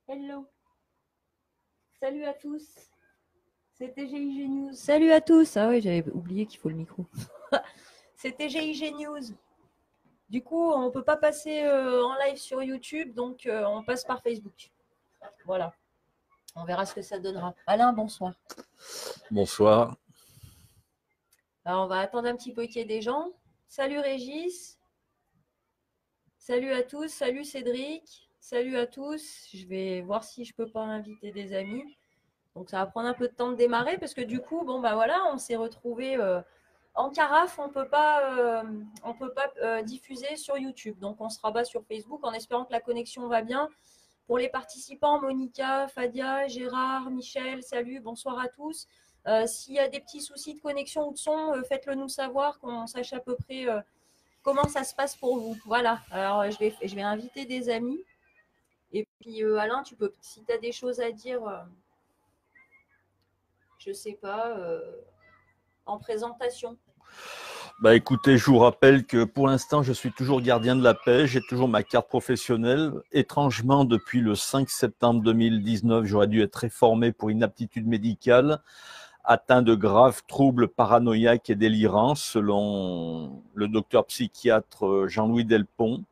Hello, salut à tous, c'était GIG News. Salut à tous, ah oui, j'avais oublié qu'il faut le micro. C'était GIG News. Du coup, on ne peut pas passer en live sur YouTube, donc on passe par Facebook. Voilà, on verra ce que ça donnera. Alain, bonsoir. Bonsoir. Alors, on va attendre un petit peu qu'il y ait des gens. Salut Régis, salut à tous, salut Cédric, salut à tous. Je vais voir si je peux pas inviter des amis. Donc ça va prendre un peu de temps de démarrer parce que du coup, bon bah voilà, on s'est retrouvé en carafe, on peut pas diffuser sur YouTube. Donc on se rabat sur Facebook en espérant que la connexion va bien. Pour les participants, Monica, Fadia, Gérard, Michel, salut, bonsoir à tous. S'il y a des petits soucis de connexion ou de son, faites-le nous savoir, qu'on sache à peu près comment ça se passe pour vous. Voilà, alors je vais inviter des amis. Et puis Alain, tu peux, si tu as des choses à dire, je sais pas, en présentation. Bah écoutez, je vous rappelle que pour l'instant, je suis toujours gardien de la paix, j'ai toujours ma carte professionnelle. Étrangement, depuis le 5 septembre 2019, j'aurais dû être réformé pour inaptitude médicale, atteint de graves troubles paranoïaques et délirants, selon le docteur psychiatre Jean-Louis Delpont.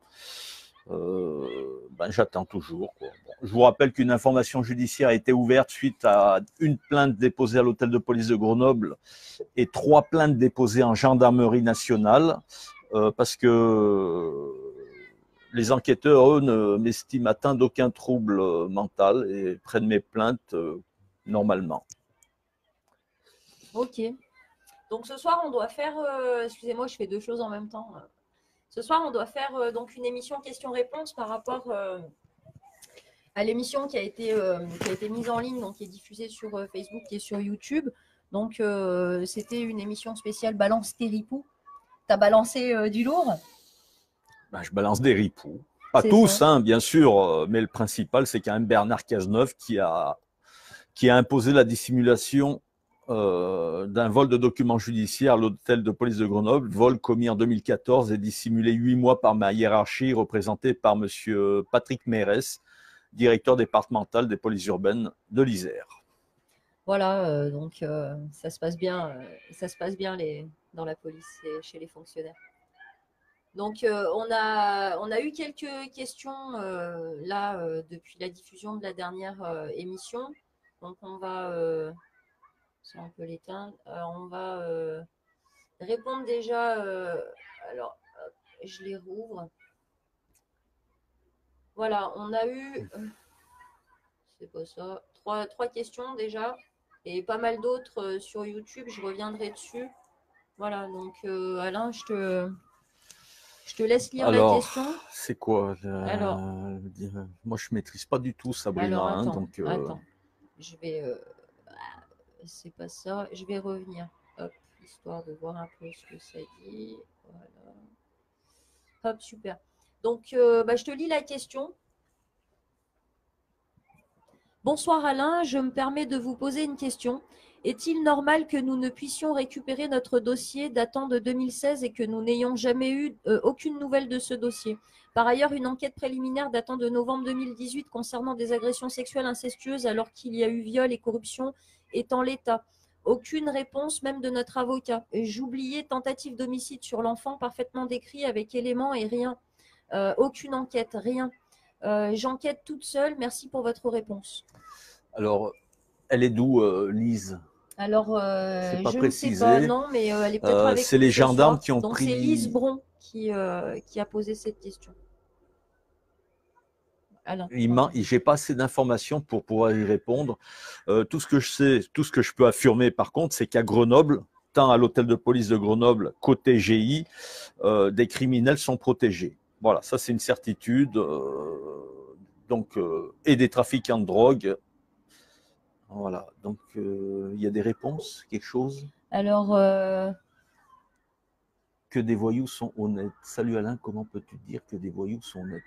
J'attends toujours, quoi. Bon, je vous rappelle qu'une information judiciaire a été ouverte suite à une plainte déposée à l'hôtel de police de Grenoble et 3 plaintes déposées en gendarmerie nationale parce que les enquêteurs, eux, ne m'estiment atteint d'aucun trouble mental et prennent mes plaintes normalement. Ok. Donc ce soir, on doit faire. Excusez-moi, je fais deux choses en même temps. Ce soir, on doit faire donc une émission questions-réponses par rapport à l'émission qui a été mise en ligne, donc qui est diffusée sur Facebook et sur YouTube. Donc c'était une émission spéciale Balance tes ripoux. T'as balancé du lourd? Je balance des ripoux. Pas C'est ça. tous, hein, bien sûr, mais le principal, c'est quand même Bernard Cazeneuve qui a imposé la dissimulation d'un vol de documents judiciaires à l'hôtel de police de Grenoble, vol commis en 2014 et dissimulé 8 mois par ma hiérarchie, représentée par monsieur Patrick Mérès, directeur départemental des polices urbaines de l'Isère. Voilà, donc ça se passe bien dans la police et chez les fonctionnaires. Donc, on a eu quelques questions là depuis la diffusion de la dernière émission. Donc, c'est un peu l'éteindre, on va répondre déjà. Alors, hop, je les rouvre. Voilà, on a eu, c'est pas ça, trois questions déjà et pas mal d'autres sur YouTube. Je reviendrai dessus. Voilà, donc Alain, je te laisse lire la Alors, question. c'est quoi Alors, moi, je maîtrise pas du tout Sabrina, hein, attends, donc attends. Je vais. C'est pas ça. Je vais revenir. Hop, histoire de voir un peu ce que ça dit. Voilà. Hop, super. Donc, je te lis la question. Bonsoir Alain, je me permets de vous poser une question. Est-il normal que nous ne puissions récupérer notre dossier datant de 2016 et que nous n'ayons jamais eu aucune nouvelle de ce dossier? Par ailleurs, une enquête préliminaire datant de novembre 2018 concernant des agressions sexuelles incestueuses alors qu'il y a eu viol et corruption est en l'état. Aucune réponse même de notre avocat. J'oubliais tentative d'homicide sur l'enfant parfaitement décrit avec éléments et rien. Aucune enquête, rien. J'enquête toute seule. Merci pour votre réponse. alors, elle est d'où, Lise? Alors, C'est pas je ne sais pas, précisé. non, mais elle est peut-être avec C'est nous les ce gendarmes soir. qui ont Donc, c'est Lise pris. Bron qui a posé cette question. Alain, Je pardon. J'ai pas assez d'informations pour pouvoir y répondre. Tout ce que je sais, tout ce que je peux affirmer par contre, c'est qu'à Grenoble, tant à l'hôtel de police de Grenoble, côté GI, des criminels sont protégés. Voilà, ça c'est une certitude. Et des trafiquants de drogue. Voilà, donc il y a des réponses, quelque chose? Alors, Que des voyous sont honnêtes. Salut Alain, comment peux-tu dire que des voyous sont honnêtes?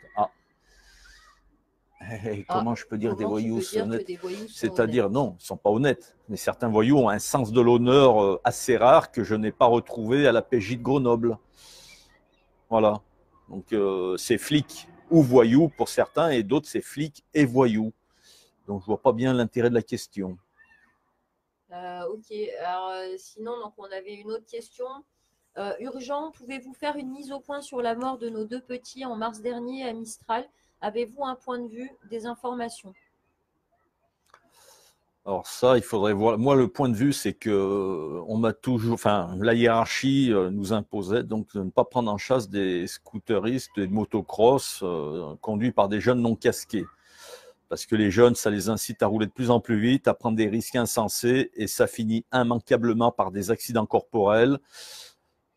Comment je peux dire des comment tu voyous peux sont dire que honnêtes? des voyous sont C'est-à-dire, honnêtes? non, ils ne sont pas honnêtes. Mais certains voyous ont un sens de l'honneur assez rare que je n'ai pas retrouvé à la PJ de Grenoble. Voilà. Donc, c'est flics ou voyous pour certains, et d'autres, c'est flics et voyous. Donc, je vois pas bien l'intérêt de la question. Ok, alors sinon, donc, on avait une autre question. Urgent, pouvez-vous faire une mise au point sur la mort de nos deux petits en mars dernier à Mistral? Avez-vous un point de vue, des informations? Alors ça, il faudrait voir. Moi, le point de vue, c'est que on m'a toujours, enfin, la hiérarchie nous imposait donc de ne pas prendre en chasse des scooteristes, des motocross conduits par des jeunes non casqués. Parce que les jeunes, ça les incite à rouler de plus en plus vite, à prendre des risques insensés, et ça finit immanquablement par des accidents corporels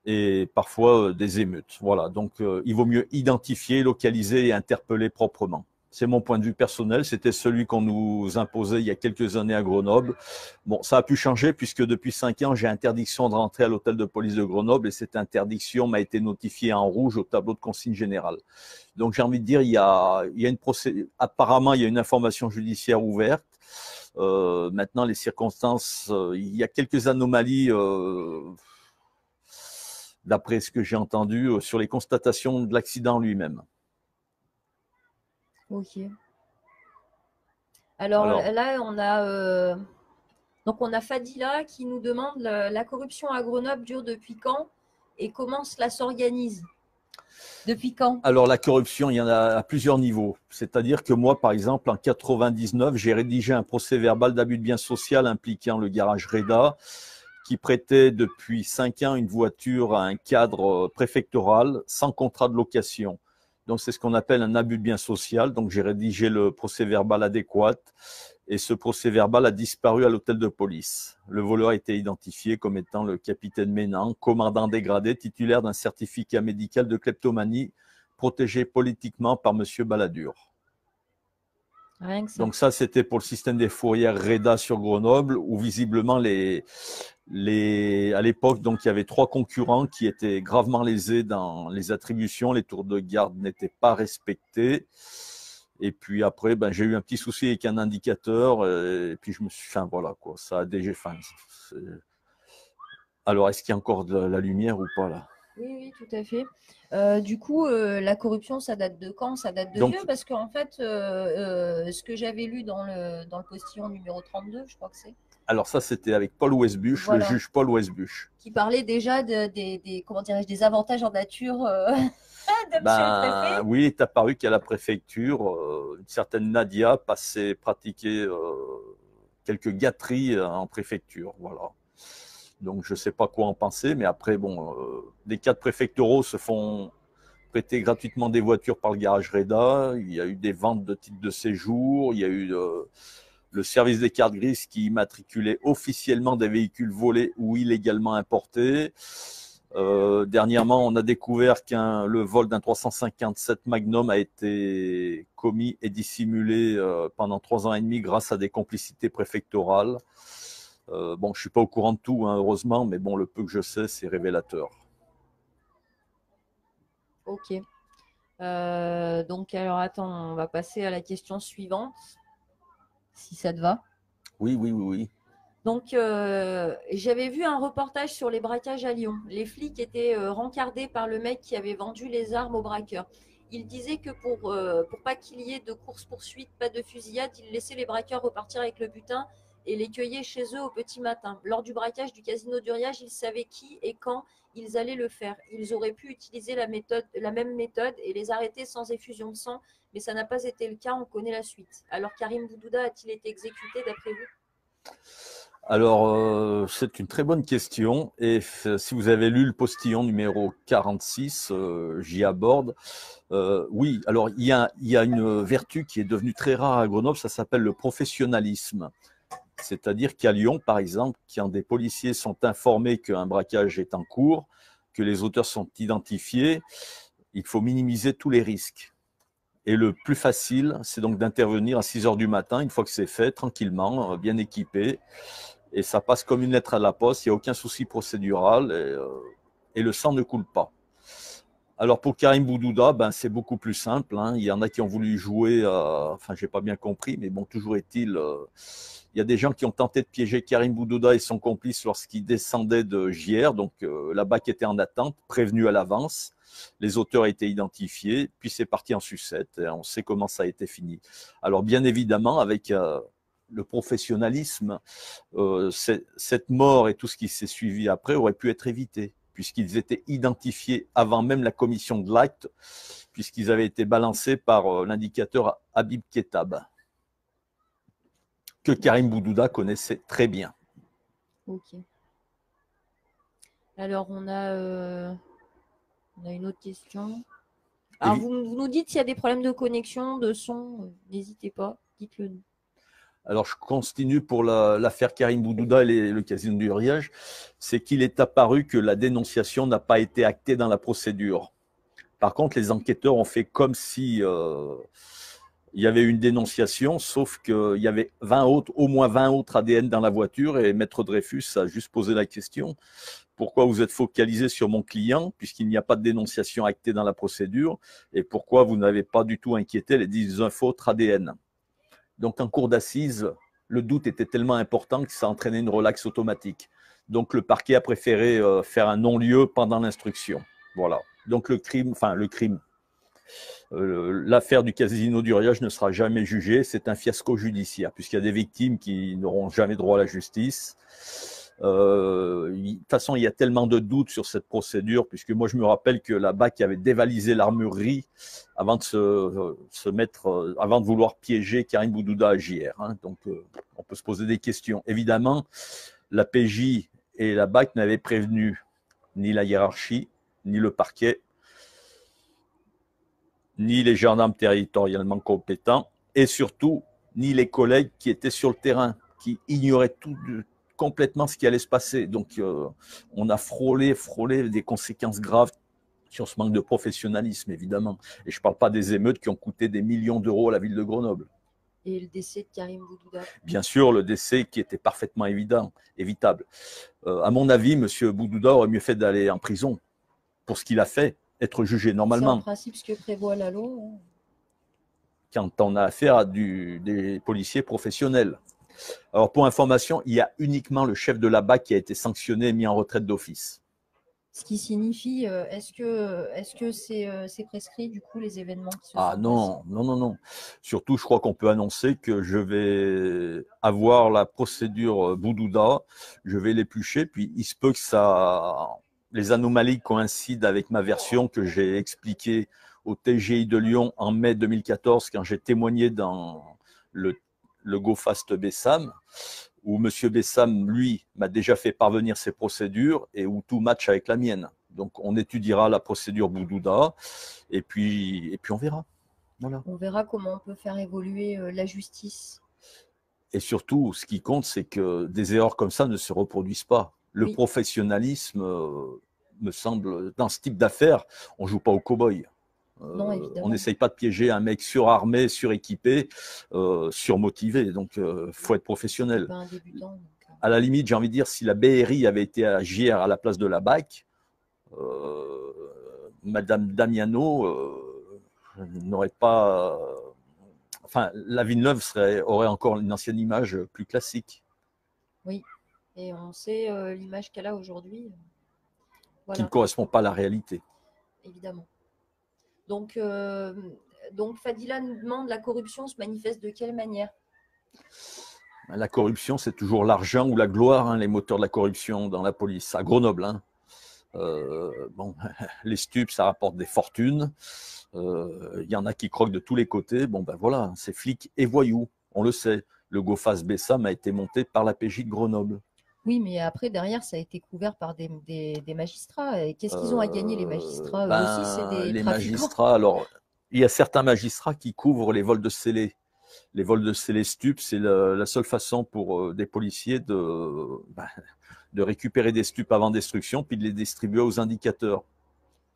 et parfois des émeutes. Voilà, donc il vaut mieux identifier, localiser et interpeller proprement. C'est mon point de vue personnel, c'était celui qu'on nous imposait il y a quelques années à Grenoble. Bon, ça a pu changer puisque depuis 5 ans, j'ai interdiction de rentrer à l'hôtel de police de Grenoble et cette interdiction m'a été notifiée en rouge au tableau de consigne générale. Donc j'ai envie de dire, il y a une apparemment, il y a une information judiciaire ouverte. Maintenant, les circonstances, il y a quelques anomalies d'après ce que j'ai entendu sur les constatations de l'accident lui-même. Ok. Alors Alors, là, donc on a Fadila qui nous demande la corruption à Grenoble dure depuis quand et comment cela s'organise? Depuis quand? alors la corruption, il y en a à plusieurs niveaux. C'est-à-dire que moi, par exemple, en 99, j'ai rédigé un procès-verbal d'abus de biens social impliquant le garage Reda, qui prêtait depuis 5 ans une voiture à un cadre préfectoral sans contrat de location. Donc c'est ce qu'on appelle un abus de biens social. Donc j'ai rédigé le procès-verbal adéquat et ce procès-verbal a disparu à l'hôtel de police. Le voleur a été identifié comme étant le capitaine Ménan, commandant dégradé, titulaire d'un certificat médical de kleptomanie, protégé politiquement par M. Balladur. Rien que ça. Donc ça, c'était pour le système des fourrières Reda sur Grenoble, où visiblement à l'époque, donc il y avait 3 concurrents qui étaient gravement lésés dans les attributions. Les tours de garde n'étaient pas respectés. Et puis après, ben, j'ai eu un petit souci avec un indicateur, et puis je me suis, enfin voilà quoi, ça a déjà, enfin, alors est-ce qu'il y a encore de la lumière ou pas là? Oui, oui, tout à fait. Du coup, la corruption, ça date de quand? Ça date de Donc, vieux parce qu'en fait, ce que j'avais lu dans le postillon numéro 32, je crois que c'est, alors ça, c'était avec Paul Westbush, le voilà, juge Paul Westbush. qui parlait déjà comment dirais-je, des avantages en nature de Monsieur le Ben Préfet. oui, il est apparu qu'à la préfecture, une certaine Nadia passait pratiquer quelques gâteries en préfecture, voilà. Donc je ne sais pas quoi en penser, mais après, bon, des cadres préfectoraux se font prêter gratuitement des voitures par le garage Reda. Il y a eu des ventes de titres de séjour. Il y a eu le service des cartes grises qui immatriculait officiellement des véhicules volés ou illégalement importés. Dernièrement, on a découvert que le vol d'un 357 Magnum a été commis et dissimulé pendant 3 ans et demi grâce à des complicités préfectorales. Bon, je suis pas au courant de tout, hein, heureusement, mais bon, le peu que je sais, c'est révélateur. Ok. Donc, alors attends, on va passer à la question suivante, si ça te va. Oui, oui, oui, oui. Donc, j'avais vu un reportage sur les braquages à Lyon. Les flics étaient rencardés par le mec qui avait vendu les armes aux braqueurs. Il disait que pour pas qu'il y ait de course-poursuite, pas de fusillade, il laissait les braqueurs repartir avec le butin et les cueillait chez eux au petit matin. Lors du braquage du casino du Riage, ils savaient qui et quand ils allaient le faire. Ils auraient pu utiliser la même méthode et les arrêter sans effusion de sang, mais ça n'a pas été le cas, on connaît la suite. Alors Karim Boudouda a-t-il été exécuté d'après vous? Alors, c'est une très bonne question. Et si vous avez lu le postillon numéro 46, j'y aborde. Oui, alors il y a une vertu qui est devenue très rare à Grenoble, ça s'appelle le professionnalisme. C'est-à-dire qu'à Lyon, par exemple, quand des policiers sont informés qu'un braquage est en cours, que les auteurs sont identifiés, il faut minimiser tous les risques. Et le plus facile, c'est donc d'intervenir à 6 heures du matin, une fois que c'est fait, tranquillement, bien équipé. Et ça passe comme une lettre à la poste, il n'y a aucun souci procédural et le sang ne coule pas. Alors pour Karim Boudouda, ben, c'est beaucoup plus simple, hein. Il y en a qui ont voulu jouer, enfin j'ai pas bien compris, mais bon, toujours est-il, il y a des gens qui ont tenté de piéger Karim Boudouda et son complice lorsqu'ils descendaient de Gières, donc la BAC était en attente, prévenu à l'avance. Les auteurs ont été identifiés, puis c'est parti en sucette, et on sait comment ça a été fini. Alors bien évidemment, avec le professionnalisme, cette mort et tout ce qui s'est suivi après aurait pu être évité, puisqu'ils étaient identifiés avant même la commission de l'acte, puisqu'ils avaient été balancés par l'indicateur Habib Ketab, que Karim Boudouda connaissait très bien. Ok. Alors, on a une autre question. Alors, vous nous dites s'il y a des problèmes de connexion, de son, n'hésitez pas, dites-le nous. Alors, je continue pour l'affaire Karim Boudouda et le casino du Riage. C'est qu'il est apparu que la dénonciation n'a pas été actée dans la procédure. Par contre, les enquêteurs ont fait comme si il y avait une dénonciation, sauf qu'il y avait au moins 20 autres ADN dans la voiture et Maître Dreyfus a juste posé la question. Pourquoi vous êtes focalisé sur mon client puisqu'il n'y a pas de dénonciation actée dans la procédure et pourquoi vous n'avez pas du tout inquiété les 19 autres ADN? Donc, en cour d'assises, le doute était tellement important que ça entraînait une relaxe automatique. Donc, le parquet a préféré faire un non-lieu pendant l'instruction. Voilà. Donc, l'affaire du casino du Riage ne sera jamais jugée. C'est un fiasco judiciaire, puisqu'il y a des victimes qui n'auront jamais droit à la justice. De toute façon, il y a tellement de doutes sur cette procédure, puisque moi, je me rappelle que la BAC avait dévalisé l'armurerie avant de vouloir piéger Karim Boudouda à JR. Donc, on peut se poser des questions. Évidemment, la PJ et la BAC n'avaient prévenu ni la hiérarchie, ni le parquet, ni les gendarmes territorialement compétents, et surtout, ni les collègues qui étaient sur le terrain, qui ignoraient complètement ce qui allait se passer. Donc, on a frôlé des conséquences graves sur ce manque de professionnalisme, évidemment. Et je ne parle pas des émeutes qui ont coûté des millions d'euros à la ville de Grenoble. Et le décès de Karim Boudouda? Bien sûr, le décès qui était parfaitement évitable. À mon avis, M. Boudouda aurait mieux fait d'aller en prison pour ce qu'il a fait, être jugé normalement. C'est en principe ce que prévoit la loi. Quand on a affaire à des policiers professionnels. Alors, pour information, il y a uniquement le chef de la BAC qui a été sanctionné et mis en retraite d'office. Ce qui signifie, est-ce que c'est prescrit, du coup, les événements qui se sont passés? Non. Surtout, je crois qu'on peut annoncer que je vais avoir la procédure Boudouda, je vais l'éplucher, puis il se peut que les anomalies coïncident avec ma version que j'ai expliquée au TGI de Lyon en mai 2014, quand j'ai témoigné dans le Go Fast Bessam, où M. Bessam, lui, m'a déjà fait parvenir ses procédures et où tout match avec la mienne. Donc, on étudiera la procédure Boudouda et puis on verra. Voilà. On verra comment on peut faire évoluer la justice. Et surtout, ce qui compte, c'est que des erreurs comme ça ne se reproduisent pas. Le professionnalisme, me semble, dans ce type d'affaires, on ne joue pas au cow-boy. Non, évidemment. On n'essaye pas de piéger un mec surarmé, suréquipé, surmotivé. Donc, il faut être professionnel. Pas un débutant. À la limite, j'ai envie de dire, si la BRI avait été à JR à la place de la BAC, Madame Damiano n'aurait pas... Enfin, la Villeneuve aurait encore une ancienne image plus classique. Oui, et on sait l'image qu'elle a aujourd'hui. Qui ne correspond pas à la réalité. Évidemment. Donc Fadila nous demande, la corruption se manifeste de quelle manière? La corruption, c'est toujours l'argent ou la gloire, les moteurs de la corruption dans la police. À Grenoble, les stupes, ça rapporte des fortunes. Il y en a qui croquent de tous les côtés. Voilà, c'est flics et voyous. On le sait. Le Go-Fast Bessam a été monté par la PJ de Grenoble. Oui, mais après, derrière, ça a été couvert par des magistrats. Et qu'est-ce qu'ils ont à gagner, les magistrats? Eux aussi, c'est des les trafiquants. Magistrats, alors, il y a certains magistrats qui couvrent les vols de scellés. Les vols de scellés stupes, c'est la seule façon pour des policiers de récupérer des stupes avant destruction, puis de les distribuer aux indicateurs.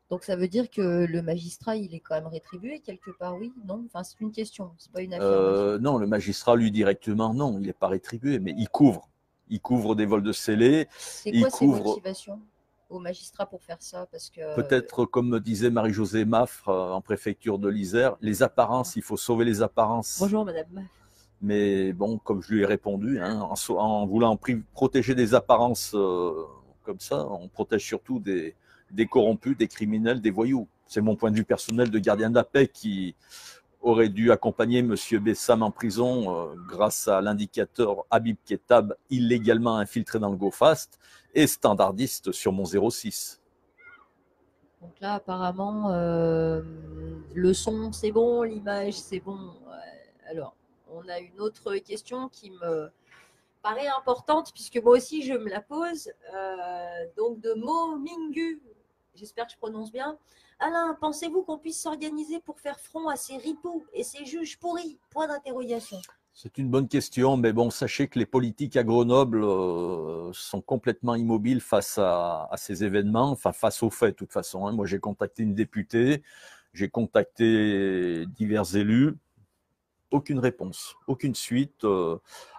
Donc ça veut dire que le magistrat, il est quand même rétribué quelque part, oui? Non? Enfin, c'est une question, c'est pas une affirmation. Non, le magistrat, lui, directement, non, il n'est pas rétribué, mais il couvre. Il couvre des vols de scellés. C'est quoi ses motivations au magistrat pour faire ça? Parce que peut-être, comme me disait Marie-Josée Maffre en préfecture de l'Isère, les apparences, il faut sauver les apparences. Bonjour, Madame Maffre. Mais bon, comme je lui ai répondu, en voulant protéger des apparences comme ça, on protège surtout des des corrompus, des criminels, des voyous. C'est mon point de vue personnel de gardien de la paix qui aurait dû accompagner M. Bessam en prison grâce à l'indicateur Habib Ketab, illégalement infiltré dans le GoFast, et standardiste sur mon 06. Donc là, apparemment, le son, c'est bon, l'image, c'est bon. Alors, on a une autre question qui me paraît importante, puisque moi aussi, je me la pose. Donc, de Mo Mingu, j'espère que je prononce bien. Alain, pensez-vous qu'on puisse s'organiser pour faire front à ces ripoux et ces juges pourris? Point d'interrogation. C'est une bonne question, mais bon, sachez que les politiques à Grenoble sont complètement immobiles face à ces événements, enfin face aux faits de toute façon. Hein. Moi, j'ai contacté une députée, j'ai contacté divers élus, aucune réponse, aucune suite.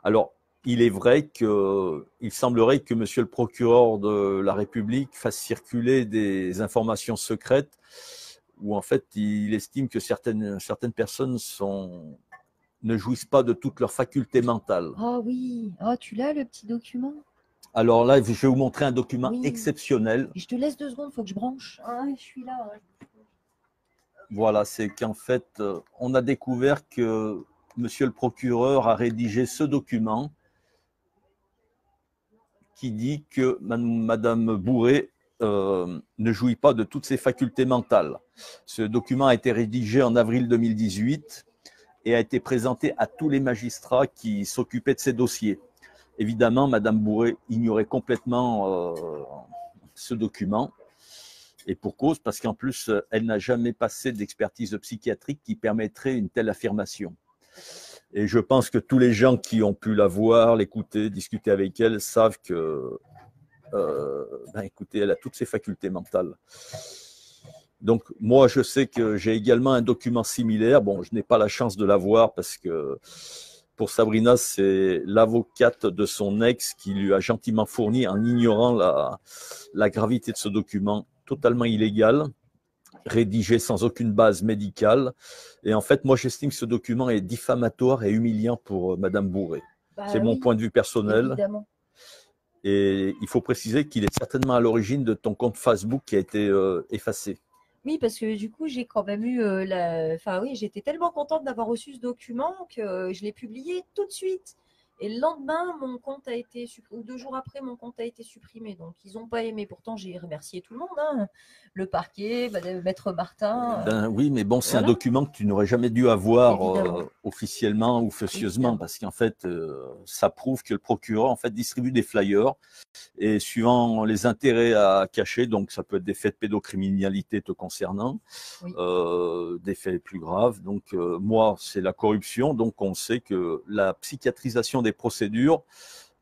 Alors, il est vrai qu'il semblerait que Monsieur le procureur de la République fasse circuler des informations secrètes où en fait il estime que certaines personnes ne jouissent pas de toutes leurs facultés mentales. Ah oui, ah, tu l'as le petit document? Alors là, je vais vous montrer un document Oui. exceptionnel. Je te laisse 2 secondes, il faut que je branche. Ah, je suis là. Voilà, c'est qu'en fait, on a découvert que Monsieur le procureur a rédigé ce document qui dit que Madame Bourré ne jouit pas de toutes ses facultés mentales. Ce document a été rédigé en avril 2018 et a été présenté à tous les magistrats qui s'occupaient de ces dossiers. Évidemment, Madame Bourré ignorait complètement ce document, et pour cause, parce qu'en plus, elle n'a jamais passé d'expertise psychiatrique qui permettrait une telle affirmation. Et je pense que tous les gens qui ont pu la voir, l'écouter, discuter avec elle, savent que, écoutez, elle a toutes ses facultés mentales. Donc, moi, je sais que j'ai également un document similaire. Bon, je n'ai pas la chance de l'avoir parce que pour Sabrina, c'est l'avocate de son ex qui lui a gentiment fourni en ignorant la gravité de ce document totalement illégal, rédigé sans aucune base médicale. Et en fait, moi, j'estime que ce document est diffamatoire et humiliant pour Madame Bourré. C'est mon point de vue personnel. Évidemment. Et il faut préciser qu'il est certainement à l'origine de ton compte Facebook qui a été effacé. Oui, parce que du coup, j'ai quand même eu Enfin oui, j'étais tellement contente d'avoir reçu ce document que je l'ai publié tout de suite. Et le lendemain, mon compte a été supprimé, ou 2 jours après, mon compte a été supprimé. Donc, ils n'ont pas aimé. Pourtant, j'ai remercié tout le monde, hein. Le parquet, Maître Martin. Ben oui, mais bon, c'est voilà. un document que tu n'aurais jamais dû avoir officiellement ou officieusement, Évidemment. parce qu'en fait, ça prouve que le procureur en fait distribue des flyers et suivant les intérêts à cacher, donc ça peut être des faits de pédocriminalité te concernant, Oui. des faits plus graves. Donc moi, c'est la corruption. Donc on sait que la psychiatrisation des procédures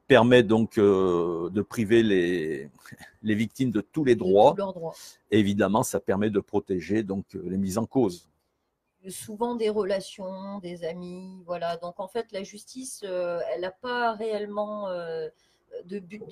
permet donc de priver les victimes de tous les droits. Leurs droits. Et évidemment, ça permet de protéger donc les mises en cause. Souvent des relations, des amis, voilà. Donc en fait, la justice, elle n'a pas réellement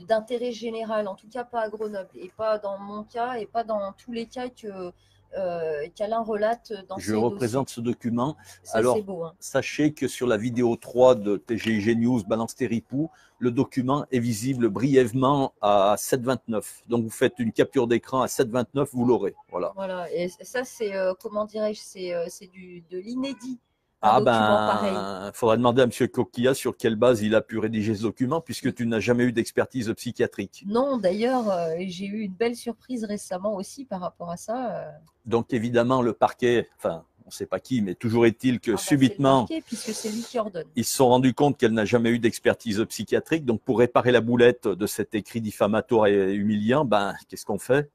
d'intérêt général, en tout cas pas à Grenoble, et pas dans mon cas, et pas dans tous les cas qu'Alain relate dans ses dossiers. Je représente ce document. Ça, alors, beau, hein. Sachez que sur la vidéo 3 de TGIG News, Balance tes ripoux, le document est visible brièvement à 7,29. Donc vous faites une capture d'écran à 7,29, vous l'aurez. Voilà. Voilà. Et ça, c'est, comment dirais-je, c'est de l'inédit. Ah ben, il faudra demander à M. Coquilla sur quelle base il a pu rédiger ce document, puisque tu n'as jamais eu d'expertise psychiatrique. Non, d'ailleurs, j'ai eu une belle surprise récemment aussi par rapport à ça. Donc évidemment, le parquet, enfin, on ne sait pas qui, mais toujours est-il que subitement, c'est le parquet, puisque c'est lui qui ordonne. Ils se sont rendus compte qu'elle n'a jamais eu d'expertise psychiatrique. Donc pour réparer la boulette de cet écrit diffamatoire et humiliant, ben, qu'est-ce qu'on fait?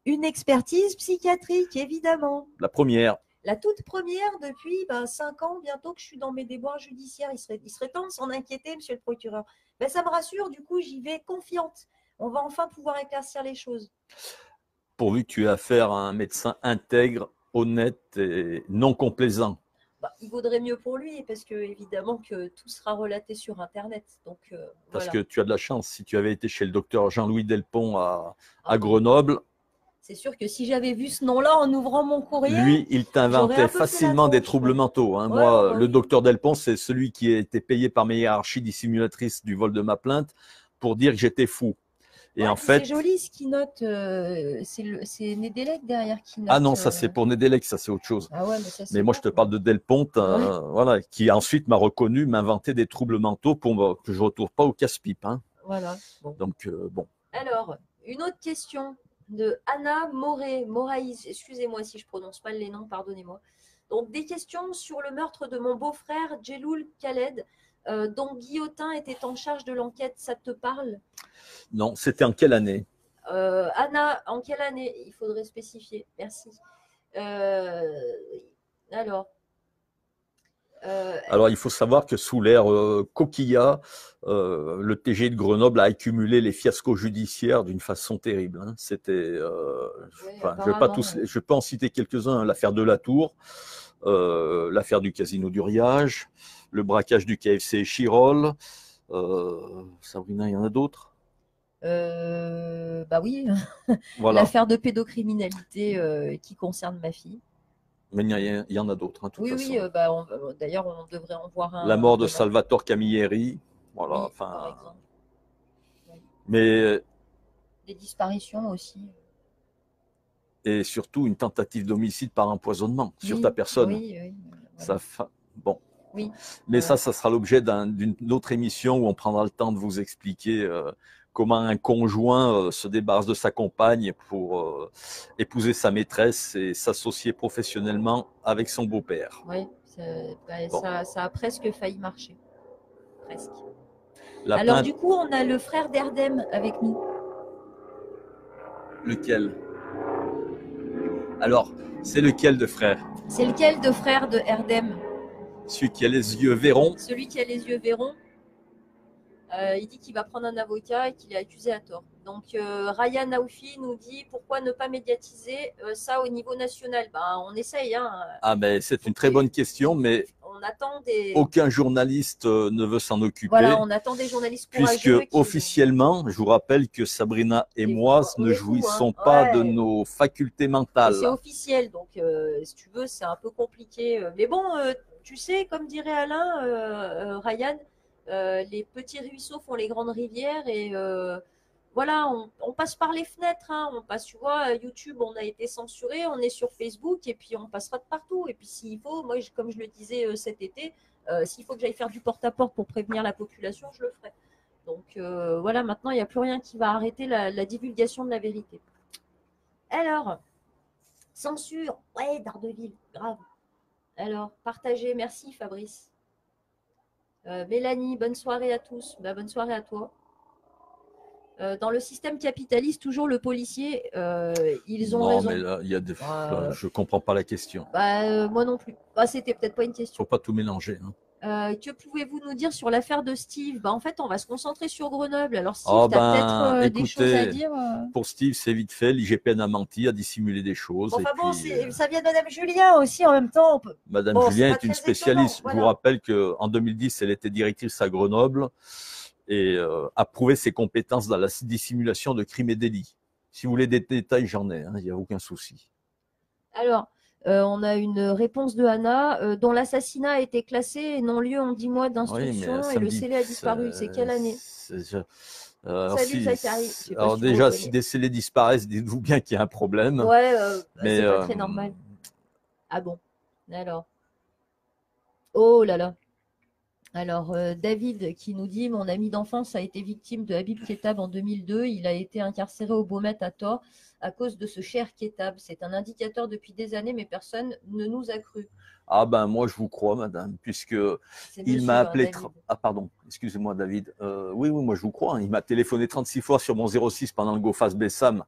Une expertise psychiatrique, évidemment. La première. La toute première depuis 5 ans bientôt que je suis dans mes déboires judiciaires. Il serait temps de s'en inquiéter, monsieur le procureur. Ben, ça me rassure, du coup, j'y vais confiante. On va enfin pouvoir éclaircir les choses. Pourvu que tu aies affaire à un médecin intègre, honnête et non complaisant. Il vaudrait mieux pour lui, parce que évidemment que tout sera relaté sur Internet. Donc, parce voilà. que tu as de la chance. Si tu avais été chez le docteur Jean-Louis Delpont à Grenoble, c'est sûr que si j'avais vu ce nom-là en ouvrant mon courrier, lui, il t'inventait facilement des troubles mentaux. Hein. Moi, le docteur Delpont, c'est celui qui a été payé par mes hiérarchies dissimulatrices du vol de ma plainte pour dire que j'étais fou. Et en c'est fait, joli ce qui note. C'est Nedelec derrière qui note. ah non, ça c'est pour Nedelec, ça c'est autre chose. Ah ouais, mais ça c'est Mais moi, bon, je te quoi. parle de Delponte, voilà, qui ensuite m'a reconnu, m'inventait des troubles mentaux pour que je ne retrouve pas au casse-pipe. Hein. Voilà. Bon. Donc, bon. Alors, une autre question de Anna Moraïs. Excusez-moi si je prononce mal les noms, pardonnez-moi. Donc, des questions sur le meurtre de mon beau-frère, Djeloul Khaled, dont Guillotin était en charge de l'enquête. Ça te parle? Non, c'était en quelle année? Anna, en quelle année? Il faudrait spécifier. Merci. Alors, euh, Alors, il faut savoir que sous l'ère Coquilla, le TG de Grenoble a accumulé les fiascos judiciaires d'une façon terrible. Hein. C'était, ouais, enfin, je vais pas tous, apparemment. je peux en citer quelques-uns. Hein. L'affaire de la Tour, l'affaire du Casino du Riage, le braquage du KFC Chirol. Sabrina, il y en a d'autres. Bah oui, Voilà. l'affaire de pédocriminalité qui concerne ma fille. Mais il y en a d'autres, hein, de toute Oui, façon. oui, bah d'ailleurs, on devrait en voir La un mort de demain. Salvatore Camilleri. Voilà, Oui, par enfin. exemple. Oui. Mais Des disparitions aussi. et surtout une tentative d'homicide par empoisonnement sur ta Oui, personne. oui, oui. Ça, bon. Oui. Mais ça sera l'objet d'une autre émission où on prendra le temps de vous expliquer comment un conjoint se débarrasse de sa compagne pour épouser sa maîtresse et s'associer professionnellement avec son beau-père. Oui, bah, Bon. ça a presque failli marcher. Presque. La Alors plainte, du coup, on a le frère d'Erdem avec nous. lequel? Alors, c'est lequel de frère? C'est lequel de frère de Erdem? Celui qui a les yeux verrons? Celui qui a les yeux verrons. Il dit qu'il va prendre un avocat et qu'il est accusé à tort. Donc Ryan Naoufi nous dit pourquoi ne pas médiatiser ça au niveau national. Ben, on essaye. Hein. Ah, mais c'est une très bonne question, mais on attend des... aucun journaliste ne veut s'en occuper. Voilà, on attend des journalistes puisque courageux. officiellement, je vous rappelle que Sabrina et moi ne jouissons pas de nos facultés mentales. C'est officiel, donc si tu veux, c'est un peu compliqué. Mais bon, tu sais, comme dirait Alain, Ryan, les petits ruisseaux font les grandes rivières et voilà, on passe par les fenêtres. Hein, on passe, tu vois, YouTube, on a été censuré, on est sur Facebook et puis on passera de partout. Et puis s'il faut, moi, comme je le disais cet été, s'il faut que j'aille faire du porte-à-porte pour prévenir la population, je le ferai. Donc voilà, maintenant, il n'y a plus rien qui va arrêter la divulgation de la vérité. Alors, censure, ouais, Daredevil, grave. Alors, partagez, merci Fabrice. Mélanie, bonne soirée à tous. Bah, bonne soirée à toi. Dans le système capitaliste, toujours le policier, ils ont raison. Non, mais là, il y a des... je comprends pas la question. Moi non plus. Bah, c'était peut-être pas une question. Faut pas tout mélanger. Hein. Que pouvez-vous nous dire sur l'affaire de Steve? Bah, en fait, on va se concentrer sur Grenoble. Alors, Steve, tu as peut-être des choses à dire Pour Steve, c'est vite fait. L'IGPN a menti, a dissimulé des choses. Bon, enfin et bon, puis, ça vient de Madame Julien aussi en même temps. Madame Julien est une spécialiste. Étonnant, voilà. Je vous rappelle qu'en 2010, elle était directrice à Grenoble et a prouvé ses compétences dans la dissimulation de crimes et délits. Si vous voulez des détails, j'en ai, il n'y a aucun souci. Alors, on a une réponse de Anna, dont l'assassinat a été classé et non-lieu en 10 mois d'instruction et le scellé a disparu. C'est quelle année? Salut Zachary. Alors déjà, si des scellés disparaissent, dites-vous bien qu'il y a un problème. Ouais, mais c'est pas très normal. Ah bon? Alors. Oh là là. Alors, David qui nous dit « Mon ami d'enfance a été victime de Habib Ketab en 2002. Il a été incarcéré au Beaumet à tort à cause de ce cher Ketab. C'est un indicateur depuis des années, mais personne ne nous a cru. » Ah ben moi je vous crois, madame, puisque il m'a appelé... Ah pardon, excusez-moi David. Oui, moi je vous crois. Hein. Il m'a téléphoné 36 fois sur mon 06 pendant le GoFast Bessam.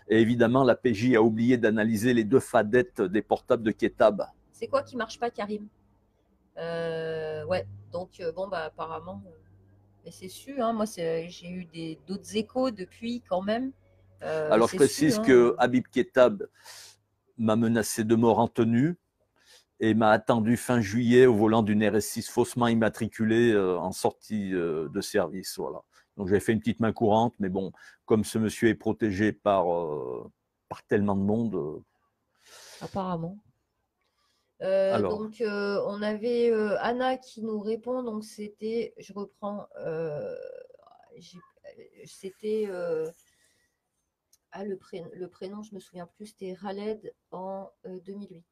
Et évidemment, la PJ a oublié d'analyser les 2 fadettes des portables de Ketab. C'est quoi qui marche pas, Karim? Ouais, donc bon bah apparemment, mais c'est su, hein, moi j'ai eu d'autres échos depuis quand même. Alors je précise que Habib Ketab m'a menacé de mort en tenue et m'a attendu fin juillet au volant d'une RS6 faussement immatriculée en sortie de service. Voilà. Donc j'ai fait une petite main courante, mais bon, comme ce monsieur est protégé par tellement de monde. Apparemment. Donc on avait Anna qui nous répond, donc c'était, je reprends, c'était Ah, le prénom, je me souviens plus, c'était Khaled en 2008.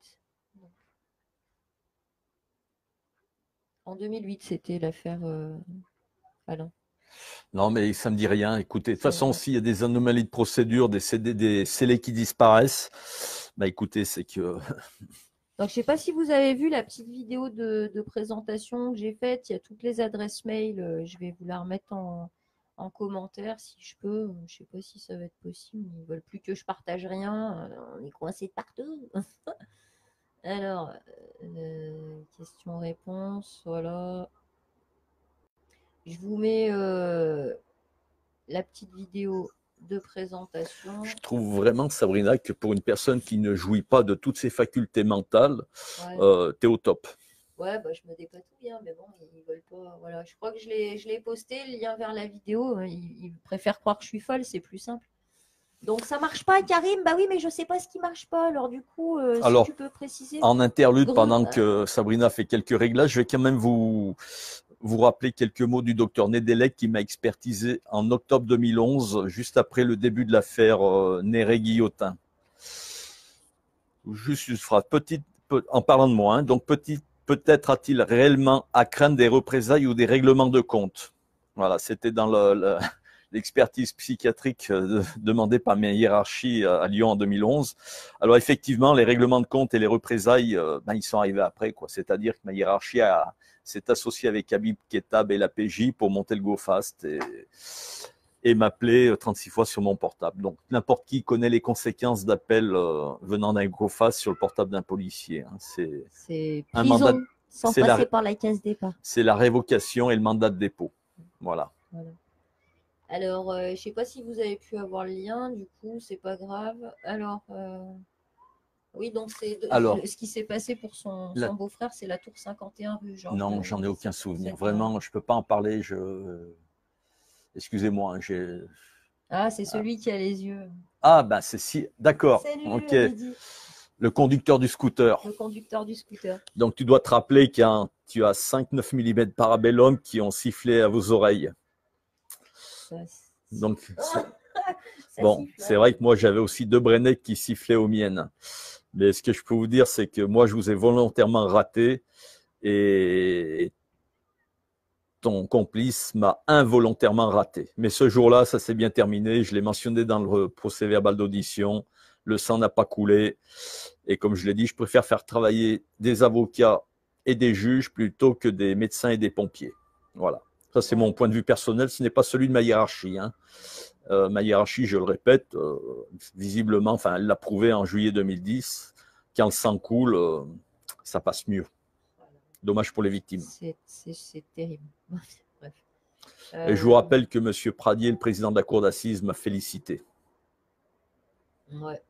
En 2008, c'était l'affaire Alain. Non, mais ça me dit rien. Écoutez, de toute C'est façon, vrai. s'il y a des anomalies de procédure, des scellés qui disparaissent, bah écoutez, c'est que Donc, je sais pas si vous avez vu la petite vidéo de présentation que j'ai faite. Il y a toutes les adresses mail. Je vais vous la remettre en commentaire si je peux. Je sais pas si ça va être possible. Ils veulent plus que je partage rien. On est coincé de partout. Alors, question-réponse. Voilà. Je vous mets la petite vidéo de présentation. je trouve vraiment, Sabrina, que pour une personne qui ne jouit pas de toutes ses facultés mentales, Ouais. t'es au top. Ouais, bah, je me dépatouille bien, mais bon, ils veulent pas. Voilà, je crois que je l'ai posté, le lien vers la vidéo. Ils préfèrent croire que je suis folle, c'est plus simple. Donc ça marche pas, Karim. Bah oui, mais je sais pas ce qui marche pas. Alors du coup, si Alors, tu peux préciser. en interlude, Gre- pendant que Sabrina fait quelques réglages, je vais quand même vous rappeler quelques mots du docteur Nedelec qui m'a expertisé en octobre 2011, juste après le début de l'affaire Néré-Guillotin. Juste une phrase, en parlant de moi, hein, donc peut-être a-t-il réellement à craindre des représailles ou des règlements de compte. Voilà, c'était dans l'expertise psychiatrique demandée par ma hiérarchie à Lyon en 2011. Alors effectivement, les règlements de compte et les représailles, ils sont arrivés après, quoi. C'est-à-dire que ma hiérarchie s'est associée avec Habib Ketab et la PJ pour monter le GoFast et m'appeler 36 fois sur mon portable. Donc n'importe qui connaît les conséquences d'appels venant d'un GoFast sur le portable d'un policier. Hein. C'est Un mandat, prison sans c'est la, passer par la case départ. c'est la révocation et le mandat de dépôt. Voilà. Voilà. Alors, je sais pas si vous avez pu avoir le lien, du coup, c'est pas grave. Alors, oui, donc Alors, ce qui s'est passé pour son, la, son beau-frère, c'est la tour 51 rue Georges non, de j'en ai aucun souvenir. c'est pas... Vraiment, je peux pas en parler. Excusez-moi. Ah, c'est celui qui a les yeux. Ah, ben c'est si. D'accord. Salut, Ok. Mehdi, Le conducteur du scooter. le conducteur du scooter. Donc, tu dois te rappeler qu'il tu as 5-9 mm parabellum qui ont sifflé à vos oreilles. Ça, Donc, ça bon, siffle, c'est hein. vrai que moi, j'avais aussi deux Brennettes qui sifflaient aux miennes. Mais ce que je peux vous dire, c'est que moi, je vous ai volontairement raté et ton complice m'a involontairement raté. Mais ce jour-là, ça s'est bien terminé. Je l'ai mentionné dans le procès-verbal d'audition. Le sang n'a pas coulé. Et comme je l'ai dit, je préfère faire travailler des avocats et des juges plutôt que des médecins et des pompiers. Voilà. Ça, c'est mon point de vue personnel. Ce n'est pas celui de ma hiérarchie. Hein. Ma hiérarchie, je le répète, visiblement, enfin, elle l'a prouvé en juillet 2010. Quand le sang coule, ça passe mieux. Dommage pour les victimes. C'est terrible. Bref. Et je vous rappelle que M. Pradier, le président de la cour d'assises, m'a félicité. Ouais.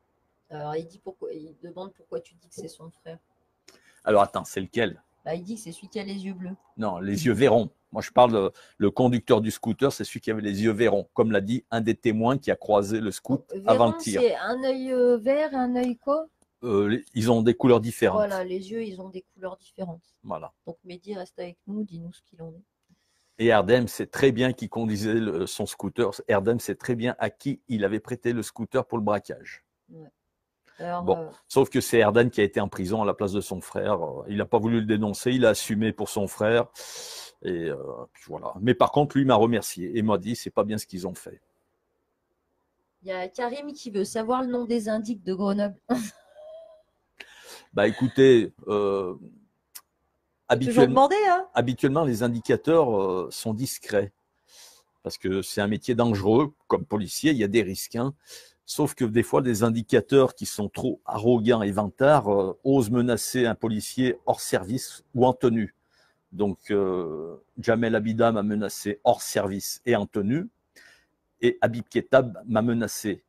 Alors, il demande pourquoi tu dis que c'est son frère. Alors, attends, c'est lequel? Bah, il dit que c'est celui qui a les yeux bleus. Non, les yeux verrons. Moi, je parle le conducteur du scooter, c'est celui qui avait les yeux verrons, comme l'a dit un des témoins qui a croisé le scoot avant le Véron, tir. c'est un œil vert, un œil quoi? Ils ont des couleurs différentes. Voilà, les yeux, ils ont des couleurs différentes. Voilà. Donc, Mehdi, reste avec nous, dis-nous ce qu'il en est. Et Erdem sait très bien qui conduisait son scooter. Erdem sait très bien à qui il avait prêté le scooter pour le braquage. Ouais. Alors, bon, sauf que c'est Erdem qui a été en prison à la place de son frère. Il n'a pas voulu le dénoncer, il a assumé pour son frère. Et puis voilà. Mais par contre, lui m'a remercié et m'a dit c'est pas bien ce qu'ils ont fait. il y a Karim qui veut savoir le nom des indices de Grenoble. Écoutez, Habituellement, hein. habituellement, les indicateurs sont discrets parce que c'est un métier dangereux. Comme policier, il y a des risques. Hein. Sauf que des fois, des indicateurs qui sont trop arrogants et vantards osent menacer un policier hors service ou en tenue. Donc, Jamel Abida m'a menacé hors service et en tenue. Et Habib Ketab m'a menacé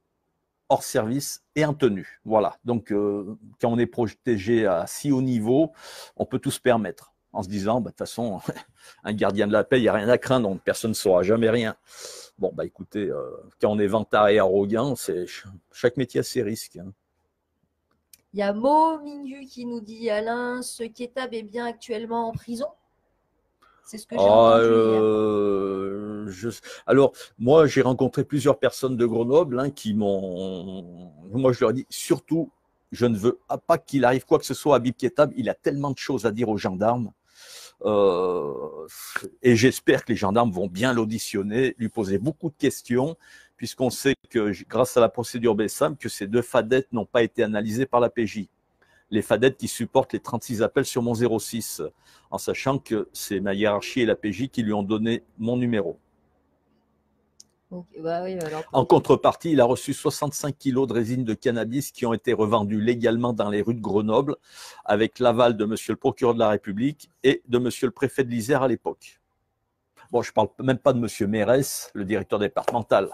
hors service et en tenue. Voilà. Donc, quand on est protégé à si haut niveau, on peut tout se permettre. En se disant, de toute façon, un gardien de la paix, il n'y a rien à craindre, donc personne ne saura jamais rien. Bon, écoutez, quand on est vantard et arrogant, chaque métier a ses risques. Hein. Il y a Mo Mingu qui nous dit Alain, ce Ketab est bien actuellement en prison. C'est ce que j'ai entendu hier. Alors, moi, j'ai rencontré plusieurs personnes de Grenoble hein, qui m'ont. Moi, je leur ai dit surtout, je ne veux pas qu'il arrive quoi que ce soit à Habib Ketab. Il a tellement de choses à dire aux gendarmes. Et j'espère que les gendarmes vont bien l'auditionner, lui poser beaucoup de questions, puisqu'on sait que grâce à la procédure BESAM, que ces 2 fadettes n'ont pas été analysées par la PJ. Les fadettes qui supportent les 36 appels sur mon 06, en sachant que c'est ma hiérarchie et la PJ qui lui ont donné mon numéro. Okay, bah oui, alors... En contrepartie, il a reçu 65 kilos de résine de cannabis qui ont été revendus légalement dans les rues de Grenoble avec l'aval de monsieur le procureur de la République et de monsieur le préfet de l'Isère à l'époque. Bon, je ne parle même pas de monsieur Mérès, le directeur départemental,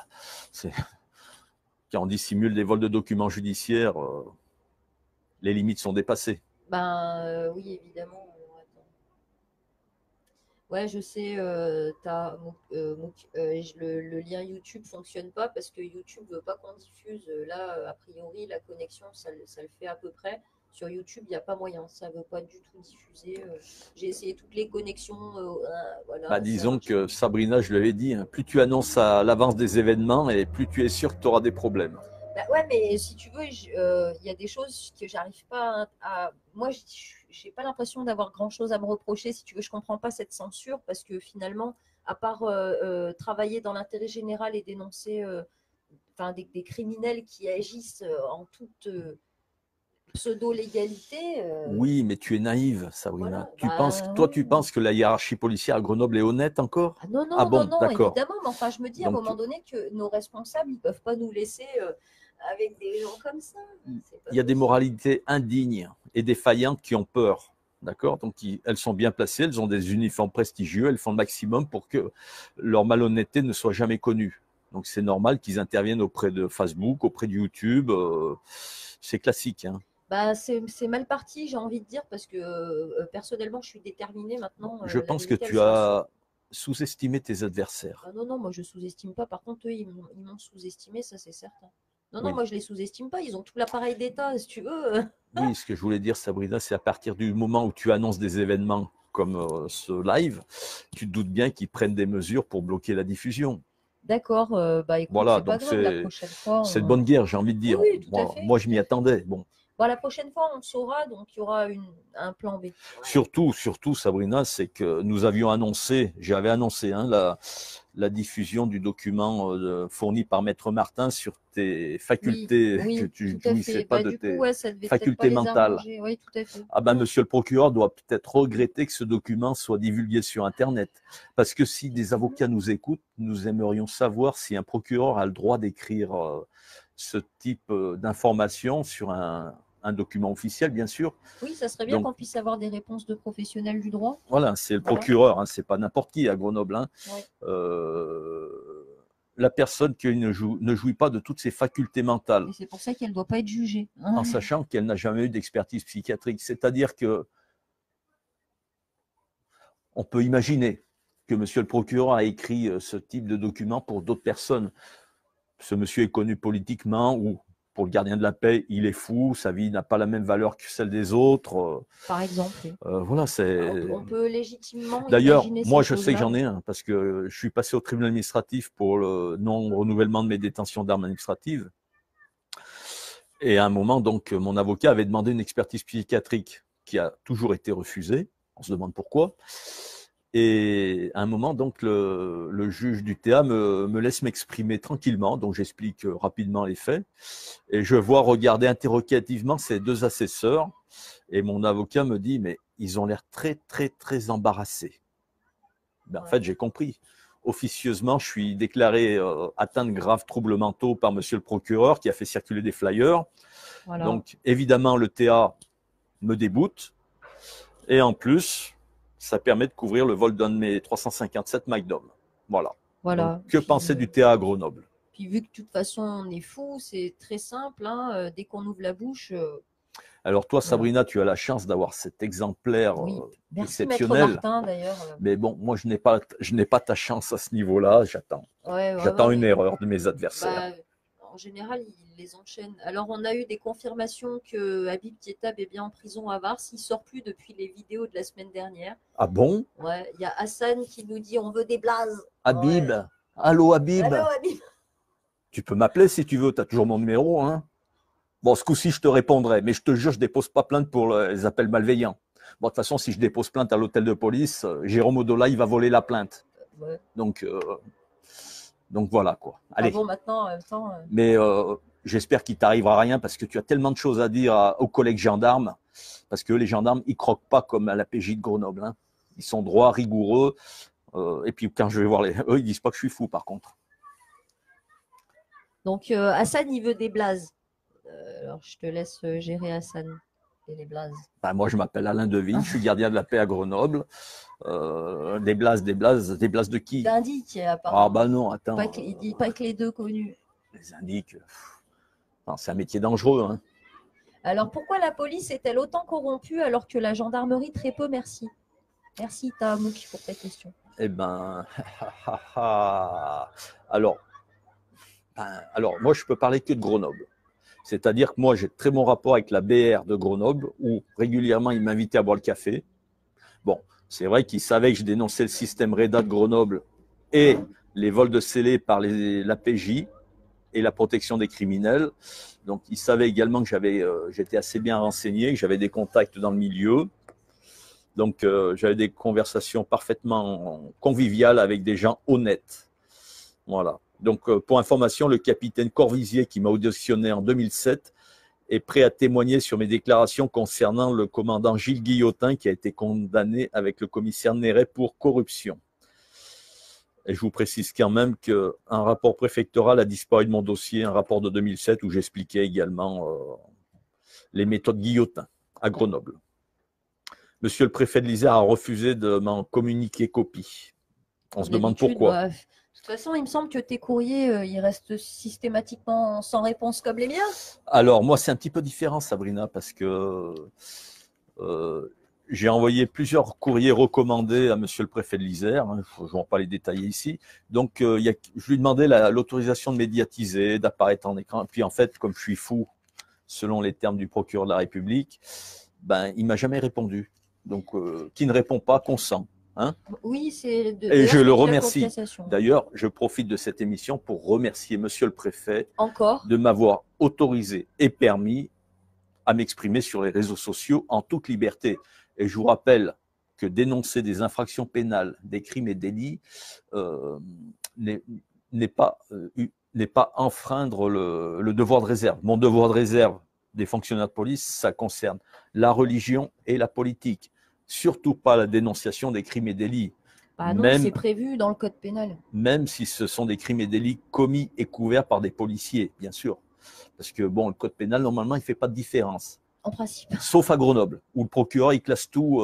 qui en dissimule des vols de documents judiciaires. Les limites sont dépassées. Ben oui, évidemment. Ouais, je sais, le lien YouTube fonctionne pas parce que YouTube veut pas qu'on diffuse. Là, a priori, la connexion, ça le fait à peu près. Sur YouTube, il n'y a pas moyen, ça veut pas du tout diffuser. J'ai essayé toutes les connexions. Voilà, bah, disons que Sabrina, je l'avais dit, hein, plus tu annonces à l'avance des événements et plus tu es sûr que tu auras des problèmes. Bah ouais, mais si tu veux, il y a des choses que j'arrive pas à. Moi, j'ai pas l'impression d'avoir grand chose à me reprocher. Si tu veux, je comprends pas cette censure parce que finalement, à part travailler dans l'intérêt général et dénoncer des criminels qui agissent en toute pseudo-légalité. Oui, mais tu es naïve, Sabrina. Voilà, Tu penses que la hiérarchie policière à Grenoble est honnête encore? Ah non, non, Ah bon, non, non, d'accord. évidemment. Mais enfin, je me dis à un moment donné que nos responsables, ils peuvent pas nous laisser avec des gens comme ça. Il y a des moralités indignes et défaillantes qui ont peur. D'accord? Donc, elles sont bien placées, elles ont des uniformes prestigieux, elles font le maximum pour que leur malhonnêteté ne soit jamais connue. Donc, c'est normal qu'ils interviennent auprès de Facebook, auprès de YouTube. C'est classique. Hein. Bah, c'est mal parti, j'ai envie de dire, parce que personnellement, je suis déterminée maintenant. Je pense que tu as sous-estimé tes adversaires. Ah non, non, moi je sous-estime pas. Par contre, eux, ils m'ont sous-estimé, ça c'est certain. Non, non, moi je les sous-estime pas. Ils ont tout l'appareil d'État, si tu veux. Oui, ce que je voulais dire, Sabrina, c'est à partir du moment où tu annonces des événements comme ce live, tu te doutes bien qu'ils prennent des mesures pour bloquer la diffusion. D'accord, bah écoute, voilà, c'est pas grave, la prochaine fois. C'est de bonne guerre, j'ai envie de dire. Oui, tout à fait. Moi, je m'y attendais. Bon. Bon, la prochaine fois, on saura, donc il y aura un plan B. Surtout, Sabrina, c'est que nous avions annoncé, j'avais annoncé la diffusion du document fourni par Maître Martin sur tes facultés, que tu jouissais pas de tes facultés mentales. Oui, tout à fait. Ah ben, monsieur le procureur doit peut-être regretter que ce document soit divulgué sur Internet. Parce que si des avocats nous écoutent, nous aimerions savoir si un procureur a le droit d'écrire ce type d'information sur un document officiel, bien sûr. Oui, ça serait bien qu'on puisse avoir des réponses de professionnels du droit. Voilà, c'est le procureur, hein, c'est pas n'importe qui à Grenoble. Hein. Oui. La personne qui ne jouit pas de toutes ses facultés mentales. Et c'est pour ça qu'elle ne doit pas être jugée. En sachant qu'elle n'a jamais eu d'expertise psychiatrique. C'est-à-dire que on peut imaginer que monsieur le procureur a écrit ce type de document pour d'autres personnes. Ce monsieur est connu politiquement ou pour le gardien de la paix, il est fou, sa vie n'a pas la même valeur que celle des autres. Par exemple. Voilà, c'est. On peut légitimement. D'ailleurs, moi, je sais que j'en ai un parce que je suis passé au tribunal administratif pour le non-renouvellement de mes détentions d'armes administratives. Et à un moment, donc, mon avocat avait demandé une expertise psychiatrique qui a toujours été refusée. On se demande pourquoi. Et à un moment, donc, le juge du TA me laisse m'exprimer tranquillement, donc j'explique rapidement les faits. Et je vois regarder interrogativement ces 2 assesseurs. Et mon avocat me dit, mais ils ont l'air très, très, très embarrassés. Ben, en fait, j'ai compris. Officieusement, je suis déclaré atteint de graves troubles mentaux par monsieur le procureur qui a fait circuler des flyers. Voilà. Donc, évidemment, le TA me déboute. Et en plus, ça permet de couvrir le vol d'un de mes 357 Magnum. Voilà. Donc, que penser du TA à Grenoble? Puis vu que de toute façon on est fou, c'est très simple. Hein, dès qu'on ouvre la bouche. Alors toi, Sabrina, tu as la chance d'avoir cet exemplaire exceptionnel. Maître Martin, d'ailleurs. Mais bon, moi, je n'ai pas ta chance à ce niveau-là. J'attends une erreur de mes adversaires. en général, ils les enchaînent. Alors, on a eu des confirmations que Habib Diétab est bien en prison à Vars. Il sort plus depuis les vidéos de la semaine dernière. Ah bon? Ouais, il y a Hassan qui nous dit on veut des blazes. Habib, Ouais. allô Habib, Allô, Habib. tu peux m'appeler si tu veux, tu as toujours mon numéro, hein. Bon, ce coup-ci, je te répondrai, mais je te jure, je dépose pas plainte pour les appels malveillants. Bon, de toute façon, si je dépose plainte à l'hôtel de police, Jérôme Odola, il va voler la plainte. Ouais. Donc voilà, quoi. Ah Allez. bon, maintenant, en même temps. Mais j'espère qu'il t'arrivera rien parce que tu as tellement de choses à dire aux collègues gendarmes. Parce que les gendarmes, ils croquent pas comme à la PJ de Grenoble, hein. Ils sont droits, rigoureux. Et puis quand je vais voir eux, ils disent pas que je suis fou, par contre. Donc, Hassan, il veut des blazes. Alors, je te laisse gérer Hassan et les blazes. Ben, moi, je m'appelle Alain Deville, je suis gardien de la paix à Grenoble. Des blazes de qui? D'indique, apparemment. Ah bah non, attends. Il dit pas que les deux connus. Les indiques, c'est un métier dangereux, hein. Alors, pourquoi la police est-elle autant corrompue alors que la gendarmerie très peu? Merci. Merci, Tahamouk, pour ta question. Eh ben, alors, moi, je peux parler que de Grenoble. C'est-à-dire que moi, j'ai très bon rapport avec la BR de Grenoble, où régulièrement, ils m'invitaient à boire le café. Bon, c'est vrai qu'ils savaient que je dénonçais le système REDA de Grenoble et les vols de scellés par la PJ et la protection des criminels. Donc, ils savaient également que j'étais assez bien renseigné, que j'avais des contacts dans le milieu. Donc, j'avais des conversations parfaitement conviviales avec des gens honnêtes. Voilà. Donc, pour information, le capitaine Corvisier, qui m'a auditionné en 2007, est prêt à témoigner sur mes déclarations concernant le commandant Gilles Guillotin, qui a été condamné avec le commissaire Néret pour corruption. Et je vous précise quand même qu'un rapport préfectoral a disparu de mon dossier, un rapport de 2007 où j'expliquais également les méthodes Guillotin à Grenoble. Monsieur le préfet de l'Isère a refusé de m'en communiquer copie. On se demande pourquoi. De toute façon, il me semble que tes courriers, ils restent systématiquement sans réponse comme les miens. Alors, moi, c'est un petit peu différent, Sabrina, parce que j'ai envoyé plusieurs courriers recommandés à monsieur le préfet de l'Isère. Hein, je ne vais pas les détailler ici. Donc, je lui demandais l'autorisation de médiatiser, d'apparaître en écran. Et puis, en fait, comme je suis fou, selon les termes du procureur de la République, ben, il ne m'a jamais répondu. Donc, qui ne répond pas, consent. Hein? Oui, c'est. Et je le remercie. D'ailleurs, je profite de cette émission pour remercier monsieur le préfet de m'avoir autorisé et permis à m'exprimer sur les réseaux sociaux en toute liberté. Et je vous rappelle que dénoncer des infractions pénales, des crimes et délits n'est pas enfreindre le devoir de réserve. Mon devoir de réserve des fonctionnaires de police, ça concerne la religion et la politique. Surtout pas la dénonciation des crimes et délits. Ah non, c'est prévu dans le code pénal. Même si ce sont des crimes et délits commis et couverts par des policiers, bien sûr. Parce que bon, le code pénal, normalement, il ne fait pas de différence. En principe. Sauf à Grenoble, où le procureur, il classe tout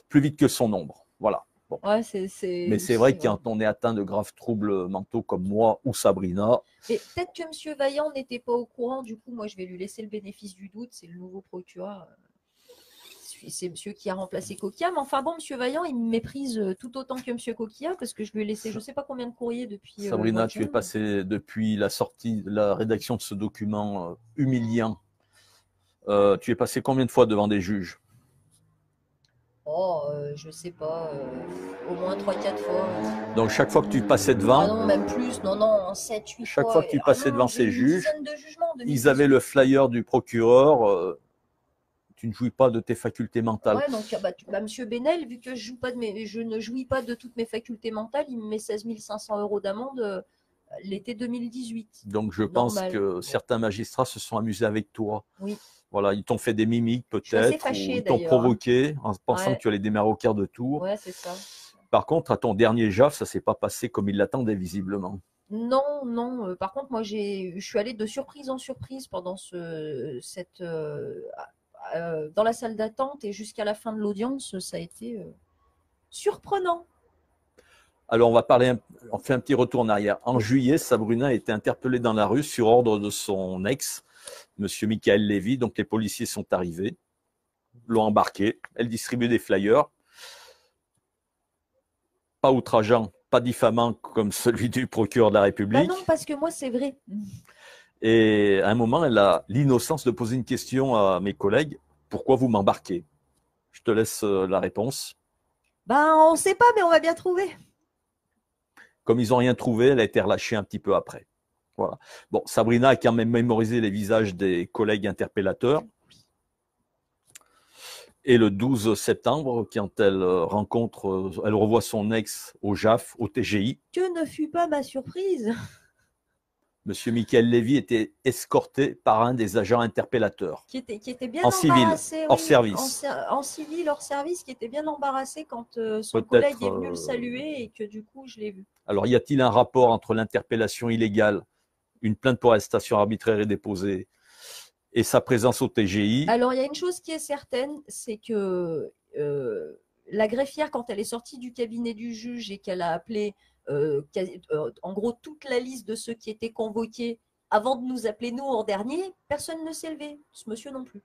plus vite que son ombre. Voilà. Bon. Ouais, mais c'est vrai que quand on est atteint de graves troubles mentaux comme moi ou Sabrina. Et peut-être que M. Vaillant n'était pas au courant, du coup, moi, je vais lui laisser le bénéfice du doute. C'est le nouveau procureur. C'est monsieur qui a remplacé Coquilla. Mais enfin bon, monsieur Vaillant, il me méprise tout autant que monsieur Coquilla parce que je lui ai laissé je ne sais pas combien de courriers depuis. Sabrina, tu es passée depuis la sortie, la rédaction de ce document humiliant. Tu es passé combien de fois devant des juges? Oh, je sais pas, au moins 3-4 fois. Donc chaque fois que tu passais devant. Ah non, même plus, non, 7-8 fois. Chaque fois que tu passais devant ces juges, de ils avaient le flyer du procureur. Tu ne jouis pas de tes facultés mentales. Ouais, donc monsieur Benel, vu que je ne jouis pas de toutes mes facultés mentales, il me met 16 500 € d'amende l'été 2018. Donc je pense que certains magistrats se sont amusés avec toi. Oui. Voilà, ils t'ont fait des mimiques peut-être, ils t'ont provoqué en pensant que tu allais démarrer au quart de tour. Ouais, c'est ça. Par contre, à ton dernier JAF, ça ne s'est pas passé comme il l'attendait visiblement. Non. Par contre, moi, je suis allée de surprise en surprise pendant dans la salle d'attente et jusqu'à la fin de l'audience, ça a été surprenant. Alors, on fait un petit retour en arrière. En juillet, Sabrina a été interpellée dans la rue sur ordre de son ex, monsieur Michael Lévy. Donc, les policiers sont arrivés, l'ont embarquée. Elle distribuait des flyers. Pas outrageant pas diffamant comme celui du procureur de la Bah République. non, parce que moi, c'est vrai. Et à un moment, elle a l'innocence de poser une question à mes collègues. Pourquoi vous m'embarquez? Je te laisse la réponse. Ben, on sait pas, mais on va bien trouver. Comme ils n'ont rien trouvé, elle a été relâchée un petit peu après. Voilà. Bon, Sabrina a quand même mémorisé les visages des collègues interpellateurs. Et le 12 septembre, quand elle elle revoit son ex au JAF, au TGI, Que ne fut pas ma surprise? Monsieur Michael Lévy était escorté par un des agents interpellateurs. Qui était bien En civil, embarrassé, hors oui, service. en civil, hors service, qui était bien embarrassé quand son collègue Peut-être. est venu le saluer et que du coup, je l'ai vu. Alors, y a-t-il un rapport entre l'interpellation illégale, une plainte pour arrestation arbitraire est déposée, et sa présence au TGI? Alors, il y a une chose qui est certaine, c'est que la greffière, quand elle est sortie du cabinet du juge et qu'elle a appelé en gros toute la liste de ceux qui étaient convoqués avant de nous appeler nous en dernier, personne ne s'est levé, ce monsieur non plus.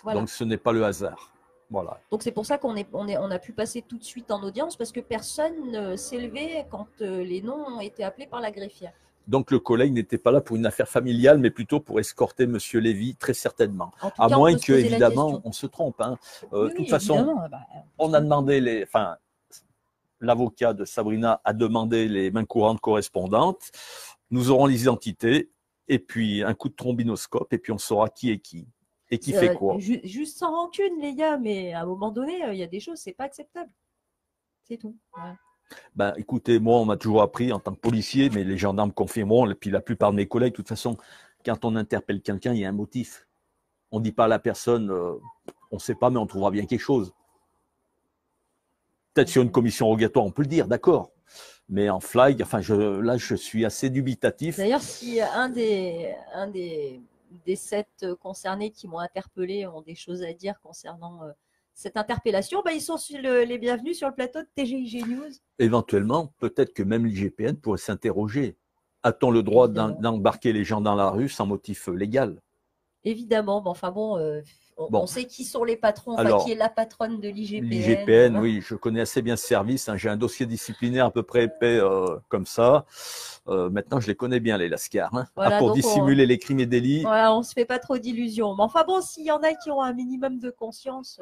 Voilà. Donc, ce n'est pas le hasard. Voilà. Donc c'est pour ça qu'on on a pu passer tout de suite en audience parce que personne ne s'est levé quand les noms ont été appelés par la greffière. Donc le collègue n'était pas là pour une affaire familiale, mais plutôt pour escorter Monsieur Lévy, très certainement. En tout À cas, moins on peut se que, poser la évidemment, question. on se trompe. Hein. Oui, De toute oui, façon, évidemment. Bah, on a demandé enfin, l'avocat de Sabrina a demandé les mains courantes correspondantes. Nous aurons les identités et puis un coup de trombinoscope et puis on saura qui est qui et qui fait quoi. Juste sans rancune, les gars, mais à un moment donné, il y a des choses, c'est pas acceptable. C'est tout. Ouais. Ben, écoutez, moi, on m'a toujours appris en tant que policier, mais les gendarmes confirmeront, et puis la plupart de mes collègues, de toute façon, quand on interpelle quelqu'un, il y a un motif. On ne dit pas à la personne, on ne sait pas, mais on trouvera bien quelque chose. Peut-être sur une commission rogatoire, on peut le dire, d'accord. Mais en flag, enfin, là, je suis assez dubitatif. D'ailleurs, si un des 7 concernés qui m'ont interpellé ont des choses à dire concernant cette interpellation, bah, ils sont les bienvenus sur le plateau de TGIG News. Éventuellement, peut-être que même l'IGPN pourrait s'interroger. A-t-on le droit d'embarquer les gens dans la rue sans motif légal? Évidemment, mais enfin bon, on sait qui sont les patrons, enfin, alors, qui est la patronne de l'IGPN. L'IGPN, oui, je connais assez bien ce service. Hein, j'ai un dossier disciplinaire à peu près épais comme ça. Maintenant, je les connais bien, les Lascars. Hein. Voilà, pour dissimuler les crimes et délits. Voilà, on ne se fait pas trop d'illusions. Mais enfin bon, s'il y en a qui ont un minimum de conscience.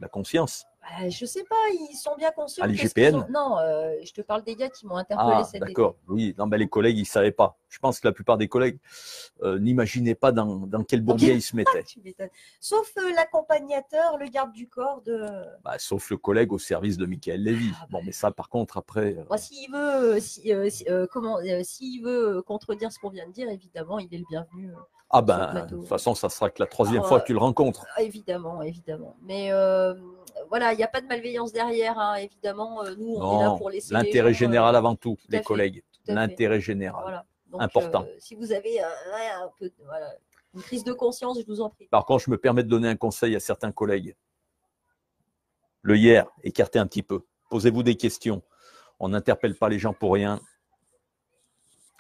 La conscience. Bah, je sais pas, ils sont bien conscients. À l'IGPN? Non, je te parle des gars qui m'ont interpellé cet été. D'accord, oui. Non, mais les collègues, ils ne savaient pas. Je pense que la plupart des collègues n'imaginaient pas dans quel bourbier ils se mettaient. Sauf l'accompagnateur, le garde du corps de. Bah, sauf le collègue au service de Michael Lévy. Bon, mais ça, par contre, après. Bah, s'il veut contredire ce qu'on vient de dire, évidemment, il est le bienvenu. De toute façon, ça sera que la troisième fois que tu le rencontres. Évidemment, évidemment. Mais voilà, il n'y a pas de malveillance derrière, hein. Évidemment. Nous, on est là pour laisser l'intérêt général avant tout, les collègues. L'intérêt général. Voilà. Donc, important. Si vous avez une crise de conscience, je vous en prie. Par contre, je me permets de donner un conseil à certains collègues. Le hier, écartez un petit peu. Posez-vous des questions. On n'interpelle pas les gens pour rien.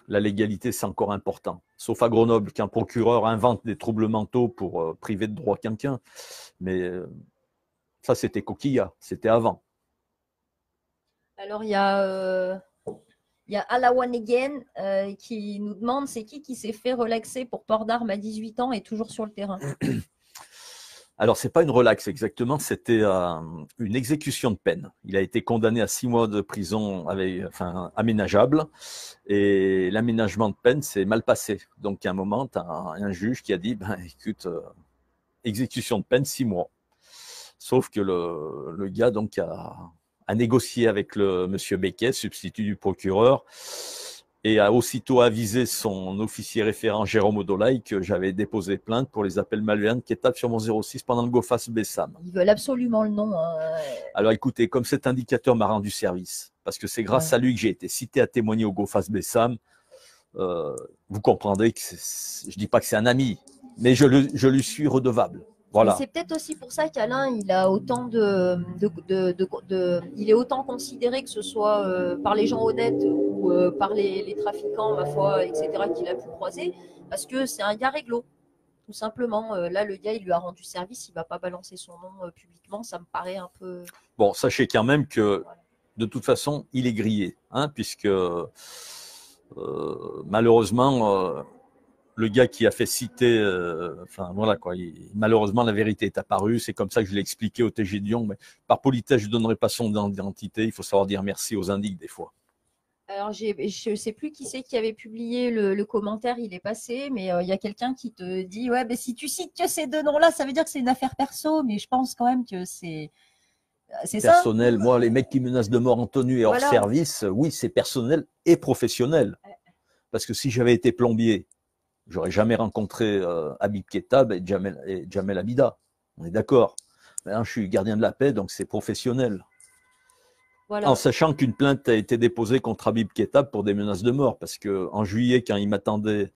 La légalité, c'est encore important. Sauf à Grenoble, qu'un procureur invente des troubles mentaux pour priver de droit quelqu'un. Mais ça, c'était coquilla, c'était avant. Alors, il y a Alawan Again qui nous demande c'est qui s'est fait relaxer pour port d'armes à 18 ans et toujours sur le terrain. Alors, ce n'est pas une relaxe exactement, c'était une exécution de peine. Il a été condamné à 6 mois de prison aménageable. Et l'aménagement de peine s'est mal passé. Donc, à un moment, tu as un juge qui a dit, écoute, exécution de peine, 6 mois. Sauf que le gars donc, a négocié avec le monsieur Becquet, substitut du procureur, et a aussitôt avisé son officier référent Jérôme Odolaï que j'avais déposé plainte pour les appels malveillants qui étaient sur mon 06 pendant le GoFast Bessam. Ils veulent absolument le nom. Hein. Alors écoutez, comme cet indicateur m'a rendu service, parce que c'est grâce à lui que j'ai été cité à témoigner au GoFast Bessam, vous comprendrez que je ne dis pas que c'est un ami, mais je lui suis redevable. Voilà. C'est peut-être aussi pour ça qu'Alain, il a autant il est autant considéré, que ce soit par les gens honnêtes ou par les trafiquants, ma foi, etc., qu'il a pu croiser, parce que c'est un gars réglo, tout simplement. Là, le gars, il lui a rendu service, il ne va pas balancer son nom publiquement, ça me paraît un peu. Bon, sachez quand même que de toute façon, il est grillé, hein, puisque malheureusement, le gars qui a fait citer, enfin voilà quoi, malheureusement la vérité est apparue. C'est comme ça que je l'ai expliqué au TG de Lyon. Mais par politesse, je ne donnerai pas son identité. Il faut savoir dire merci aux indiques des fois. Alors, je ne sais plus qui c'est qui avait publié le commentaire, il est passé, mais il y a quelqu'un qui te dit, ouais, mais si tu cites que ces deux noms-là, ça veut dire que c'est une affaire perso, mais je pense quand même que c'est ça. Personnel, moi, les mecs qui menacent de mort en tenue et hors Voilà. service, oui, c'est personnel et professionnel. Parce que si j'avais été plombier, j'aurais jamais rencontré Habib Ketab et Jamel Abida. On est d'accord. Maintenant, je suis gardien de la paix, donc c'est professionnel. Voilà. En sachant qu'une plainte a été déposée contre Habib Ketab pour des menaces de mort, parce que en juillet, quand il m'attendait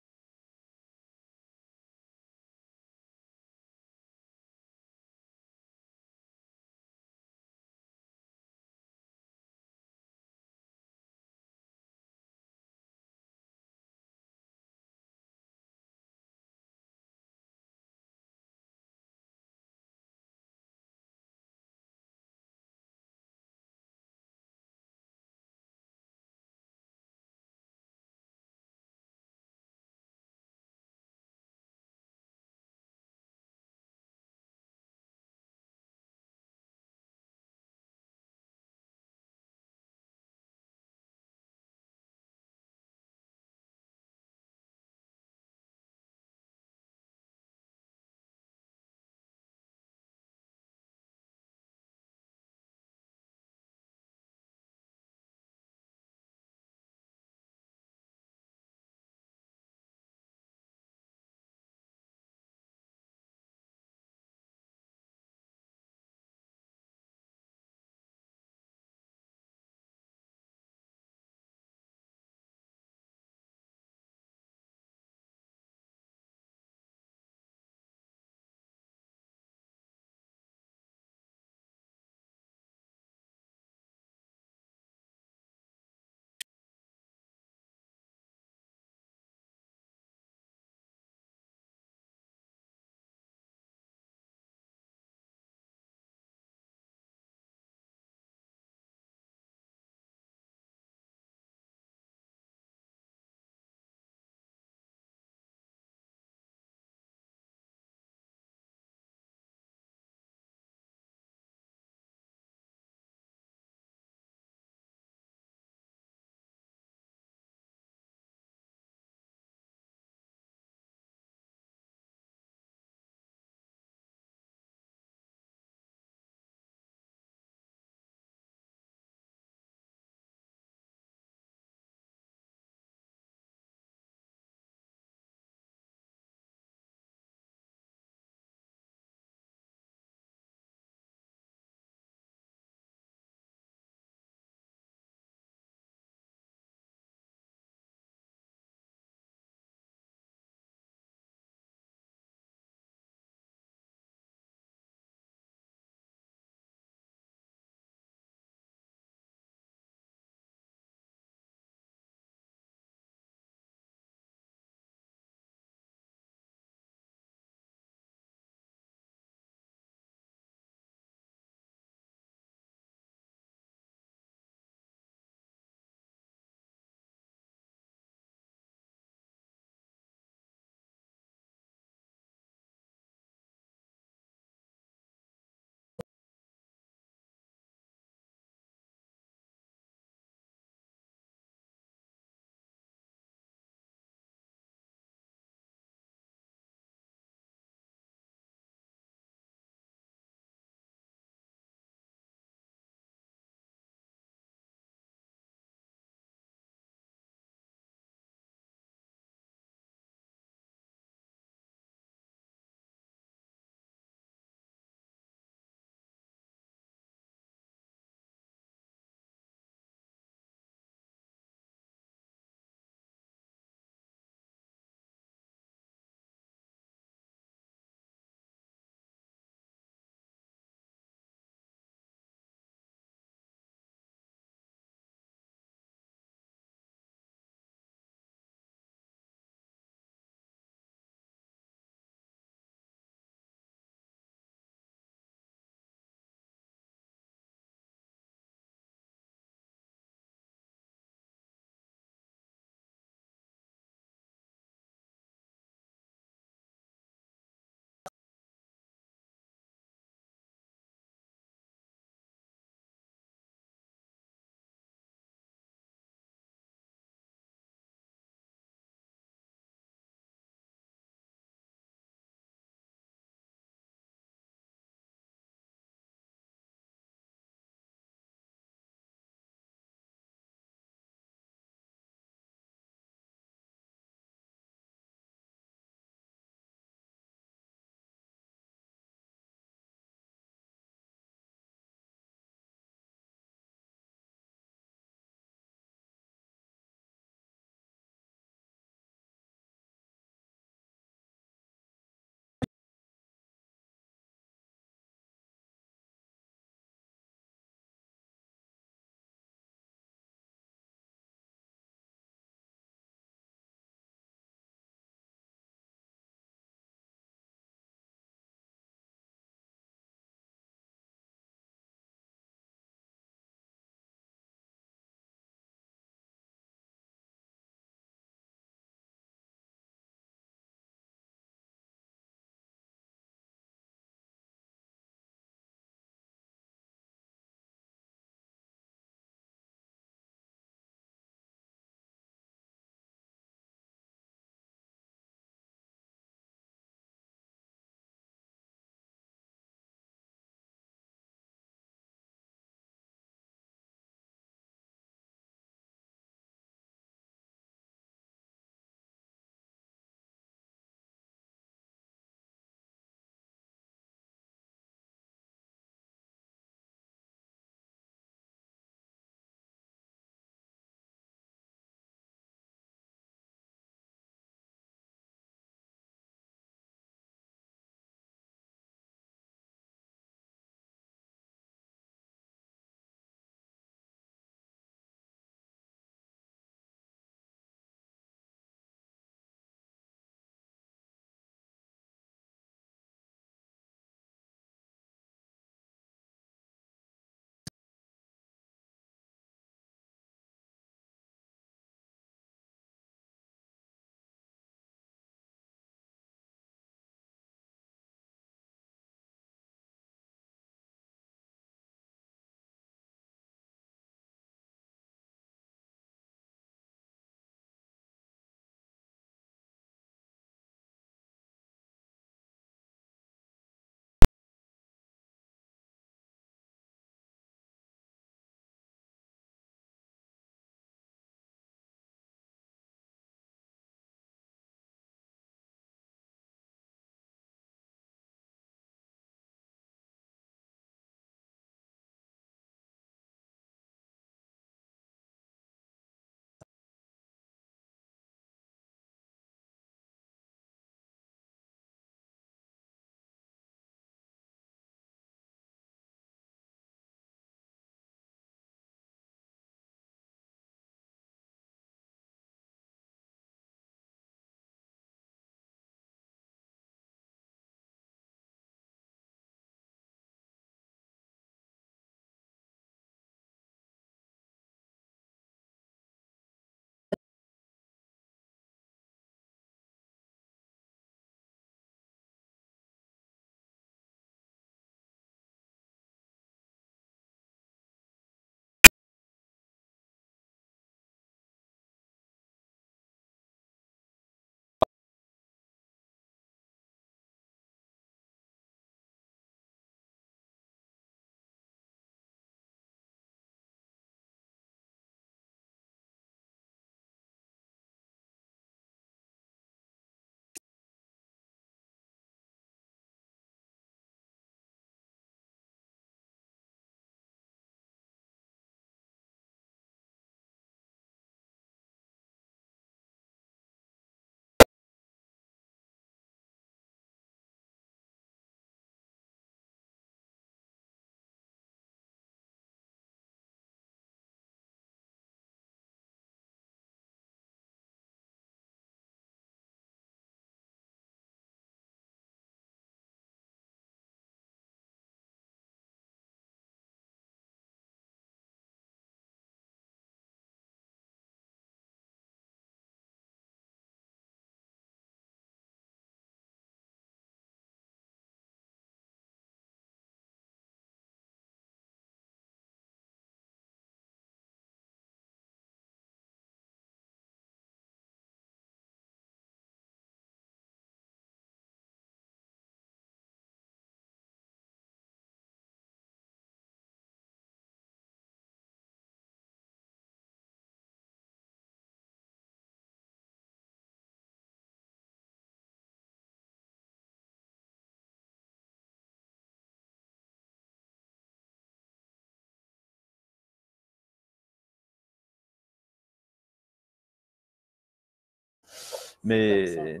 Mais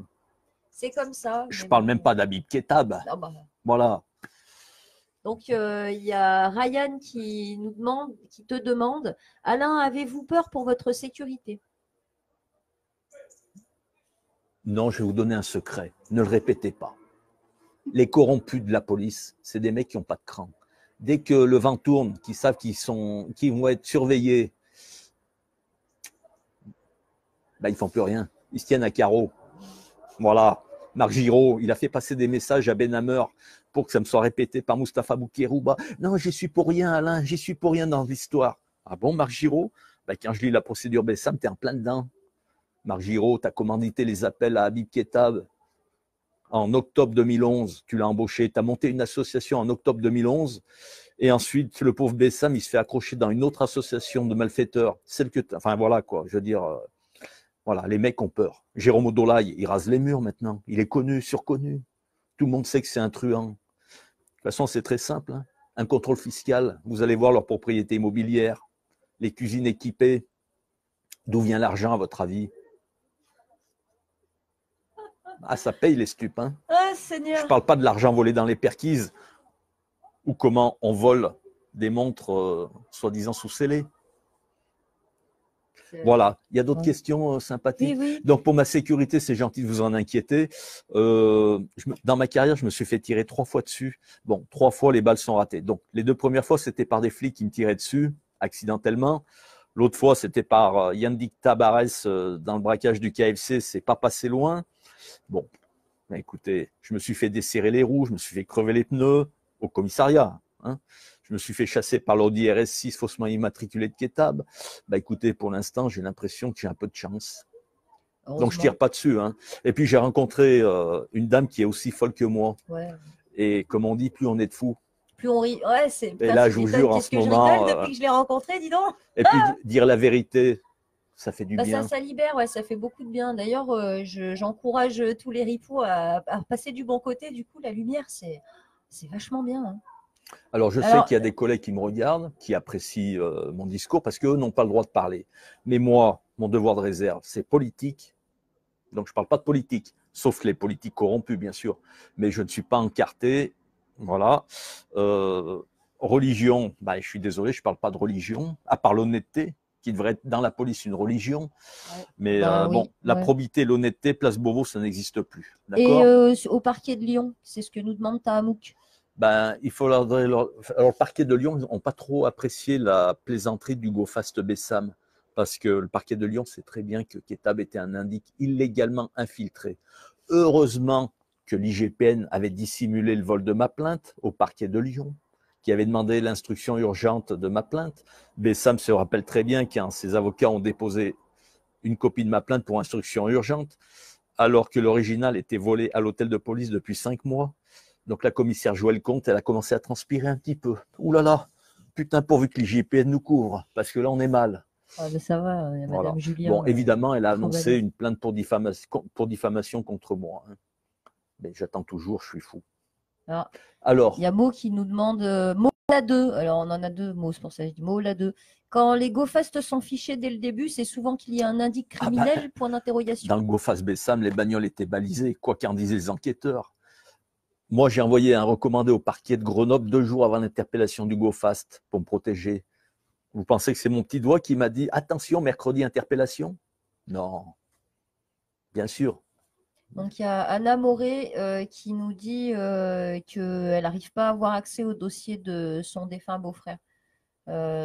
c'est comme ça. je Mais parle bon. même pas d'Habib Ketab. Ah bah. Voilà. Donc, il y a Ryan qui nous demande, qui te demande, Alain, avez-vous peur pour votre sécurité? Non, je vais vous donner un secret. Ne le répétez pas. Les corrompus de la police, c'est des mecs qui n'ont pas de cran. Dès que le vent tourne, qu'ils savent qu'ils vont être surveillés, ben, ils ne font plus rien. Ils se tiennent à carreau. Voilà. Marc Giraud, il a fait passer des messages à Benhammer pour que ça me soit répété par Mustapha Boukierouba. Non, j'y suis pour rien, Alain, j'y suis pour rien dans l'histoire. Ah bon, Marc Giraud? Ben, quand je lis la procédure Bessam, t'es en plein dedans. Marc Giraud, t'as commandité les appels à Habib Ketab en octobre 2011. Tu l'as embauché, t'as monté une association en octobre 2011. Et ensuite, le pauvre Bessam, il se fait accrocher dans une autre association de malfaiteurs. Celle que, enfin voilà quoi, je veux dire, voilà, les mecs ont peur. Jérôme Odolaï, il rase les murs maintenant. Il est connu, surconnu. Tout le monde sait que c'est un truand. De toute façon, c'est très simple. Hein. Un contrôle fiscal, vous allez voir leur propriété immobilière, les cuisines équipées. D'où vient l'argent, à votre avis? Ah, ça paye les stupes. Hein. Ah, Je Seigneur. ne parle pas de l'argent volé dans les perquises ou comment on vole des montres soi-disant sous-scellées. Voilà, il y a d'autres questions sympathiques. Oui, oui. Donc pour ma sécurité, c'est gentil de vous en inquiéter. Dans ma carrière, je me suis fait tirer 3 fois dessus. Bon, 3 fois, les balles sont ratées. Donc les 2 premières fois, c'était par des flics qui me tiraient dessus, accidentellement. L'autre fois, c'était par Yannick Tabarès dans le braquage du KFC. C'est pas passé loin. Bon, ben, écoutez, je me suis fait desserrer les roues, je me suis fait crever les pneus au commissariat. Hein. Je me suis fait chasser par l'Audi RS6 faussement immatriculé de Ketab. Bah écoutez, pour l'instant, j'ai l'impression que j'ai un peu de chance. Donc je tire pas dessus. Hein. Et puis j'ai rencontré une dame qui est aussi folle que moi. Ouais. Et comme on dit, plus on est de fous. Plus on rit. Ouais, c'est. Et là, je vous jure, en ce moment. Je rigole depuis que je l'ai rencontré, dis donc. Et puis dire la vérité, ça fait du bien. Ça libère, ouais, ça fait beaucoup de bien. D'ailleurs, j'encourage tous les ripoux à passer du bon côté. Du coup, la lumière, c'est vachement bien. Hein. Alors, je sais qu'il y a des collègues qui me regardent, qui apprécient mon discours parce qu'eux n'ont pas le droit de parler. Mais moi, mon devoir de réserve, c'est politique. Donc, je ne parle pas de politique, sauf les politiques corrompus, bien sûr. Mais je ne suis pas encarté. Voilà. Religion, bah, je suis désolé, je ne parle pas de religion, à part l'honnêteté, qui devrait être dans la police une religion. Ouais. Mais bon, la probité, l'honnêteté, place Beauvau, ça n'existe plus. Et au parquet de Lyon, c'est ce que nous demande Tahamouk. Ben, il faut alors, le parquet de Lyon, ils n'ont pas trop apprécié la plaisanterie du GoFast Bessam, parce que le parquet de Lyon sait très bien que Ketab était un indique illégalement infiltré. Heureusement que l'IGPN avait dissimulé le vol de ma plainte au parquet de Lyon, qui avait demandé l'instruction urgente de ma plainte. Bessam se rappelle très bien quand ses avocats ont déposé une copie de ma plainte pour instruction urgente, alors que l'original était volé à l'hôtel de police depuis 5 mois. Donc la commissaire Joël Comte, elle a commencé à transpirer un petit peu. Ouh là là, putain, pourvu que l'IGPN nous couvre, parce que là, on est mal. Ah ben ça va, Madame voilà. Julien. Bon, évidemment, elle a annoncé une plainte pour diffamation contre moi. Hein. Mais j'attends toujours, je suis fou. Alors, il y a Mo qui nous demande Mo la 2. Alors, on en a 2 mots, c'est pour ça que je dis Mo la 2. Quand les GoFast sont fichés dès le début, c'est souvent qu'il y a un indice criminel, point d'interrogation. Dans le GoFast Bessam, les bagnoles étaient balisées, quoi qu'en disaient les enquêteurs. Moi, j'ai envoyé un recommandé au parquet de Grenoble 2 jours avant l'interpellation du GoFast pour me protéger. Vous pensez que c'est mon petit doigt qui m'a dit « Attention, mercredi, interpellation ?» Non, bien sûr. Donc, il y a Anna Moré qui nous dit qu'elle n'arrive pas à avoir accès au dossier de son défunt beau-frère.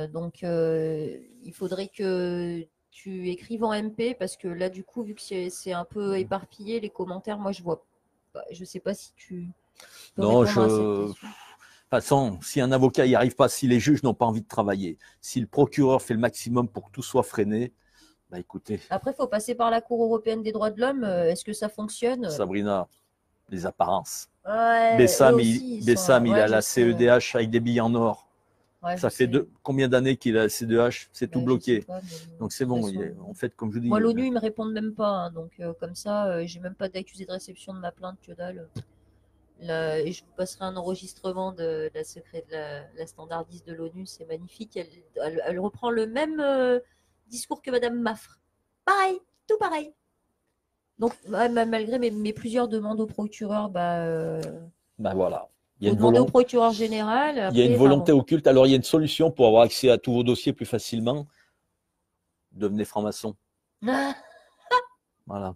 Donc, il faudrait que tu écrives en MP parce que là, du coup, vu que c'est un peu éparpillé, les commentaires, moi, je vois pas. Je sais pas si tu peux répondre à cette question. De toute façon, si un avocat n'y arrive pas, si les juges n'ont pas envie de travailler, si le procureur fait le maximum pour que tout soit freiné, bah écoutez. Après, il faut passer par la Cour européenne des droits de l'homme. Est-ce que ça fonctionne? Sabrina, les apparences. Ouais, Bessam, il a la CEDH avec des billes en or. Ouais, ça fait combien d'années qu'il a la CEDH? C'est tout bloqué. Pas, donc c'est bon, en fait, comme je vous dis. Moi, l'ONU, ils me répondent même pas. Hein, donc comme ça, j'ai même pas d'accusé de réception de ma plainte, que dalle. Et je vous passerai un enregistrement de la secret de la standardiste de l'ONU. C'est magnifique. Elle reprend le même discours que Madame Maffre. Pareil, tout pareil. Donc, malgré mes plusieurs demandes au procureur, Ben voilà. Il y a faut une demander au volonté, procureur général. il y a une Après, volonté occulte. Alors, il y a une solution pour avoir accès à tous vos dossiers plus facilement. Devenez franc-maçon. Voilà.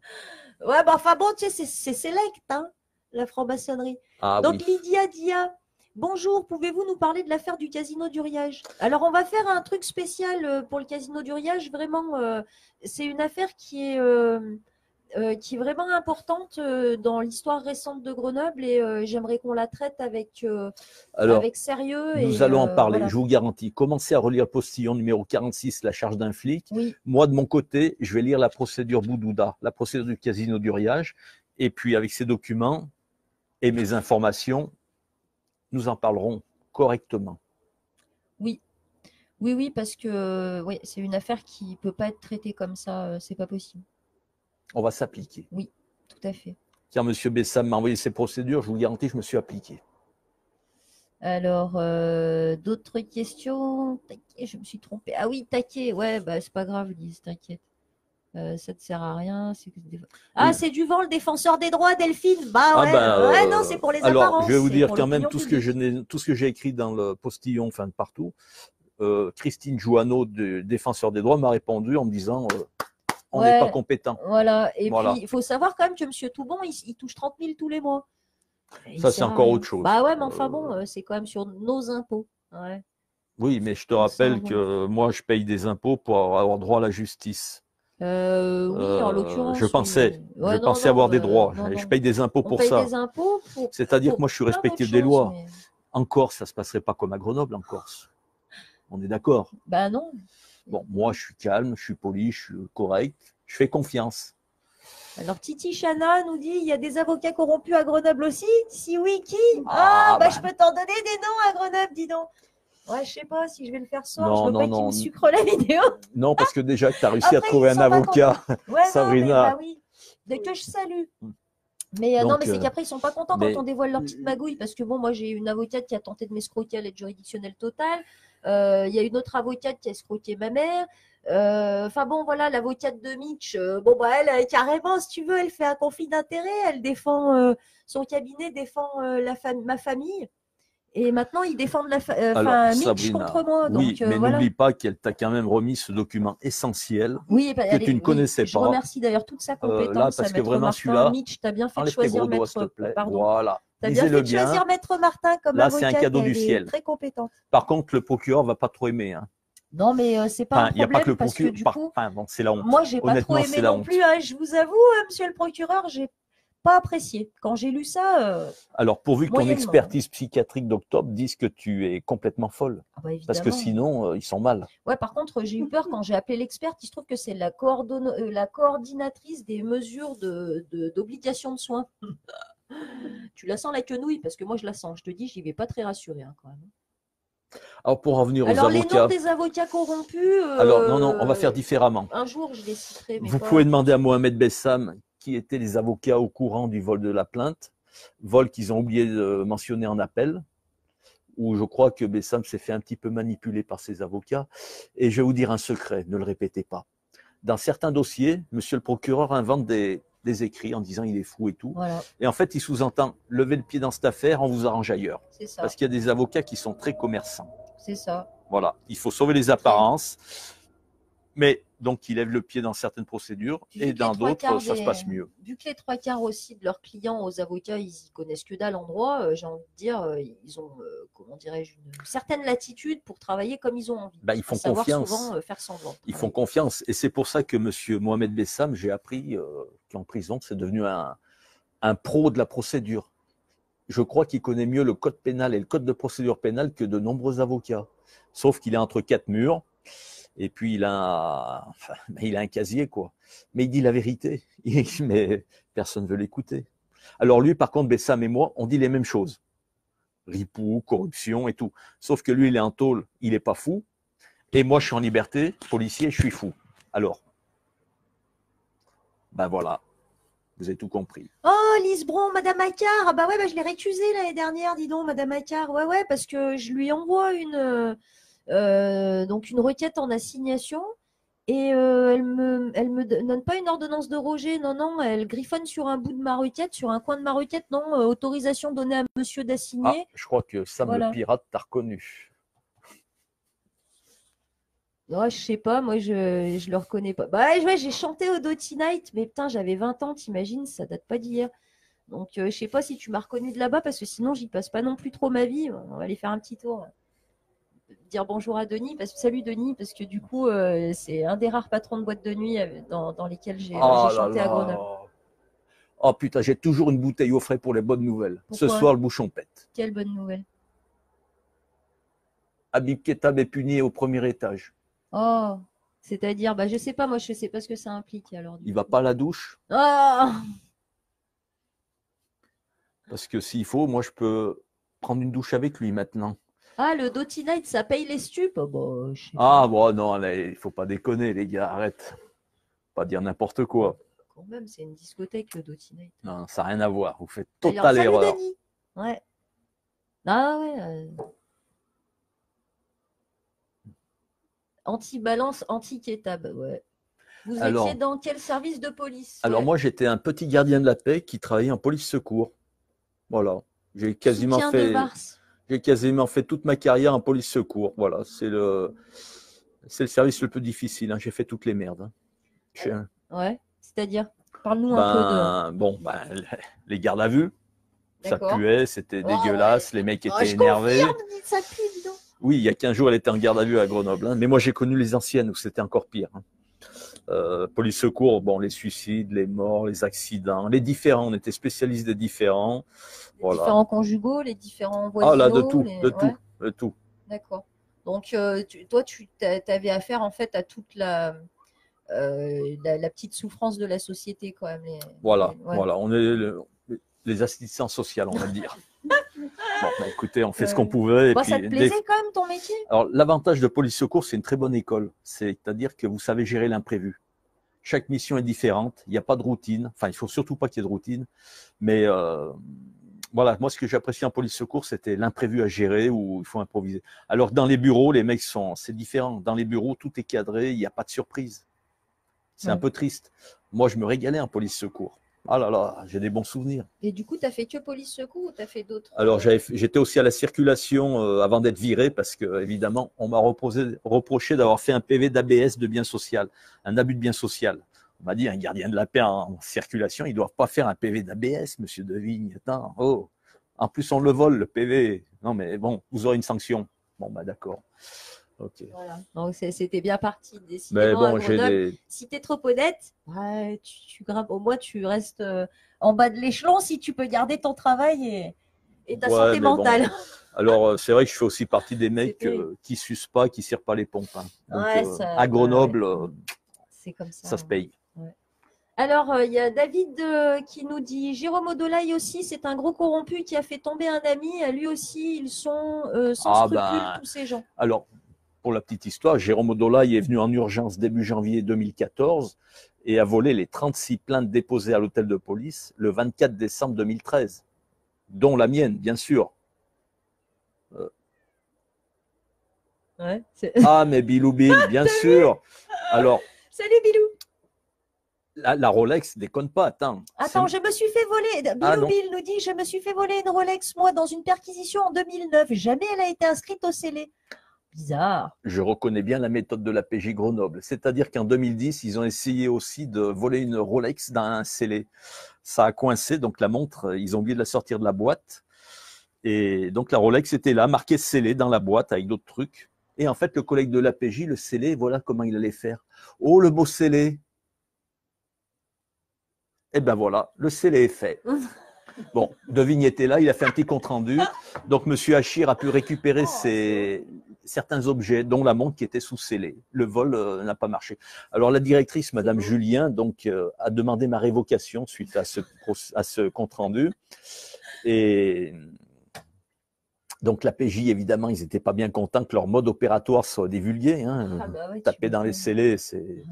Ouais, enfin bon, tu sais, c'est select, hein, la franc-maçonnerie. Ah Donc, oui. Lydia Dia, bonjour, pouvez-vous nous parler de l'affaire du Casino du Riage? Alors, on va faire un truc spécial pour le Casino du Riage. Vraiment, c'est une affaire qui est vraiment importante dans l'histoire récente de Grenoble et j'aimerais qu'on la traite Alors, avec sérieux. nous Et allons en parler, voilà. je vous garantis. Commencez à relire Postillon numéro 46, la charge d'un flic. Oui, Moi, de mon côté, je vais lire la procédure Boudouda, la procédure du Casino du Riage. Et puis, avec ces documents et mes informations, nous en parlerons correctement. oui. Oui, oui, parce que oui, c'est une affaire qui ne peut pas être traitée comme ça, c'est pas possible. On va s'appliquer. Oui, tout à fait. Car M. Bessam m'a envoyé ces procédures, je vous garantis, je me suis appliqué. Alors, d'autres questions? Taquet, je me suis trompée. Ah oui, taquet, ouais, bah c'est pas grave, Lise, t'inquiète. Ça te sert à rien. Ah, Oui. c'est du vent, le défenseur des droits, Delphine. Bah Ah ouais, ouais, non, c'est pour les alors, je apparences, vais vous c'est dire pour quand même l'opinion tout ce que publique. tout ce que j'ai écrit dans le postillon, enfin de partout. Christine Jouanneau, défenseur des droits, m'a répondu en me disant on n'est pas Ouais, compétent. voilà. Et puis, Voilà. il faut savoir quand même que M. Toubon, il touche 30 000 tous les mois. Et il Ça, c'est sert à encore rien. autre chose. Bah ouais, mais enfin bon, c'est quand même sur nos impôts. Ouais, Oui, mais je te donc ça rappelle envoie. que moi, je paye des impôts pour avoir droit à la justice. Oui, en Je l'occurrence, oui. pensais, je Ouais, non, pensais non, avoir des droits. non, Je non. paye des impôts On pour paye ça. des impôts C'est-à-dire que pour moi, je suis plein d'autres respectif des choses, lois. mais En Corse, ça se passerait pas comme à Grenoble, en Corse. On est d'accord. bah non. Bon, moi, je suis calme, je suis poli, je suis correct. Je fais confiance. Alors Titi Chana nous dit il y a des avocats corrompus à Grenoble aussi? Si oui, qui? Ah, Ah, bah bah, je peux t'en donner des noms à Grenoble, dis donc. Ouais, je sais pas si je vais le faire ce soir, je non, veux non, pas qu'il me non. sucre la vidéo. Non, parce que déjà que tu as réussi à Après, trouver ils un sont pas contents. avocat, Ouais, non, mais bah Sabrina. oui. Dès que je salue. Mais non, mais Donc, c'est qu'après, ils sont pas contents quand on mais dévoile leur petite magouille. Parce que bon, moi, j'ai une avocate qui a tenté de m'escroquer à l'aide juridictionnelle totale. Il y a une autre avocate qui a escroqué ma mère. Enfin bon, voilà, l'avocate de Mitch, bon, bah, elle, carrément, si tu veux, elle fait un conflit d'intérêts. Elle défend, son cabinet défend ma famille. Et maintenant, ils défendent alors, Mitch contre Sabrina, moi. oui, Donc mais voilà. n'oublie pas qu'elle t'a quand même remis ce document essentiel Oui, bah, que tu ne oui, connaissais je pas. remercie d'ailleurs toute sa Là, compétence à parce que Maître vraiment, Martin. celui-là, Mitch, t'as bien fait de enlève tes gros choisir doigts, s'il te Maître, plaît. pardon. Voilà. T'as bien fait Lisez-le de bien. choisir Maître Martin comme Là, c'est un avocate, cadeau du elle est ciel. très compétente. Par contre, le procureur va pas trop aimer. Hein. Non, mais c'est pas un Enfin, il n'y a pas que problème le parce que procureur. du coup, Enfin, bon, c'est la honte. moi, j'ai pas trop Honnêtement, aimé c'est la non plus, honte. hein. Je vous avoue, monsieur le procureur, j'ai pas apprécié. Quand j'ai lu ça, Alors, pourvu que ton moyennement. expertise psychiatrique d'octobre dise que tu es complètement folle. Ah bah Parce que évidemment. sinon, ils sont mal. Ouais, par contre, j'ai eu peur quand j'ai appelé l'experte. Il se trouve que c'est la coordinatrice des mesures d'obligation de soins. Tu la sens la quenouille parce que moi je la sens. Je te dis, j'y vais pas très rassurée hein, quand même. Alors, pour en venir aux Alors les noms avocats, des avocats corrompus, alors non, non, on va faire différemment. un jour je les citerai, mais Vous pas pouvez tout de demander à suite. Mohamed Bessam qui étaient les avocats au courant du vol de la plainte, vol qu'ils ont oublié de mentionner en appel, où je crois que Bessam s'est fait un petit peu manipuler par ses avocats. Et je vais vous dire un secret, ne le répétez pas. Dans certains dossiers, monsieur le procureur invente des écrits en disant il est fou et tout. Voilà, Et en fait, il sous-entend levez le pied dans cette affaire, on vous arrange ailleurs. c'est ça, Parce qu'il y a des avocats qui sont très commerçants. c'est ça. Voilà, il faut sauver les apparences. Mais donc, ils lèvent le pied dans certaines procédures et dans d'autres, ça se passe mieux. Vu que les trois quarts aussi de leurs clients aux avocats, ils y connaissent que dalle en droit, j'ai envie de dire, ils ont, comment dirais-je, une certaine latitude pour travailler comme ils ont envie. Ben, ils font à savoir confiance. souvent faire semblant. Ils font confiance. Et c'est pour ça que monsieur Mohamed Bessam, j'ai appris qu'en prison, c'est devenu un pro de la procédure. Je crois qu'il connaît mieux le code pénal et le code de procédure pénale que de nombreux avocats. Sauf qu'il est entre quatre murs. Et puis, il a un casier, quoi. Mais il dit la vérité. Mais personne ne veut l'écouter. Alors lui, par contre, Bessam et moi, on dit les mêmes choses. Ripou, corruption et tout. Sauf que lui, il est en tôle, il n'est pas fou. Et moi, je suis en liberté, policier, je suis fou. Alors, ben voilà, vous avez tout compris. Oh, Lise Bron, Madame Accard. Ah bah ouais, bah, je l'ai récusée l'année dernière, dis donc, Madame Accard. Ouais, ouais, parce que je lui envoie donc une requête en assignation. Et elle me donne pas une ordonnance de rejet, non, non, elle griffonne sur un bout de ma requête, sur un coin de ma requête, non, autorisation donnée à monsieur Ah, d'assigner. je crois que Sam le Voilà. pirate t'a reconnu. Ouais, je sais pas, moi je le reconnais pas. Bah ouais, j'ai chanté au Dirty Night, mais putain, j'avais 20 ans, t'imagines, ça date pas d'hier. Donc je sais pas si tu m'as reconnu de là-bas, parce que sinon j'y passe pas non plus trop ma vie. On va aller faire un petit tour. Dire bonjour à Denis, salut Denis, parce que du coup, c'est un des rares patrons de boîte de nuit dans lesquels j'ai Ah là chanté à Grenoble. là. Oh putain, j'ai toujours une bouteille au frais pour les bonnes nouvelles. Ce Pourquoi? soir, le bouchon pète. Quelle bonne nouvelle. Habib Ketab est puni au premier étage. Oh, c'est-à-dire, bah je sais pas, moi je sais pas ce que ça implique alors du Il va coup. pas à la douche Oh, parce que s'il faut, moi je peux prendre une douche avec lui maintenant. ah, le Dirty Night, ça paye les stupes? Oh, bah, je sais pas. Ah bon, non, là, il faut pas déconner, les gars, arrête. Pas dire n'importe quoi. Quand même, c'est une discothèque, le Dirty Night. Non, ça n'a rien à voir. Vous faites Alors, totale salut erreur. Denis. Ouais. Ah ouais. Anti-balance, anti-Ketab, ouais. Vous étiez Alors, dans quel service de police? alors Ouais. moi, j'étais un petit gardien de la paix qui travaillait en police secours. Voilà. Soutien de Mars. J'ai quasiment fait toute ma carrière en police secours. Voilà, c'est le service le plus difficile, hein. J'ai fait toutes les merdes, hein. Ouais. C'est-à-dire, parle-nous un peu de. Ben, bon, ben, les gardes à vue, ça D'accord. puait, c'était Oh, ouais. dégueulasse, les mecs Oh, étaient je énervés. confirme, ça pue, dis donc. Oui, il y a 15 jours, elle était en garde à vue à Grenoble, hein. Mais moi, j'ai connu les anciennes où c'était encore pire, hein. Police secours, bon, les suicides, les morts, les accidents, les différents, on était spécialistes des différents. Les Voilà. différents conjugaux, les différents Ah là, voisinaux. de Ouais. tout, de tout. D'accord. Donc, toi, tu avais affaire en fait à toute la petite souffrance de la société quand même. Voilà, Ouais. voilà, on est les assistants sociaux, on va dire. Bon, bah, écoutez, on fait ce qu'on pouvait. Et Bon, puis, ça te plaisait quand même ton métier? Alors, l'avantage de police secours, c'est une très bonne école. C'est-à-dire que vous savez gérer l'imprévu. Chaque mission est différente. Il n'y a pas de routine. Enfin, il faut surtout pas qu'il y ait de routine. Mais voilà, moi, ce que j'apprécie en police secours, c'était l'imprévu à gérer où il faut improviser. Alors, dans les bureaux, les mecs c'est différent. Dans les bureaux, tout est cadré. Il n'y a pas de surprise. C'est un peu triste. Moi, je me régalais en police secours. Ah là là, j'ai des bons souvenirs. Et du coup, tu as fait que police secours ou tu as fait d'autres? Alors, j'étais aussi à la circulation avant d'être viré parce que, évidemment, on m'a reproché d'avoir fait un PV d'ABS de bien social, un abus de bien social. On m'a dit, un gardien de la paix en circulation, ils ne doivent pas faire un PV d'ABS, monsieur Devigne. Attends, oh. En plus, on le vole, le PV. Non, mais bon, vous aurez une sanction. Bon, bah d'accord. Ok. Voilà. Donc, c'était bien parti. Décidément, Mais à bon, Grenoble, si tu es trop honnête, ouais, tu grimpes. Au moins, tu restes en bas de l'échelon si tu peux garder ton travail et ta santé mentale. Bon. Alors, c'est vrai que je fais aussi partie des mecs qui ne sucent pas, qui ne cirent pas les pompes, hein. Donc, ouais, à Grenoble, c'est comme ça. Ça se paye. Ouais. Alors, il y a David qui nous dit Jérôme Odolaï aussi, c'est un gros corrompu qui a fait tomber un ami. Lui aussi, ils sont sans scrupules, tous ces gens. Alors, pour la petite histoire, Jérôme Odolaï est venu en urgence début janvier 2014 et a volé les 36 plaintes déposées à l'hôtel de police le 24 décembre 2013, dont la mienne, bien sûr. Ouais, mais Bilou Bill, bien sûr. Alors, salut Bilou. La Rolex, déconne pas, attends. Attends, je me suis fait voler. Bilou Bill nous dit, je me suis fait voler une Rolex, moi, dans une perquisition en 2009. Jamais elle a été inscrite au scellé. Bizarre. Je reconnais bien la méthode de la PJ Grenoble. C'est-à-dire qu'en 2010, ils ont essayé aussi de voler une Rolex dans un scellé. Ça a coincé, donc la montre, ils ont oublié de la sortir de la boîte. Et donc la Rolex était là, marquée scellé dans la boîte avec d'autres trucs. Et en fait, le collègue de la PJ, le scellé, voilà comment il allait faire. Oh, le beau scellé. Et ben voilà, le scellé est fait. Bon, Devigne était là, il a fait un petit compte-rendu. Donc, M. Achir a pu récupérer certains objets, dont la montre qui était sous scellé. Le vol n'a pas marché. Alors, la directrice, Madame Julien, donc, a demandé ma révocation suite à ce compte-rendu. Et donc, la PJ, évidemment, ils n'étaient pas bien contents que leur mode opératoire soit divulgué, hein. Ouais, taper dans les scellés, c'est...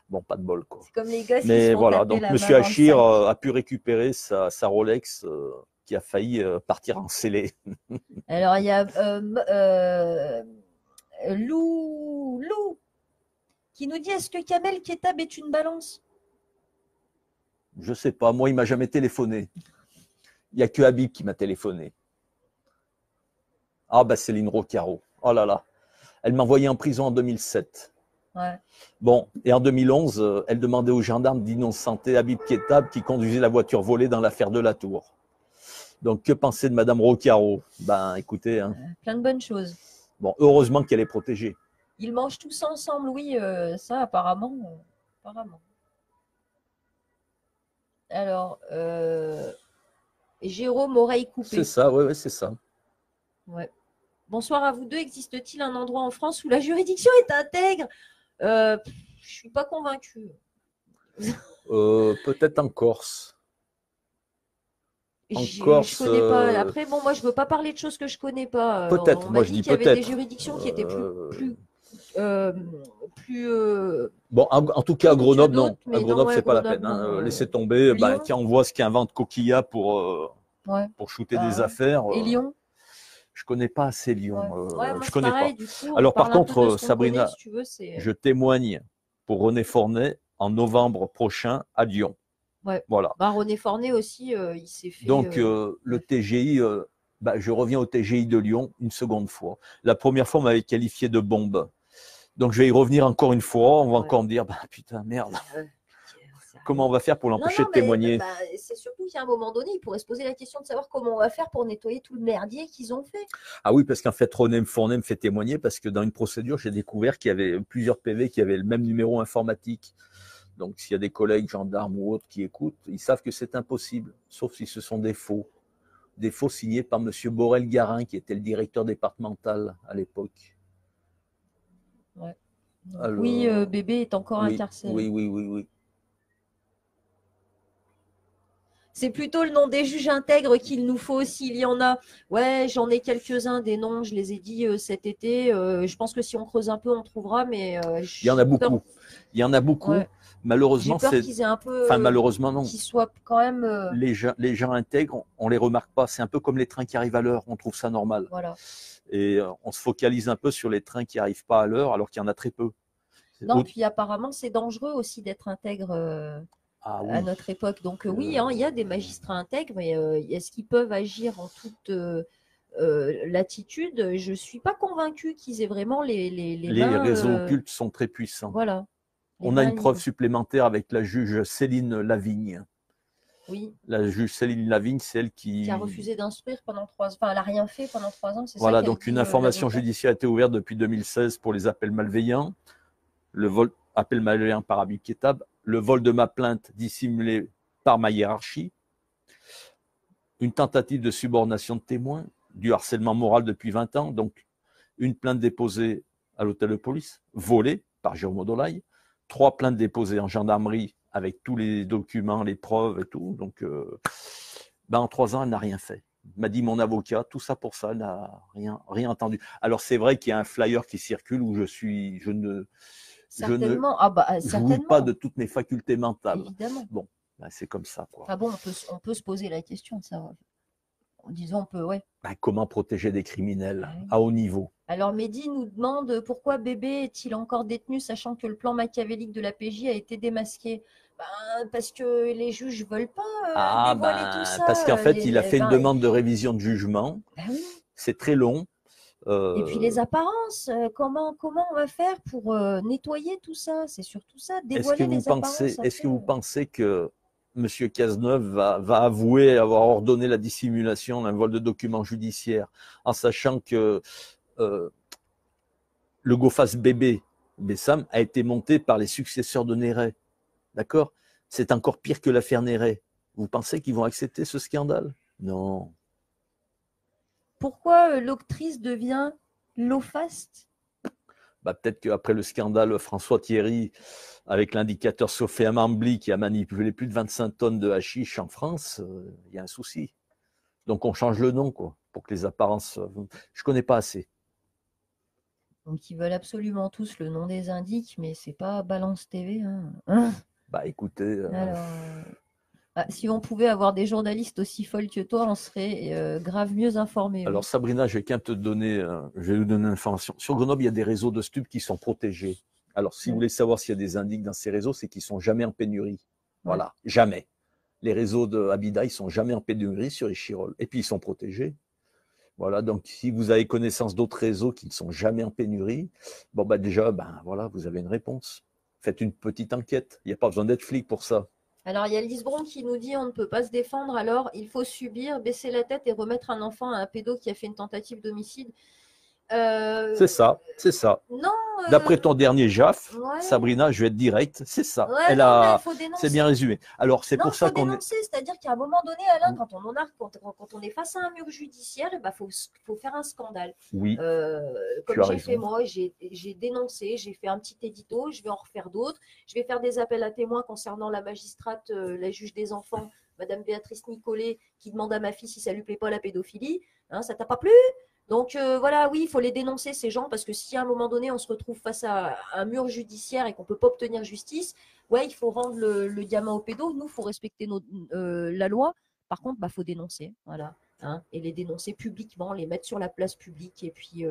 Bon, pas de bol, quoi. C'est comme les gars qui Mais se font voilà, taper donc la M. main dans le Achir sac. a pu récupérer sa Rolex qui a failli partir en scellé. Alors, il y a Lou qui nous dit, est-ce que Kamel Ketab est une balance? Je sais pas, moi, il m'a jamais téléphoné. Il n'y a que Habib qui m'a téléphoné. Ah, bah, Céline Rocaro. Oh là là. Elle m'a envoyé en prison en 2007. Ouais. Bon, et en 2011, elle demandait aux gendarmes d'innocenter Habib Ketab qui conduisait la voiture volée dans l'affaire de la Tour. Donc, que penser de Madame Rocaro? Ben, écoutez, hein. Plein de bonnes choses. Bon, heureusement qu'elle est protégée. Ils mangent tous ensemble, oui, ça apparemment. Apparemment. Alors, Jérôme, oreille coupée. C'est ça, ouais, c'est ça. Ouais. Bonsoir à vous deux. Existe-t-il un endroit en France où la juridiction est intègre? Je suis pas convaincue. Peut-être en Corse. Je connais pas. Après, bon, moi, je veux pas parler de choses que je connais pas. Peut-être, moi je dis peut-être. Il y avait des juridictions qui étaient bon, en tout cas, à Grenoble, non. À Grenoble, c'est pas la peine. Non, laissez tomber. Bah, qui envoie ce qui invente Coquilla pour shooter des affaires. Et Lyon? Je connais pas assez Lyon. Moi, je connais pareil, pas. Du coup, alors, par contre, Sabrina, si tu veux, je témoigne pour René Fornet en novembre prochain à Lyon. Ouais. Voilà. Bah, René Fornet aussi, il s'est fait. Donc, le TGI, je reviens au TGI de Lyon une seconde fois. La première fois, on m'avait qualifié de bombe. Donc, je vais y revenir encore une fois. On va encore me dire, putain, merde. Comment on va faire pour l'empêcher de témoigner? C'est surtout qu'à un moment donné, il pourrait se poser la question de savoir comment on va faire pour nettoyer tout le merdier qu'ils ont fait. Ah oui, parce qu'en fait, René Fornet me fait témoigner parce que dans une procédure, j'ai découvert qu'il y avait plusieurs PV qui avaient le même numéro informatique. Donc, s'il y a des collègues, gendarmes ou autres qui écoutent, ils savent que c'est impossible, sauf si ce sont des faux. Des faux signés par M. Borel-Garin, qui était le directeur départemental à l'époque. Ouais. Alors, oui, bébé est encore incarcéré. Oui. C'est plutôt le nom des juges intègres qu'il nous faut s'il y en a. Ouais, j'en ai quelques-uns, des noms, je les ai dit cet été. Je pense que si on creuse un peu, on trouvera, mais il y en a beaucoup. Il y en a beaucoup. Ouais. Malheureusement, c'est qu'ils aient un peu. Enfin, malheureusement, non. Qu'ils soient quand même. Les gens intègres, on les remarque pas. C'est un peu comme les trains qui arrivent à l'heure. On trouve ça normal. Voilà. Et on se focalise un peu sur les trains qui arrivent pas à l'heure, alors qu'il y en a très peu. Non, puis apparemment, c'est dangereux aussi d'être intègre. À notre époque. Donc oui, il y a des magistrats intègres, mais est-ce qu'ils peuvent agir en toute latitude? Je ne suis pas convaincue qu'ils aient vraiment les mains, réseaux occultes sont très puissants. Voilà. On a une preuve supplémentaire avec la juge Céline Lavigne. Oui. La juge Céline Lavigne, c'est elle qui a refusé d'instruire pendant 3 ans. Enfin, elle n'a rien fait pendant 3 ans. Voilà, ça donc une information judiciaire a été ouverte depuis 2016 pour les appels malveillants. Le vol, appel malveillant par Habib Ketab, le vol de ma plainte dissimulé par ma hiérarchie, une tentative de subordination de témoins, du harcèlement moral depuis 20 ans, donc une plainte déposée à l'hôtel de police, volée par Jérôme Odolaï, 3 plaintes déposées en gendarmerie avec tous les documents, les preuves et tout. Donc, en 3 ans, elle n'a rien fait. M'a dit mon avocat, tout ça pour ça, elle n'a rien entendu. Alors, c'est vrai qu'il y a un flyer qui circule où je ne jouis pas de toutes mes facultés mentales. Évidemment. Bon, c'est comme ça, quoi. Ah bon, on peut se poser la question, ça. Disons, on peut, ouais. Comment protéger des criminels à haut niveau? Alors, Mehdi nous demande pourquoi bébé est-il encore détenu, sachant que le plan machiavélique de la PJ a été démasqué? Parce que les juges ne veulent pas dévoiler tout ça. Parce qu'en fait, il a fait une demande de révision de jugement. Oui. C'est très long. Et puis les apparences, comment on va faire pour nettoyer tout ça? C'est surtout ça, dévoiler les apparences. Est-ce que vous pensez que M. Cazeneuve va avouer avoir ordonné la dissimulation d'un vol de documents judiciaires, en sachant que le GoFast bébé, Bessam, a été monté par les successeurs de Néret? D'accord? C'est encore pire que l'affaire Néret. Vous pensez qu'ils vont accepter ce scandale? Non. Pourquoi l'octrice devient l'OFAST? Peut-être qu'après le scandale François Thierry, avec l'indicateur Sophia Mambli qui a manipulé plus de 25 tonnes de hashish en France, il y a un souci. Donc on change le nom, quoi, pour que les apparences... Je ne connais pas assez. Donc ils veulent absolument tous le nom des indiques, mais c'est pas Balance TV. Hein. Écoutez... Alors, si on pouvait avoir des journalistes aussi folles que toi, on serait grave mieux informés. Alors Sabrina, je vais quand même te donner, je vais vous donner une information. Sur Grenoble, il y a des réseaux de stupes qui sont protégés. Alors, si vous voulez savoir s'il y a des indices dans ces réseaux, c'est qu'ils ne sont jamais en pénurie. Ouais. Voilà, jamais. Les réseaux de Abida, ils ne sont jamais en pénurie sur Échirol. Et puis, ils sont protégés. Voilà, donc si vous avez connaissance d'autres réseaux qui ne sont jamais en pénurie, bon, bah déjà, ben, voilà, vous avez une réponse. Faites une petite enquête. Il n'y a pas besoin d'être flic pour ça. Alors, il y a Lisbron qui nous dit on ne peut pas se défendre, alors il faut subir, baisser la tête et remettre un enfant à un pédo qui a fait une tentative d'homicide. C'est ça, c'est ça. Non. D'après ton dernier JAF, Ouais. Sabrina, je vais être direct, c'est ça. Ouais, Elle non, mais a, il faut dénoncer. c'est bien résumé. Alors, c'est pour ça qu'on est. C'est-à-dire qu'à un moment donné, Alain, quand on est face à un mur judiciaire, il faut faire un scandale. Oui. Comme j'ai fait moi, j'ai dénoncé, j'ai fait un petit édito, je vais en refaire d'autres. Je vais faire des appels à témoins concernant la magistrate, la juge des enfants, Madame Béatrice Nicolet, qui demande à ma fille si ça lui plaît pas la pédophilie. Hein, ça t'a pas plu? Donc voilà, oui, il faut les dénoncer, ces gens, parce que si à un moment donné, on se retrouve face à un mur judiciaire et qu'on ne peut pas obtenir justice, ouais, il faut rendre le diamant au pédo. Nous, il faut respecter la loi. Par contre, il faut dénoncer, voilà, hein, et les dénoncer publiquement, les mettre sur la place publique et puis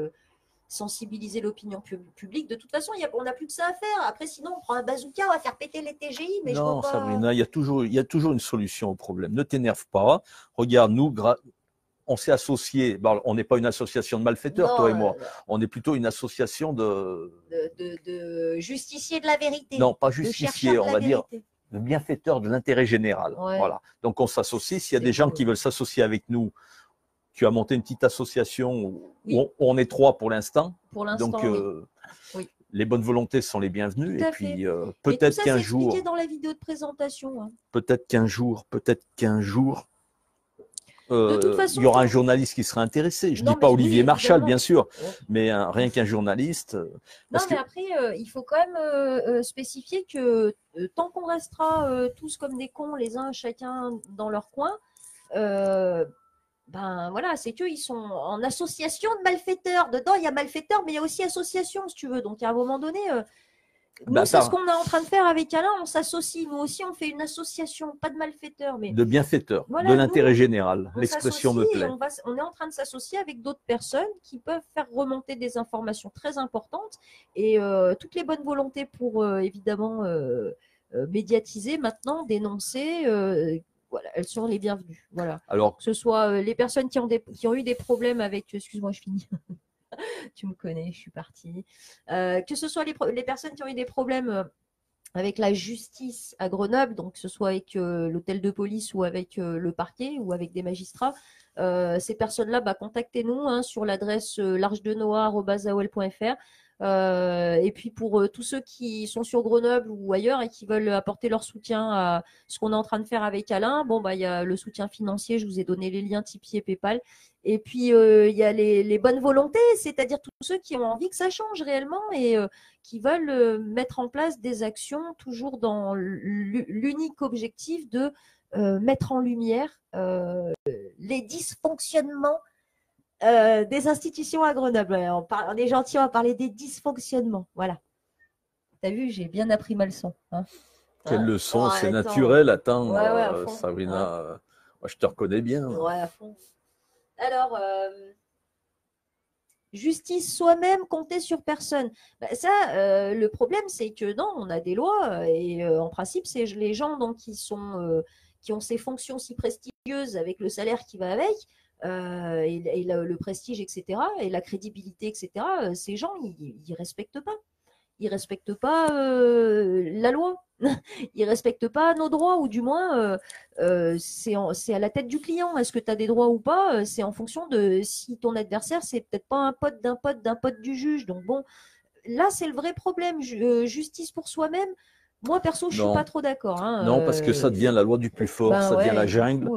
sensibiliser l'opinion publique. De toute façon, on n'a plus que ça à faire. Après, sinon, on prend un bazooka, on va faire péter les TGI. Mais non, je vois pas... Sabrina, il y a toujours une solution au problème. Ne t'énerve pas. Regarde, nous, on s'est associés. Bon, on n'est pas une association de malfaiteurs, non, toi et moi. On est plutôt une association de justiciers de la vérité. Non, pas justiciers, on va dire de bienfaiteurs de l'intérêt général. Ouais. Voilà. Donc on s'associe. S'il y a des gens qui veulent s'associer avec nous, tu as monté une petite association où on est 3 pour l'instant. Donc oui. Les bonnes volontés sont les bienvenues. Tout et puis peut-être qu'un jour. Expliqué dans la vidéo de présentation. Hein. Peut-être qu'un jour. De toute façon, il y aura un journaliste qui sera intéressé. Je ne dis pas Olivier Marchal, bien sûr, mais rien qu'un journaliste. Non, mais après, il faut quand même spécifier que tant qu'on restera tous comme des cons, les uns chacun dans leur coin, ben voilà, c'est qu'ils sont en association de malfaiteurs. Dedans, il y a malfaiteurs, mais il y a aussi association, si tu veux. Donc, à un moment donné, nous, c'est ce qu'on est en train de faire avec Alain. On s'associe. Nous aussi, on fait une association, pas de malfaiteurs, mais de bienfaiteurs, voilà, de l'intérêt général. L'expression me plaît. On est en train de s'associer avec d'autres personnes qui peuvent faire remonter des informations très importantes et toutes les bonnes volontés pour évidemment médiatiser maintenant, dénoncer. Voilà, elles sont les bienvenues. Voilà. Alors, que ce soit les personnes qui ont eu des problèmes avec. Excuse-moi, je finis. Tu me connais, je suis partie. Que ce soit les personnes qui ont eu des problèmes avec la justice à Grenoble, donc que ce soit avec l'hôtel de police ou avec le parquet ou avec des magistrats, ces personnes-là, contactez-nous hein, sur l'adresse largedenoa@aol.fr. Et puis pour tous ceux qui sont sur Grenoble ou ailleurs et qui veulent apporter leur soutien à ce qu'on est en train de faire avec Alain, il y a le soutien financier, je vous ai donné les liens Tipeee et PayPal. Et puis il y a les bonnes volontés, c'est-à-dire tous ceux qui ont envie que ça change réellement et qui veulent mettre en place des actions toujours dans l'unique objectif de mettre en lumière les dysfonctionnements des institutions à Grenoble. On est gentil, on va parler des dysfonctionnements. Voilà. T'as vu, j'ai bien appris ma leçon. Hein. Quelle leçon, c'est naturel. Attends, ouais, Sabrina, moi, je te reconnais bien. Ouais, à fond. Alors, justice soi-même, compter sur personne. Le problème, c'est que non, on a des lois et en principe, c'est les gens donc, qui ont ces fonctions si prestigieuses avec le salaire qui va avec. Et le prestige, etc., et la crédibilité, etc., ces gens, ils ne respectent pas. Ils ne respectent pas la loi. Ils ne respectent pas nos droits, ou du moins, c'est à la tête du client. Est-ce que tu as des droits ou pas? C'est en fonction de si ton adversaire, c'est peut-être pas un pote d'un pote du juge. Donc bon, là, c'est le vrai problème. Justice pour soi-même. Moi, perso, je ne suis pas trop d'accord. Hein. Non, parce que ça devient la loi du plus fort, ça devient la jungle. Coup,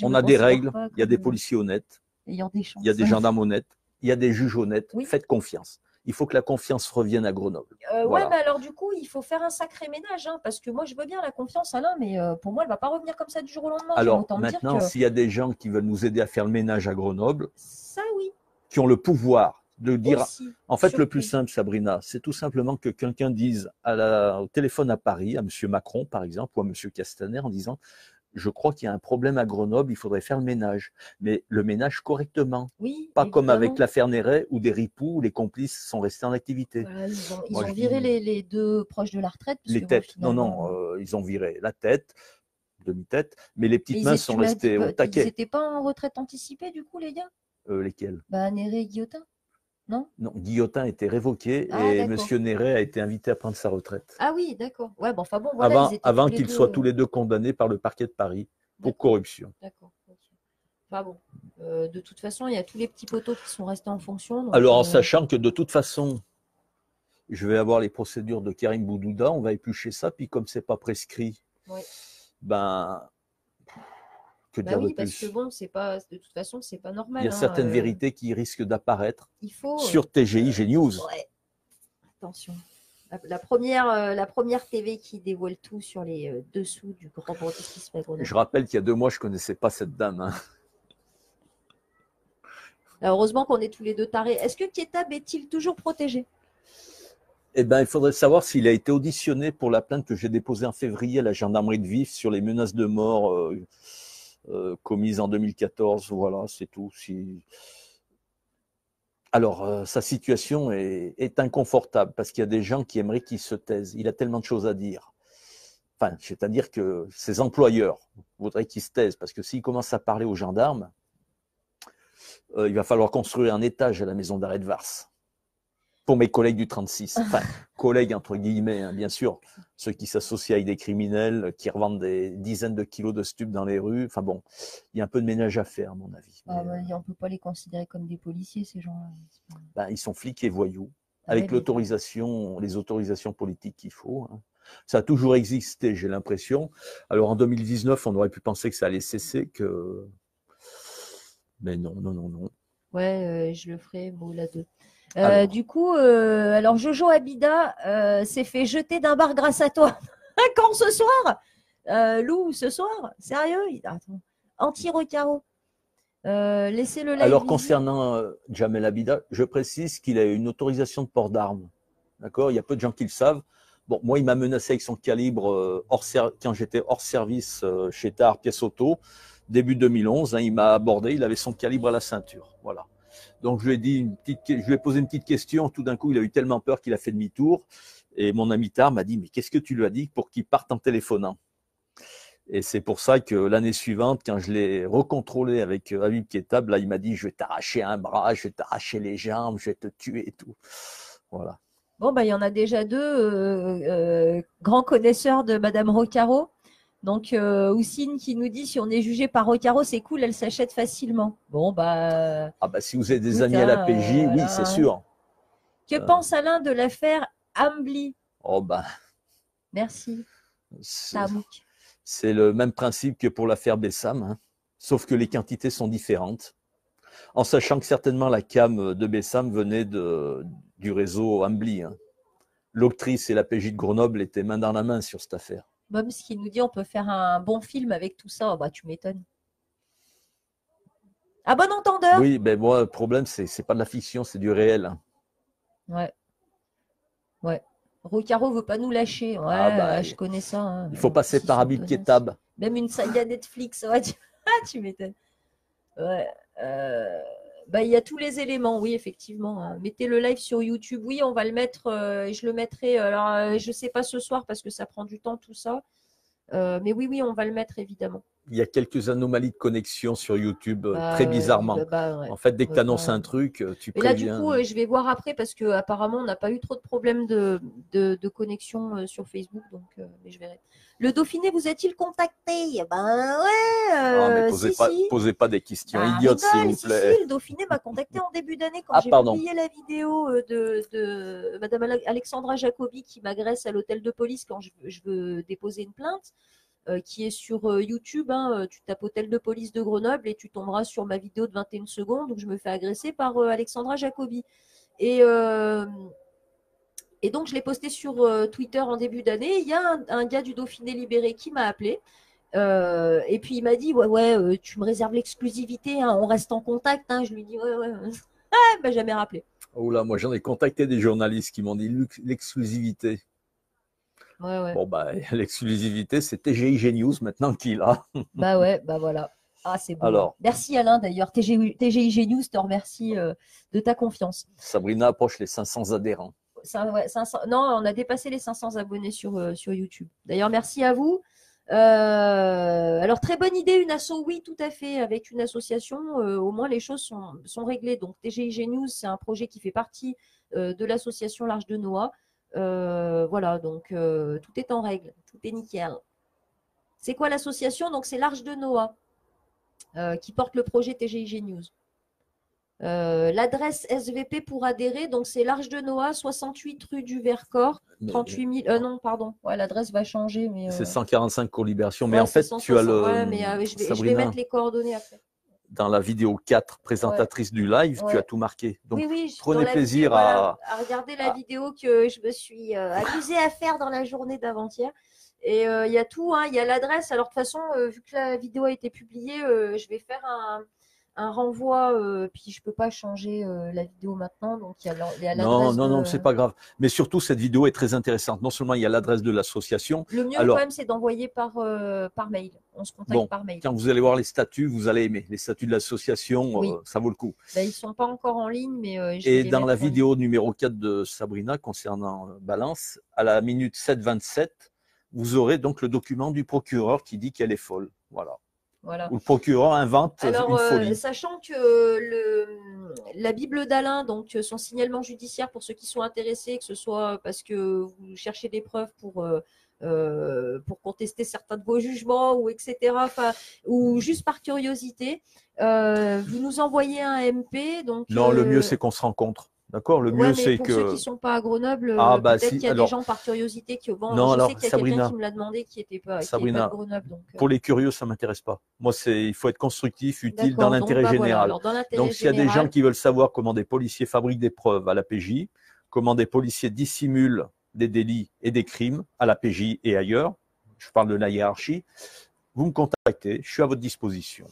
on a des règles, il y a des policiers honnêtes, il y a des gendarmes honnêtes, il y a des juges honnêtes. Oui. Faites confiance. Il faut que la confiance revienne à Grenoble. Voilà. Ouais, mais alors du coup, il faut faire un sacré ménage, hein, parce que moi, je veux bien la confiance, Alain, mais pour moi, elle ne va pas revenir comme ça du jour au lendemain. Alors maintenant, s'il y a des gens qui veulent nous aider à faire le ménage à Grenoble, ça oui, qui ont le pouvoir de dire, aussi, en fait, le plus simple, Sabrina, c'est tout simplement que quelqu'un dise au téléphone à Paris, à M. Macron, par exemple, ou à M. Castaner, en disant, je crois qu'il y a un problème à Grenoble, il faudrait faire le ménage. Mais le ménage correctement. Oui, pas comme évidemment. avec l'affaire Néret, où des ripoux, où les complices sont restés en activité. Voilà, ils Moi, ont je viré dis, les deux proches de la retraite. Parce les que, bon, têtes, non, finalement, non, ils ont viré la tête, demi-tête, mais les mais petites mains sont tu m'as dit, restées au ils taquet. n'étaient pas en retraite anticipée, du coup, les gars? Lesquels? Bah, Néré et Guillotin, non? Non, Guillotin était révoqué Ah, et M. d'accord. Néret a été invité à prendre sa retraite. Ah oui, d'accord. Ouais, bon, enfin bon, voilà, ils étaient tous Avant les qu'ils soient deux. tous les deux condamnés par le parquet de Paris pour D'accord, corruption. d'accord. Ok. Enfin bon, de toute façon, il y a tous les petits poteaux qui sont restés en fonction. Donc, Alors, en sachant que de toute façon, je vais avoir les procédures de Karim Boudouda, on va éplucher ça, puis comme c'est pas prescrit, ouais. ben, que Bah dire de oui, parce que plus? bon, c'est pas, de toute façon, c'est pas Il y normal. a Hein, certaines vérités qui risquent d'apparaître il faut. sur TGIG News. Ouais, attention. La première TV qui dévoile tout sur les dessous du grand banditisme à Grenoble. Je rappelle qu'il y a 2 mois, je ne connaissais pas cette dame. Hein. Alors, heureusement qu'on est tous les deux tarés. Est-ce que Kietab est-il toujours protégé? Eh ben, il faudrait savoir s'il a été auditionné pour la plainte que j'ai déposée en février à la gendarmerie de Vif sur les menaces de mort commises en 2014. Voilà, c'est tout. Alors, sa situation est inconfortable parce qu'il y a des gens qui aimeraient qu'il se taise. Il a tellement de choses à dire. Enfin, c'est-à-dire que ses employeurs voudraient qu'il se taise parce que s'il commence à parler aux gendarmes, il va falloir construire un étage à la maison d'arrêt de Vars. Pour mes collègues du 36, enfin, collègues entre guillemets, hein, bien sûr, ceux qui s'associent avec des criminels, qui revendent des dizaines de kilos de stupes dans les rues. Enfin bon, il y a un peu de ménage à faire, à mon avis. Ah, bah, on ne peut pas les considérer comme des policiers, ces gens-là. Ben, ils sont flics et voyous, Ah avec ouais, les autorisations politiques qu'il faut. Hein. Ça a toujours existé, j'ai l'impression. Alors en 2019, on aurait pu penser que ça allait cesser, mais non, non, non, non. Ouais, je le ferai, bon, là, deux. Alors. Du coup, alors Jojo Abida s'est fait jeter d'un bar grâce à toi. Quand ce soir? Lou, ce soir? Sérieux? Attends. Anti-recaro. Laissez le live Alors, visible. concernant Jamel Abida, je précise qu'il a une autorisation de port d'armes. D'accord? Il y a peu de gens qui le savent. Bon, moi, il m'a menacé avec son calibre quand j'étais hors service chez Tar Pièce Auto, début 2011. Hein, il m'a abordé, il avait son calibre à la ceinture. Voilà. Donc, je lui ai posé une petite question. Tout d'un coup, il a eu tellement peur qu'il a fait demi-tour. Et mon ami Tar m'a dit, mais qu'est-ce que tu lui as dit pour qu'il parte en téléphonant? Et c'est pour ça que l'année suivante, quand je l'ai recontrôlé avec Habib Kietab, là, il m'a dit, je vais t'arracher un bras, je vais t'arracher les jambes, je vais te tuer et tout. Voilà. Bon, bah, il y en a déjà deux grands connaisseurs de Madame Rocaro. Donc, Houssine qui nous dit si on est jugé par Rocaro, c'est cool, elle s'achète facilement. Bon, bah. Ah bah si vous avez des écoute, amis à la hein, PJ, oui, voilà, c'est hein. sûr. Que pense Alain de l'affaire Ambly? Oh bah, Merci. c'est Tamouk. c'est le même principe que pour l'affaire Bessam, hein, sauf que les quantités sont différentes. En sachant que certainement la cam de Bessam venait du réseau Ambly. Hein. L'octrice et la PJ de Grenoble étaient main dans la main sur cette affaire. Bob, ce qui nous dit on peut faire un bon film avec tout ça. Oh, bah, tu m'étonnes. À bon entendeur. Oui, ben moi, le problème, c'est pas de la fiction, c'est du réel. Hein. Ouais. Ouais. Rocaro veut pas nous lâcher. Ouais, Ah bah, je connais ça. Hein. il faut passer par Habib Kietab. Même une saga Netflix. Ouais, tu m'étonnes. Ouais. Bah, il y a tous les éléments, oui, effectivement. Hein. Mettez le live sur YouTube. Oui, on va le mettre. Et je le mettrai. Alors, je sais pas ce soir parce que ça prend du temps, tout ça. Mais oui, oui, on va le mettre, évidemment. Il y a quelques anomalies de connexion sur YouTube, très bizarrement. Ouais, en fait, dès que tu annonces un truc, tu mais là, du préviens. coup, je vais voir après parce qu'apparemment, on n'a pas eu trop de problèmes de connexion sur Facebook. Donc, mais je verrai. Le Dauphiné vous a-t-il contacté? Ben ouais, Posez pas des questions bah, idiotes, s'il vous si, plaît. le Dauphiné m'a contacté en début d'année quand j'ai pardon. publié la vidéo de Madame Alexandra Jacobi qui m'agresse à l'hôtel de police quand je veux déposer une plainte. Qui est sur YouTube. Hein, tu tapes hôtel de police de Grenoble et tu tomberas sur ma vidéo de 21 secondes où je me fais agresser par Alexandra Jacobi. Et donc, je l'ai posté sur Twitter en début d'année. Il y a un gars du Dauphiné libéré qui m'a appelé. Et puis, il m'a dit, ouais, tu me réserves l'exclusivité. Hein, on reste en contact. Hein. Je lui dis, ouais. Ah, il m'a jamais rappelé. Oh là, moi, j'en ai contacté des journalistes qui m'ont dit l'exclusivité. Ouais. Bon, bah, l'exclusivité, c'est TGIG News maintenant qui l'a. Bah ouais, bah voilà. Ah, c'est beau. Alors, Merci Alain d'ailleurs. TGIG News te remercie de ta confiance. Sabrina approche les 500 adhérents. Ouais, 500, non, on a dépassé les 500 abonnés sur YouTube. D'ailleurs, merci à vous. Alors, très bonne idée, une asso, oui, tout à fait. Avec une association, au moins les choses sont réglées. Donc, TGIG News, c'est un projet qui fait partie de l'association L'Arche de Noah. Voilà, donc tout est en règle, tout est nickel. C'est quoi l'association? Donc, c'est l'Arche de Noah qui porte le projet TGIG News. L'adresse SVP pour adhérer, donc c'est l'Arche de Noah, 68 rue du Vercors, 38 000. Non, pardon, ouais, l'adresse va changer. C'est 145 cours Libération. Mais ouais, en fait, 160, tu as le. ouais, mais je vais Sabrina, mettre les coordonnées après. dans la vidéo 4, présentatrice du live, tu as tout marqué. Donc, oui, prenez plaisir vidéo, à regarder la vidéo que je me suis amusée à faire dans la journée d'avant-hier. Et il y a tout, hein, il y a l'adresse. Alors, de toute façon, vu que la vidéo a été publiée, je vais faire un renvoi, puis je peux pas changer la vidéo maintenant, donc il y a l'adresse. Non, c'est pas grave. Mais surtout, cette vidéo est très intéressante. Non seulement il y a l'adresse de l'association. Le mieux quand même, c'est d'envoyer par mail. On se contacte par mail. Quand vous allez voir les statuts, vous allez aimer. Les statuts de l'association, oui. Ça vaut le coup. Là, ils sont pas encore en ligne, mais et dans la vidéo numéro 4 de Sabrina concernant Balance, à la minute 7:27, vous aurez donc le document du procureur qui dit qu'elle est folle. Voilà. Où le procureur invente une folie. Sachant que la Bible d'Alain, donc son signalement judiciaire pour ceux qui sont intéressés, que ce soit parce que vous cherchez des preuves pour contester certains de vos jugements ou etc. Ou juste par curiosité, vous nous envoyez un MP. Donc, non, le mieux c'est qu'on se rencontre. D'accord, le mieux c'est que. Pour ceux qui ne sont pas à Grenoble, peut-être qu'il y a des gens par curiosité qui. Bon, non, je sais qu'il y a quelqu'un qui me l'a demandé qui n'était pas, pas de Grenoble. Donc, pour les curieux, ça ne m'intéresse pas. Moi, il faut être constructif, utile, dans l'intérêt général. Voilà, donc, s'il y a des gens qui veulent savoir comment des policiers fabriquent des preuves à la PJ, comment des policiers dissimulent des délits et des crimes à la PJ et ailleurs, je parle de la hiérarchie, vous me contactez, je suis à votre disposition.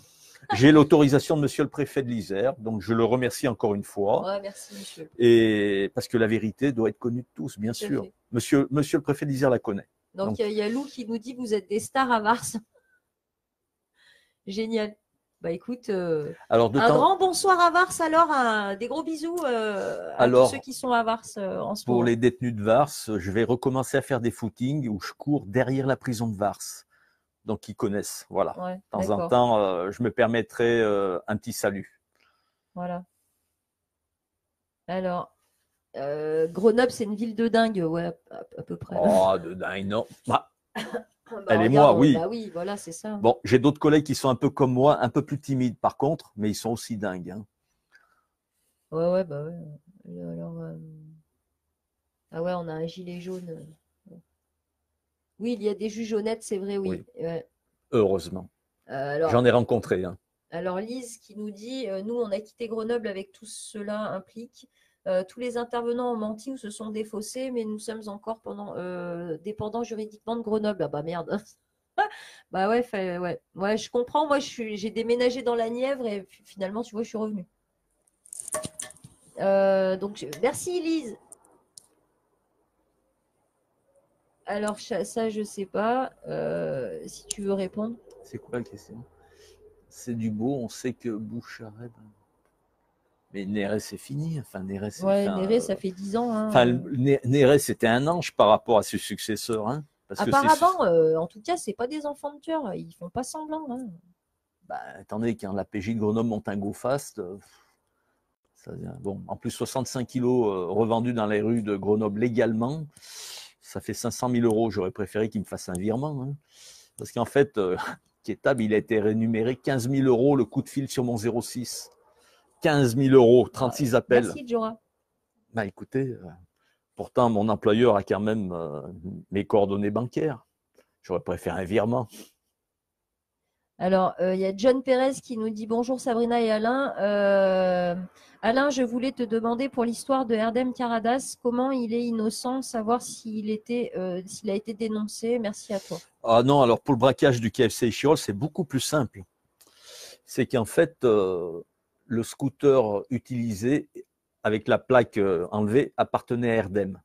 J'ai l'autorisation de monsieur le préfet de l'Isère, donc je le remercie encore une fois. Ouais, merci, monsieur. Et parce que la vérité doit être connue de tous, bien sûr. Monsieur le préfet de l'Isère la connaît. Donc, il y a Lou qui nous dit vous êtes des stars à Vars. Génial. Bah écoute, grand bonsoir à Vars alors, des gros bisous à tous ceux qui sont à Vars en ce moment. Pour les détenus de Vars, je vais recommencer à faire des footings où je cours derrière la prison de Vars. Donc, ils connaissent, voilà. Ouais, de temps en temps, je me permettrai un petit salut. Voilà. Alors, Grenoble, c'est une ville de dingue, ouais, à peu près. Oh, de dingue, non. Bah, elle et moi, oui. Bah oui, voilà, c'est ça. Bon, j'ai d'autres collègues qui sont un peu comme moi, un peu plus timides par contre, mais ils sont aussi dingues. Hein. Ouais, bah ouais. Alors, ah ouais, on a un gilet jaune. Oui, il y a des juges honnêtes, c'est vrai, oui. Ouais. Heureusement. J'en ai rencontré. Hein. Alors, Lise qui nous dit nous, on a quitté Grenoble avec tout cela implique. Tous les intervenants ont menti ou se sont défaussés, mais nous sommes encore dépendants juridiquement de Grenoble. Ah bah merde. Bah ouais, ouais, je comprends. Moi, j'ai déménagé dans la Nièvre et finalement, tu vois, je suis revenue. Donc, merci Lise. Alors, ça, je sais pas. Si tu veux répondre. C'est quoi la question? C'est du beau, on sait que Boucharet. Mais Néré, c'est fini. Enfin, Néré, ça fait 10 ans. Hein. Enfin, Néré, c'était un ange par rapport à ses successeurs. Hein, parce apparemment, en tout cas, c'est pas des enfants de tueurs. Ils font pas semblant. Hein. Bah, attendez, quand la PJ de Grenoble monte un go fast, bon, en plus 65 kilos revendus dans les rues de Grenoble légalement, ça fait 500 000 euros. J'aurais préféré qu'il me fasse un virement. Hein, parce qu'en fait, Kétab, il a été rémunéré 15 000 euros le coup de fil sur mon 06. 15 000 euros, 36 appels. Merci, Jora. Bah écoutez, pourtant, mon employeur a quand même mes coordonnées bancaires. J'aurais préféré un virement. Alors, il y a John Pérez qui nous dit bonjour Sabrina et Alain. Alain, je voulais te demander pour l'histoire de Erdem Karadas, comment il est innocent, savoir s'il a été dénoncé. Merci à toi. Ah non, alors pour le braquage du KFC Échirol, c'est beaucoup plus simple. C'est qu'en fait, le scooter utilisé avec la plaque enlevée, appartenait à Erdem.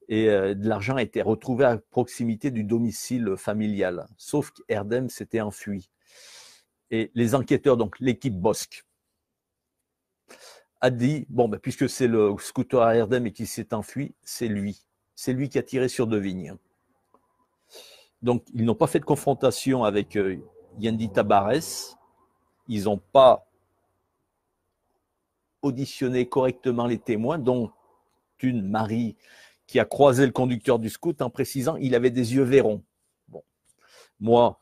Et de l'argent a été retrouvé à proximité du domicile familial. Sauf qu'Erdem s'était enfui. Et les enquêteurs, donc l'équipe Bosque, a dit, bon, ben, puisque c'est le scooter à Erdem et qui s'est enfui, c'est lui. C'est lui qui a tiré sur Devigne. Donc, ils n'ont pas fait de confrontation avec Yendi Tabarès. Ils n'ont pas auditionné correctement les témoins, dont une Marie qui a croisé le conducteur du scoot en précisant qu'il avait des yeux verrons. Bon. Moi,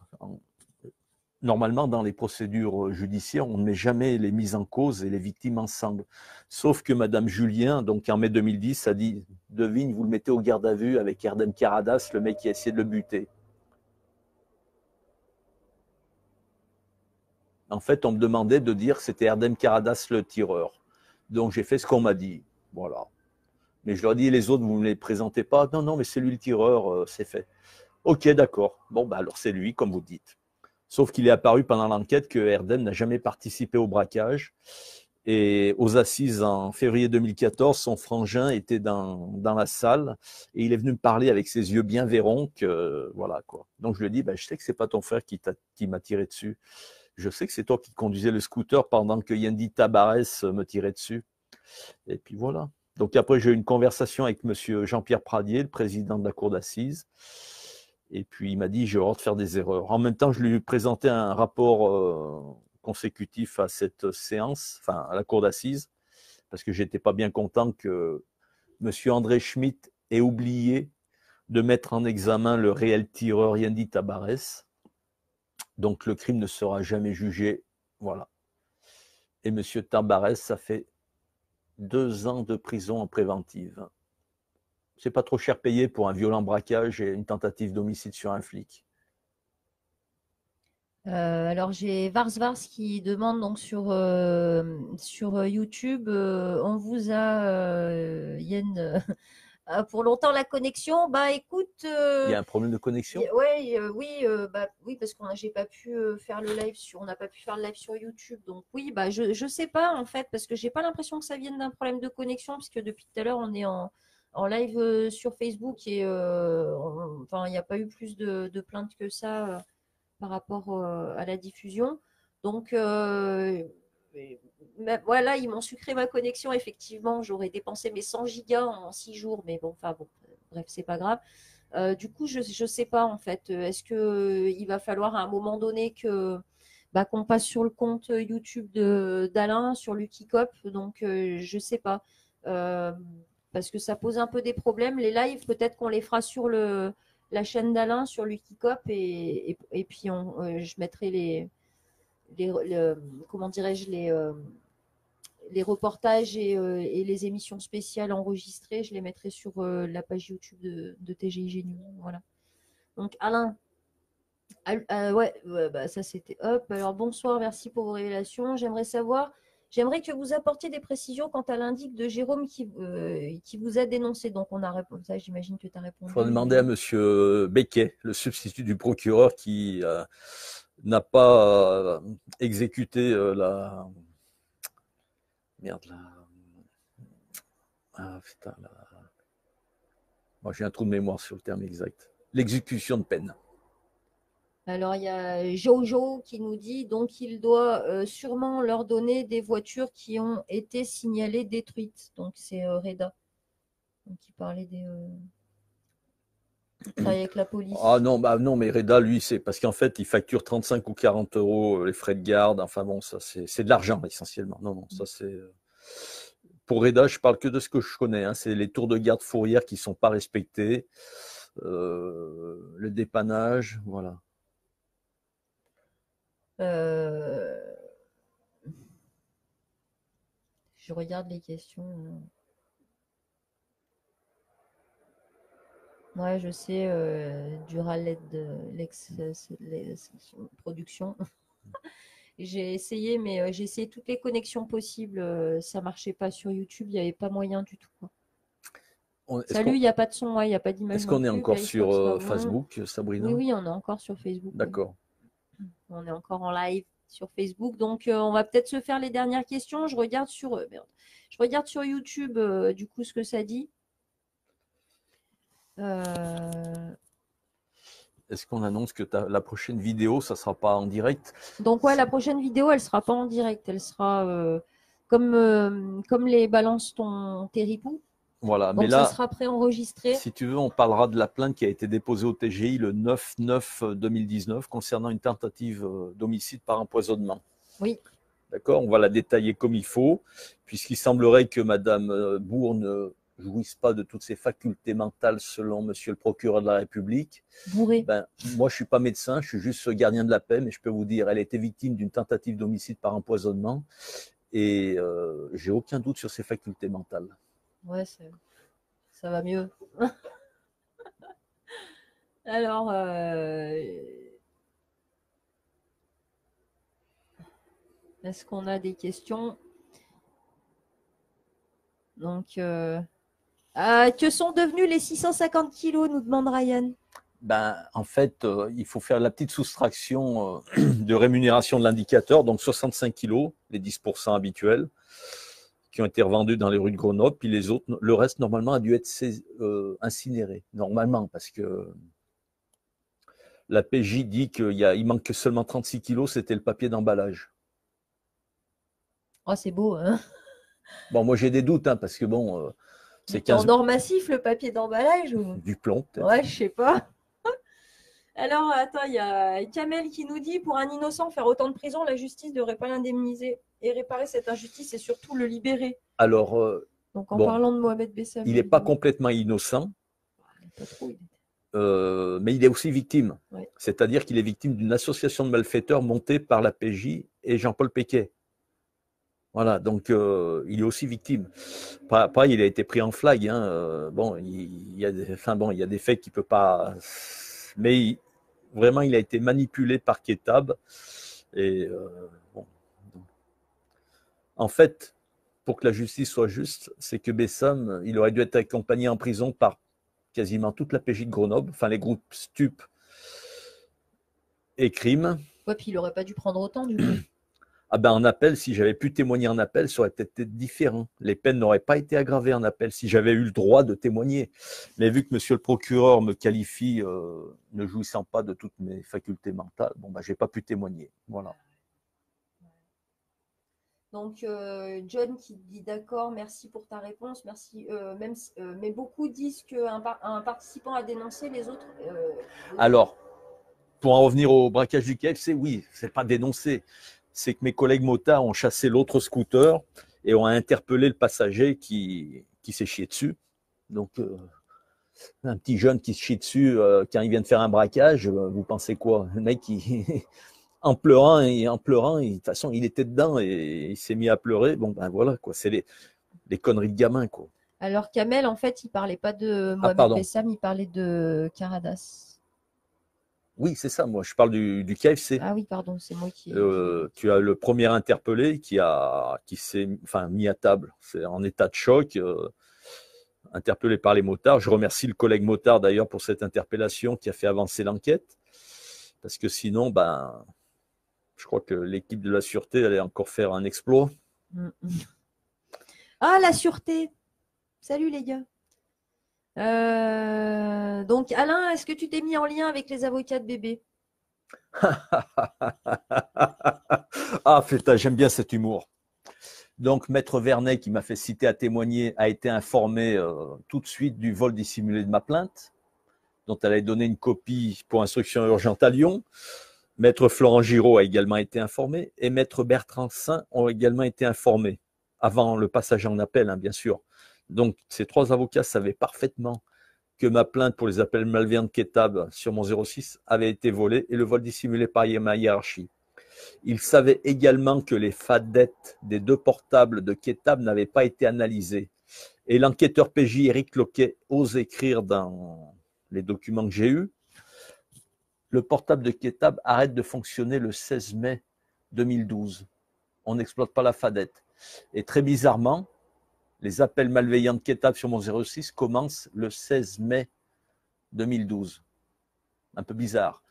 normalement, dans les procédures judiciaires, on ne met jamais les mises en cause et les victimes ensemble. Sauf que Madame Julien, donc en mai 2010, a dit « Devigne, vous le mettez au garde à vue avec Erdem Caradas, le mec qui a essayé de le buter. » En fait, on me demandait de dire que c'était Erdem Caradas le tireur. Donc j'ai fait ce qu'on m'a dit. Voilà. Mais je leur ai dit, les autres, vous ne me les présentez pas. Non, non, mais c'est lui le tireur, c'est fait. Ok, d'accord. Bon, bah alors c'est lui, comme vous dites. Sauf qu'il est apparu pendant l'enquête que Erdem n'a jamais participé au braquage. Et aux assises en février 2014, son frangin était dans la salle et il est venu me parler avec ses yeux bien verrons que voilà quoi. Donc je lui ai dit, bah, je sais que c'est pas ton frère qui m'a tiré dessus. Je sais que c'est toi qui conduisais le scooter pendant que Yendi Tabarès me tirait dessus. Et puis voilà. Donc après, j'ai eu une conversation avec monsieur Jean-Pierre Pradier, le président de la cour d'assises. Et puis il m'a dit, j'ai horreur de faire des erreurs. En même temps, je lui ai présenté un rapport consécutif à cette séance, enfin à la cour d'assises, parce que j'étais pas bien content que monsieur André Schmitt ait oublié de mettre en examen le réel tireur Yendi Tabarès. Donc le crime ne sera jamais jugé. Voilà. Et monsieur Tabarès, ça fait 2 ans de prison en préventive. C'est pas trop cher payé pour un violent braquage et une tentative d'homicide sur un flic. Alors j'ai Vars Vars qui demande donc sur YouTube, on vous a Yen pour longtemps la connexion. Bah écoute, Il y a un problème de connexion? ouais, oui, bah oui parce qu'on j'ai pas pu faire le live on n'a pas pu faire le live sur YouTube. Donc oui, bah je sais pas en fait parce que j'ai pas l'impression que ça vienne d'un problème de connexion puisque depuis tout à l'heure on est en live sur Facebook et enfin il n'y a pas eu plus de plaintes que ça. Par rapport à la diffusion. Donc, voilà, ils m'ont sucré ma connexion. Effectivement, j'aurais dépensé mes 100 gigas en 6 jours, mais bon, enfin bon, bref, c'est pas grave. Du coup, je ne sais pas en fait. Est-ce que il va falloir à un moment donné que bah, qu'on passe sur le compte YouTube d'Alain, sur Lucky Cop. Donc, je sais pas. Euh, Parce que ça pose un peu des problèmes. Les lives, peut-être qu'on les fera sur la chaîne d'Alain, sur Lucky Cop, et puis je mettrai comment dirais-je, les reportages et les émissions spéciales enregistrées, je les mettrai sur la page YouTube de TGIG News. Voilà. Donc Alain, ouais, bah, ça c'était hop. Alors bonsoir, merci pour vos révélations. J'aimerais que vous apportiez des précisions quant à l'indic de Jérôme qui vous a dénoncé. Donc on a répondu ça, j'imagine que tu as Il faut répondu. demander à monsieur Becquet, le substitut du procureur, qui n'a pas exécuté la... Merde, là. Ah, putain, là. Moi, j'ai un trou de mémoire sur le terme exact. L'exécution de peine. Alors, il y a Jojo qui nous dit donc il doit sûrement leur donner des voitures qui ont été signalées détruites. Donc, c'est Reda donc, qui parlait travaille avec la Ah police. non, bah non, mais Reda, lui, c'est parce qu'en fait, il facture 35 ou 40 euros les frais de garde. Enfin bon, ça, c'est de l'argent essentiellement. Non, non, ça c'est. Pour Reda, je parle que de ce que je connais. Hein. C'est les tours de garde fourrière qui sont pas respectés, le dépannage, voilà. Euh, je regarde les questions. Ouais, je sais, du rallye de production. J'ai essayé, mais j'ai essayé toutes les connexions possibles. Ça marchait pas sur YouTube, il n'y avait pas moyen du tout, quoi. Est-ce Salut, il n'y a pas de son, ouais, il n'y a pas d'image est non qu'on est plus. encore Vérifie que sur ce soit bon. Facebook, Oui, Sabrina? oui, on est encore sur Facebook. Oui. D'accord. On est encore en live sur Facebook. Donc, on va peut-être se faire les dernières questions. Je regarde sur. Merde. Je regarde sur YouTube, du coup, ce que ça dit. Est-ce qu'on annonce que la prochaine vidéo, ça ne sera pas en direct? Donc, ouais, la prochaine vidéo, elle sera pas en direct. Elle sera comme les balance tes ripoux. Voilà, mais Donc, ça là, sera préenregistré. si tu veux, on parlera de la plainte qui a été déposée au TGI le 9/9/2019 concernant une tentative d'homicide par empoisonnement. Oui. D'accord, on va la détailler comme il faut, puisqu'il semblerait que Madame Bourg ne jouisse pas de toutes ses facultés mentales selon Monsieur le procureur de la République. Bourré. Ben, moi, je suis pas médecin, je suis juste gardien de la paix, mais je peux vous dire, elle a été victime d'une tentative d'homicide par empoisonnement et j'ai aucun doute sur ses facultés mentales. Ouais, ça va mieux. Alors, est-ce qu'on a des questions? Donc, que sont devenus les 650 kilos, nous demande Ryan. Ben, en fait, il faut faire la petite soustraction de rémunération de l'indicateur, donc 65 kilos, les 10% habituels, qui ont été revendus dans les rues de Grenoble, puis les autres, le reste, normalement, a dû être incinéré, normalement, parce que la PJ dit qu'il manque que seulement 36 kilos, c'était le papier d'emballage. Oh, c'est beau, hein? Bon, moi, j'ai des doutes, hein, parce que bon, c'est 15... en or massif, le papier d'emballage ou... Du plomb, peut-être. Ouais, je sais pas. Alors, attends, il y a Kamel qui nous dit, pour un innocent, faire autant de prison, la justice ne devrait pas l'indemniser et réparer cette injustice et surtout le libérer. Alors, donc en parlant de Mohamed Bessam, il n'est pas complètement innocent, pas trop, mais il est aussi victime. Ouais. C'est-à-dire qu'il est victime d'une association de malfaiteurs montée par la PJ et Jean-Paul Péquet. Voilà, donc il est aussi victime. Pareil, il a été pris en flag. Hein, bon, il y a des faits qu'il ne peut pas... Mais vraiment, il a été manipulé par Ketab. Et bon. En fait, pour que la justice soit juste, c'est que Bessam, il aurait dû être accompagné en prison par quasiment toute la PJ de Grenoble, enfin les groupes stup et crimes. Ouais, puis il n'aurait pas dû prendre autant du coup. Ah ben en appel, si j'avais pu témoigner en appel, ça aurait peut-être été différent. Les peines n'auraient pas été aggravées en appel si j'avais eu le droit de témoigner. Mais vu que monsieur le procureur me qualifie ne jouissant pas de toutes mes facultés mentales, bon ben j'ai pas pu témoigner. Voilà. Donc John qui dit d'accord, merci pour ta réponse, merci. Mais beaucoup disent qu'un participant a dénoncé, les autres. Alors, pour en revenir au braquage du KFC, oui, c'est pas dénoncé. C'est que mes collègues motards ont chassé l'autre scooter et ont interpellé le passager qui s'est chié dessus. Donc, un petit jeune qui se chie dessus quand il vient de faire un braquage, vous pensez quoi? Le mec, en pleurant, de toute façon, il était dedans et il s'est mis à pleurer. Bon, ben voilà, quoi. C'est les conneries de gamin, quoi. Alors, Kamel, en fait, il parlait pas de Mohamed Bessam, il parlait de Caradas. Oui, c'est ça, moi, je parle du KFC. Ah oui, pardon, c'est moi qui... tu as le premier interpellé qui s'est mis à table. C'est en état de choc, interpellé par les motards. Je remercie le collègue motard, d'ailleurs, pour cette interpellation qui a fait avancer l'enquête. Parce que sinon, ben, je crois que l'équipe de la sûreté allait encore faire un exploit. Ah, la sûreté! Salut les gars! Donc, Alain, est-ce que tu t'es mis en lien avec les avocats de bébé? Ah, putain, j'aime bien cet humour. Donc, Maître Vernet, qui m'a fait citer à témoigner, a été informé tout de suite du vol dissimulé de ma plainte, dont elle a donné une copie pour instruction urgente à Lyon. Maître Florent Giraud a également été informé et Maître Bertrand Saint ont également été informés, avant le passage en appel, hein, bien sûr. Donc, ces trois avocats savaient parfaitement que ma plainte pour les appels malveillants de Ketab sur mon 06 avait été volée et le vol dissimulé par ma hiérarchie. Ils savaient également que les fadettes des deux portables de Ketab n'avaient pas été analysées. Et l'enquêteur PJ Éric Loquet ose écrire dans les documents que j'ai eus, le portable de Ketab arrête de fonctionner le 16 mai 2012. On n'exploite pas la fadette. Et très bizarrement, les appels malveillants de Ketab sur mon 06 commencent le 16 mai 2012. Un peu bizarre.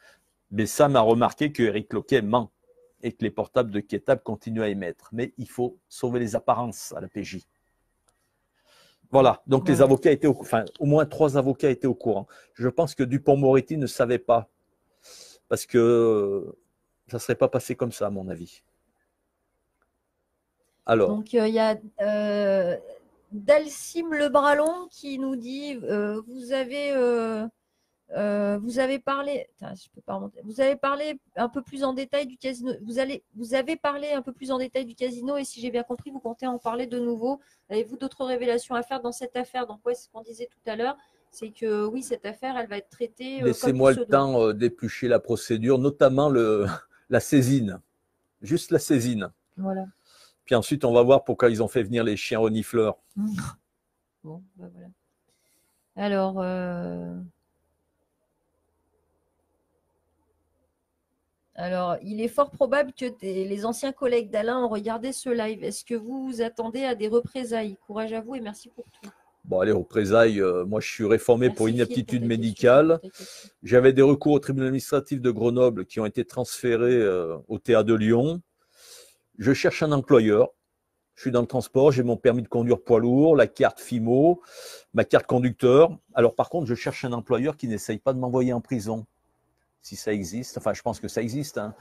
Mais ça m'a remarqué que Éric Loquet ment et que les portables de Ketab continuent à émettre. Mais il faut sauver les apparences à la PJ. Voilà, donc les Ouais. avocats étaient enfin, au moins 3 avocats étaient au courant. Je pense que Dupond-Moretti ne savait pas, parce que ça ne serait pas passé comme ça, à mon avis. Alors, Donc, il y a Dalcim Le Bralon qui nous dit vous avez parlé, attends, je peux pas remonter. Vous avez parlé un peu plus en détail du casino. Vous avez parlé un peu plus en détail du casino et si j'ai bien compris, vous comptez en parler de nouveau. Avez-vous d'autres révélations à faire dans cette affaire? Donc, ouais, c'est ce qu'on disait tout à l'heure, c'est que oui, cette affaire, elle va être traitée comme il laissez-moi se le doit. temps d'éplucher la procédure, notamment la saisine, juste la saisine. Voilà. Puis ensuite, on va voir pourquoi ils ont fait venir les chiens renifleurs. Bon, bah voilà. Alors, il est fort probable que les anciens collègues d'Alain ont regardé ce live. Est-ce que vous vous attendez à des représailles? Courage à vous et merci pour tout. Bon, allez, représailles, moi je suis réformé pour Merci Phil pour inaptitude ta médicale. question. J'avais des recours au tribunal administratif de Grenoble qui ont été transférés au théâtre de Lyon. Je cherche un employeur. Je suis dans le transport, j'ai mon permis de conduire poids lourd, la carte FIMO, ma carte conducteur. Alors par contre, je cherche un employeur qui n'essaye pas de m'envoyer en prison, si ça existe. Enfin, je pense que ça existe, hein.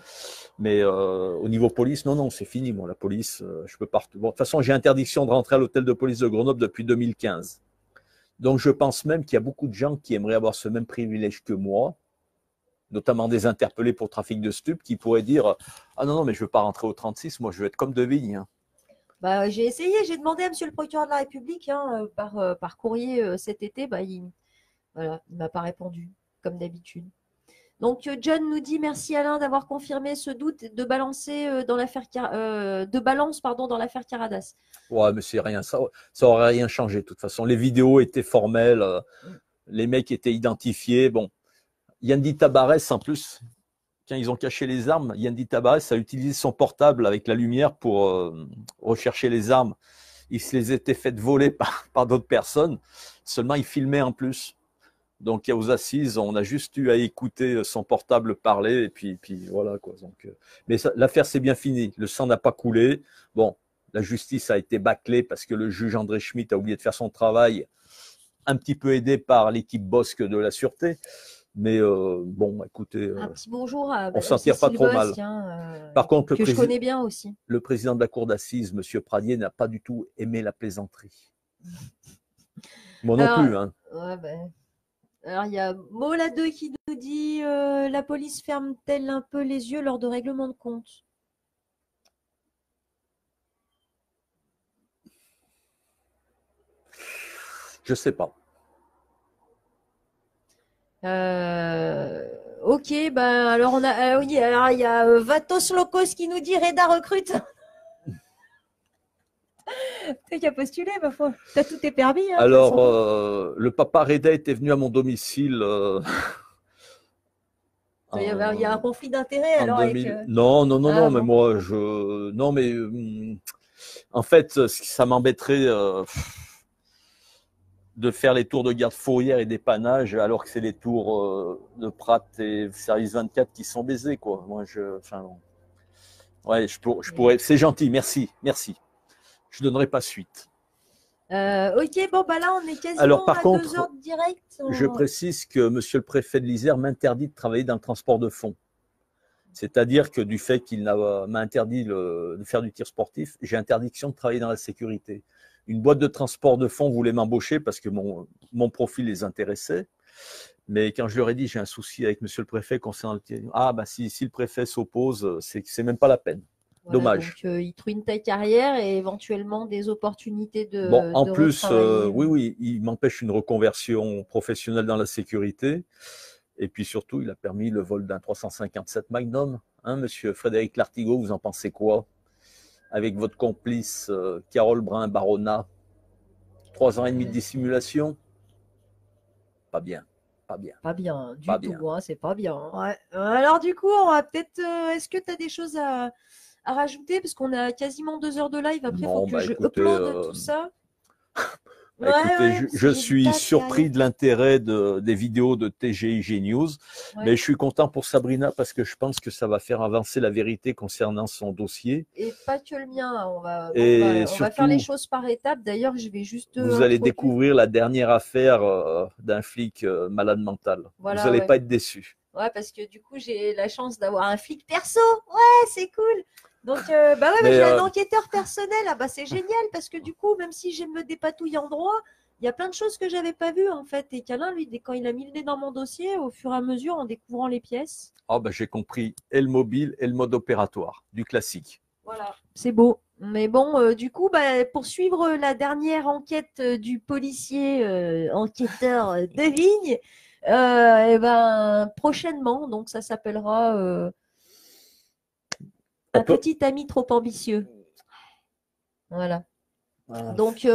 Mais au niveau police, non, c'est fini, moi, la police, je peux pas. Bon, de toute façon, j'ai interdiction de rentrer à l'hôtel de police de Grenoble depuis 2015. Donc, je pense même qu'il y a beaucoup de gens qui aimeraient avoir ce même privilège que moi, notamment des interpellés pour trafic de stupes, qui pourraient dire ah non, mais je veux pas rentrer au 36, moi, je veux être comme De Vigne, hein. Bah, j'ai essayé, j'ai demandé à Monsieur le procureur de la République par courrier cet été. Bah, voilà, il m'a pas répondu, comme d'habitude. Donc John nous dit merci Alain d'avoir confirmé ce doute de balancer dans l'affaire de balance pardon dans l'affaire Caradas. Ouais, mais c'est rien, ça aurait rien changé. De toute façon, les vidéos étaient formelles, les mecs étaient identifiés. Bon, Yandi Tabarès, en plus, quand ils ont caché les armes, Yandi Tabarès a utilisé son portable avec la lumière pour rechercher les armes. Il se les était fait voler par d'autres personnes. Seulement, il filmait en plus. Donc, aux assises, on a juste eu à écouter son portable parler et puis voilà quoi. Donc, mais l'affaire c'est bien fini. Le sang n'a pas coulé. Bon, la justice a été bâclée parce que le juge André Schmitt a oublié de faire son travail, un petit peu aidé par l'équipe Bosque de la sûreté. Mais bon, écoutez, Un petit bonjour à on s'en tire pas trop mal. Par contre, que je connais bien aussi. Le président de la cour d'assises, Monsieur Pradier, n'a pas du tout aimé la plaisanterie. Moi non plus, hein. Ouais, ben. Alors, il y a Mola2 qui nous dit la police ferme-t-elle un peu les yeux lors de règlements de compte? Je sais pas. Ok, ben alors on a oui, alors il y a Vatos Locos qui nous dit Reda recrute. Tu qui a postulé, ma foi. T'as tout tes permis. Hein, alors, le papa Reda était venu à mon domicile. Il y a un conflit d'intérêts alors avec. Non, Ah, mais bon. moi, non, mais en fait, ça m'embêterait de faire les tours de garde fourrière et dépannage alors que c'est les tours de Prat et Service 24 qui sont baisés, quoi. Moi, enfin, ouais, je pourrais. C'est gentil, merci. Je donnerai pas suite. Ok, bon, bah là, on est quasiment alors, par à contre, 2 heures de direct. Je précise que monsieur le préfet de l'Isère m'interdit de travailler dans le transport de fonds. C'est-à-dire que du fait qu'il m'a interdit de faire du tir sportif, j'ai interdiction de travailler dans la sécurité. Une boîte de transport de fonds voulait m'embaucher parce que mon profil les intéressait. Mais quand je leur ai dit j'ai un souci avec monsieur le préfet concernant le tir, ah bah si le préfet s'oppose, c'est même pas la peine. Voilà, dommage. Donc, il trouve ta carrière et éventuellement des opportunités de. Bon, en de plus, oui, il m'empêche une reconversion professionnelle dans la sécurité. Et puis surtout, il a permis le vol d'un 357 Magnum. Hein, monsieur Frédéric Lartigot, vous en pensez quoi? Avec votre complice Carole Brun-Barona, 3 ans et demi de dissimulation? Pas bien. Pas bien, du tout, hein, c'est pas bien. Ouais. Alors du coup, on va peut-être. Est-ce que tu as des choses à rajouter? Parce qu'on a quasiment 2 heures de live. Après, il faut que je upload tout ça. Bah, écoutez, ouais, je parce qu'il y a une suis date surpris derrière. de l'intérêt des vidéos de TGIG News, Ouais. mais je suis content pour Sabrina parce que je pense que ça va faire avancer la vérité concernant son dossier. Et pas que le mien, hein. Et On va faire les surtout, choses par étapes. D'ailleurs, je vais juste vous allez introduire. découvrir la dernière affaire d'un flic malade mental. Vous Voilà, n'allez ouais. pas être déçus. Ouais, parce que du coup, j'ai la chance d'avoir un flic perso. Ouais, c'est cool. Donc, bah ouais, mais Mais j'ai un enquêteur personnel. Ah bah c'est génial parce que du coup, même si je me dépatouille en droit, il y a plein de choses que j'avais pas vues en fait. Et qu'Alain, lui, quand il a mis le nez dans mon dossier, au fur et à mesure, en découvrant les pièces. oh, bah, j'ai compris et le mobile et le mode opératoire, du classique. Voilà, c'est beau. Mais bon, du coup, bah, pour suivre la dernière enquête du policier enquêteur de Vigne, et ben prochainement, donc ça s'appellera On Un peut. petit ami trop ambitieux. Voilà. Ah, Donc,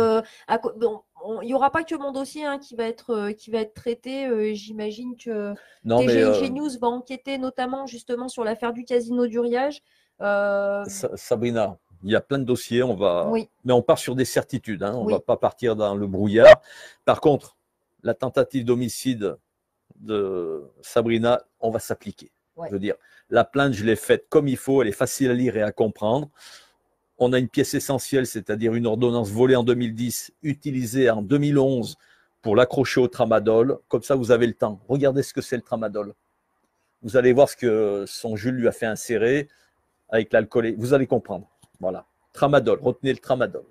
bon, il n'y aura pas que mon dossier hein, qui va être traité. J'imagine que non, mais TGIG News va enquêter notamment justement sur l'affaire du casino d'Uriage. Euh, Sabrina, il y a plein de dossiers, oui, mais on part sur des certitudes, hein, on ne va oui, pas partir dans le brouillard. Par contre, la tentative d'homicide de Sabrina, on va s'appliquer. ouais. Je veux dire, la plainte, je l'ai faite comme il faut, elle est facile à lire et à comprendre. On a une pièce essentielle, c'est-à-dire une ordonnance volée en 2010, utilisée en 2011 pour l'accrocher au tramadol. Comme ça, vous avez le temps. Regardez ce que c'est le tramadol. Vous allez voir ce que son Jules lui a fait insérer avec l'alcool. Vous allez comprendre. Voilà. Tramadol, retenez le tramadol.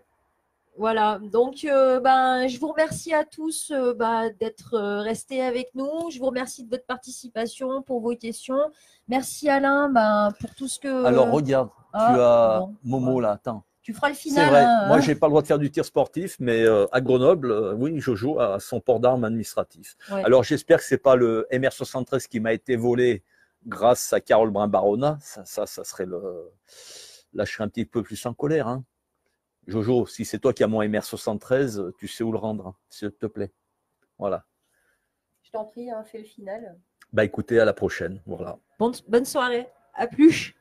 Voilà, donc ben, je vous remercie à tous bah, d'être restés avec nous. Je vous remercie de votre participation, pour vos questions. Merci Alain ben, pour tout ce Alors, que... regarde, tu Ah, as bon, Momo bah, là, attends. tu feras le C'est final. vrai, moi, Hein, j'ai pas le droit de faire du tir sportif, mais à Grenoble, oui, Jojo a son port d'armes administratif. ouais. Alors, j'espère que c'est pas le MR73 qui m'a été volé grâce à Carole Brun-Barona. Ça serait le. Là, je serais un petit peu plus en colère. Hein. Jojo, si c'est toi qui as mon MR73, tu sais où le rendre, hein, s'il te plaît. Voilà. Je t'en prie, hein, fais le final. Bah écoutez, à la prochaine. Voilà. Bonne soirée. À plus.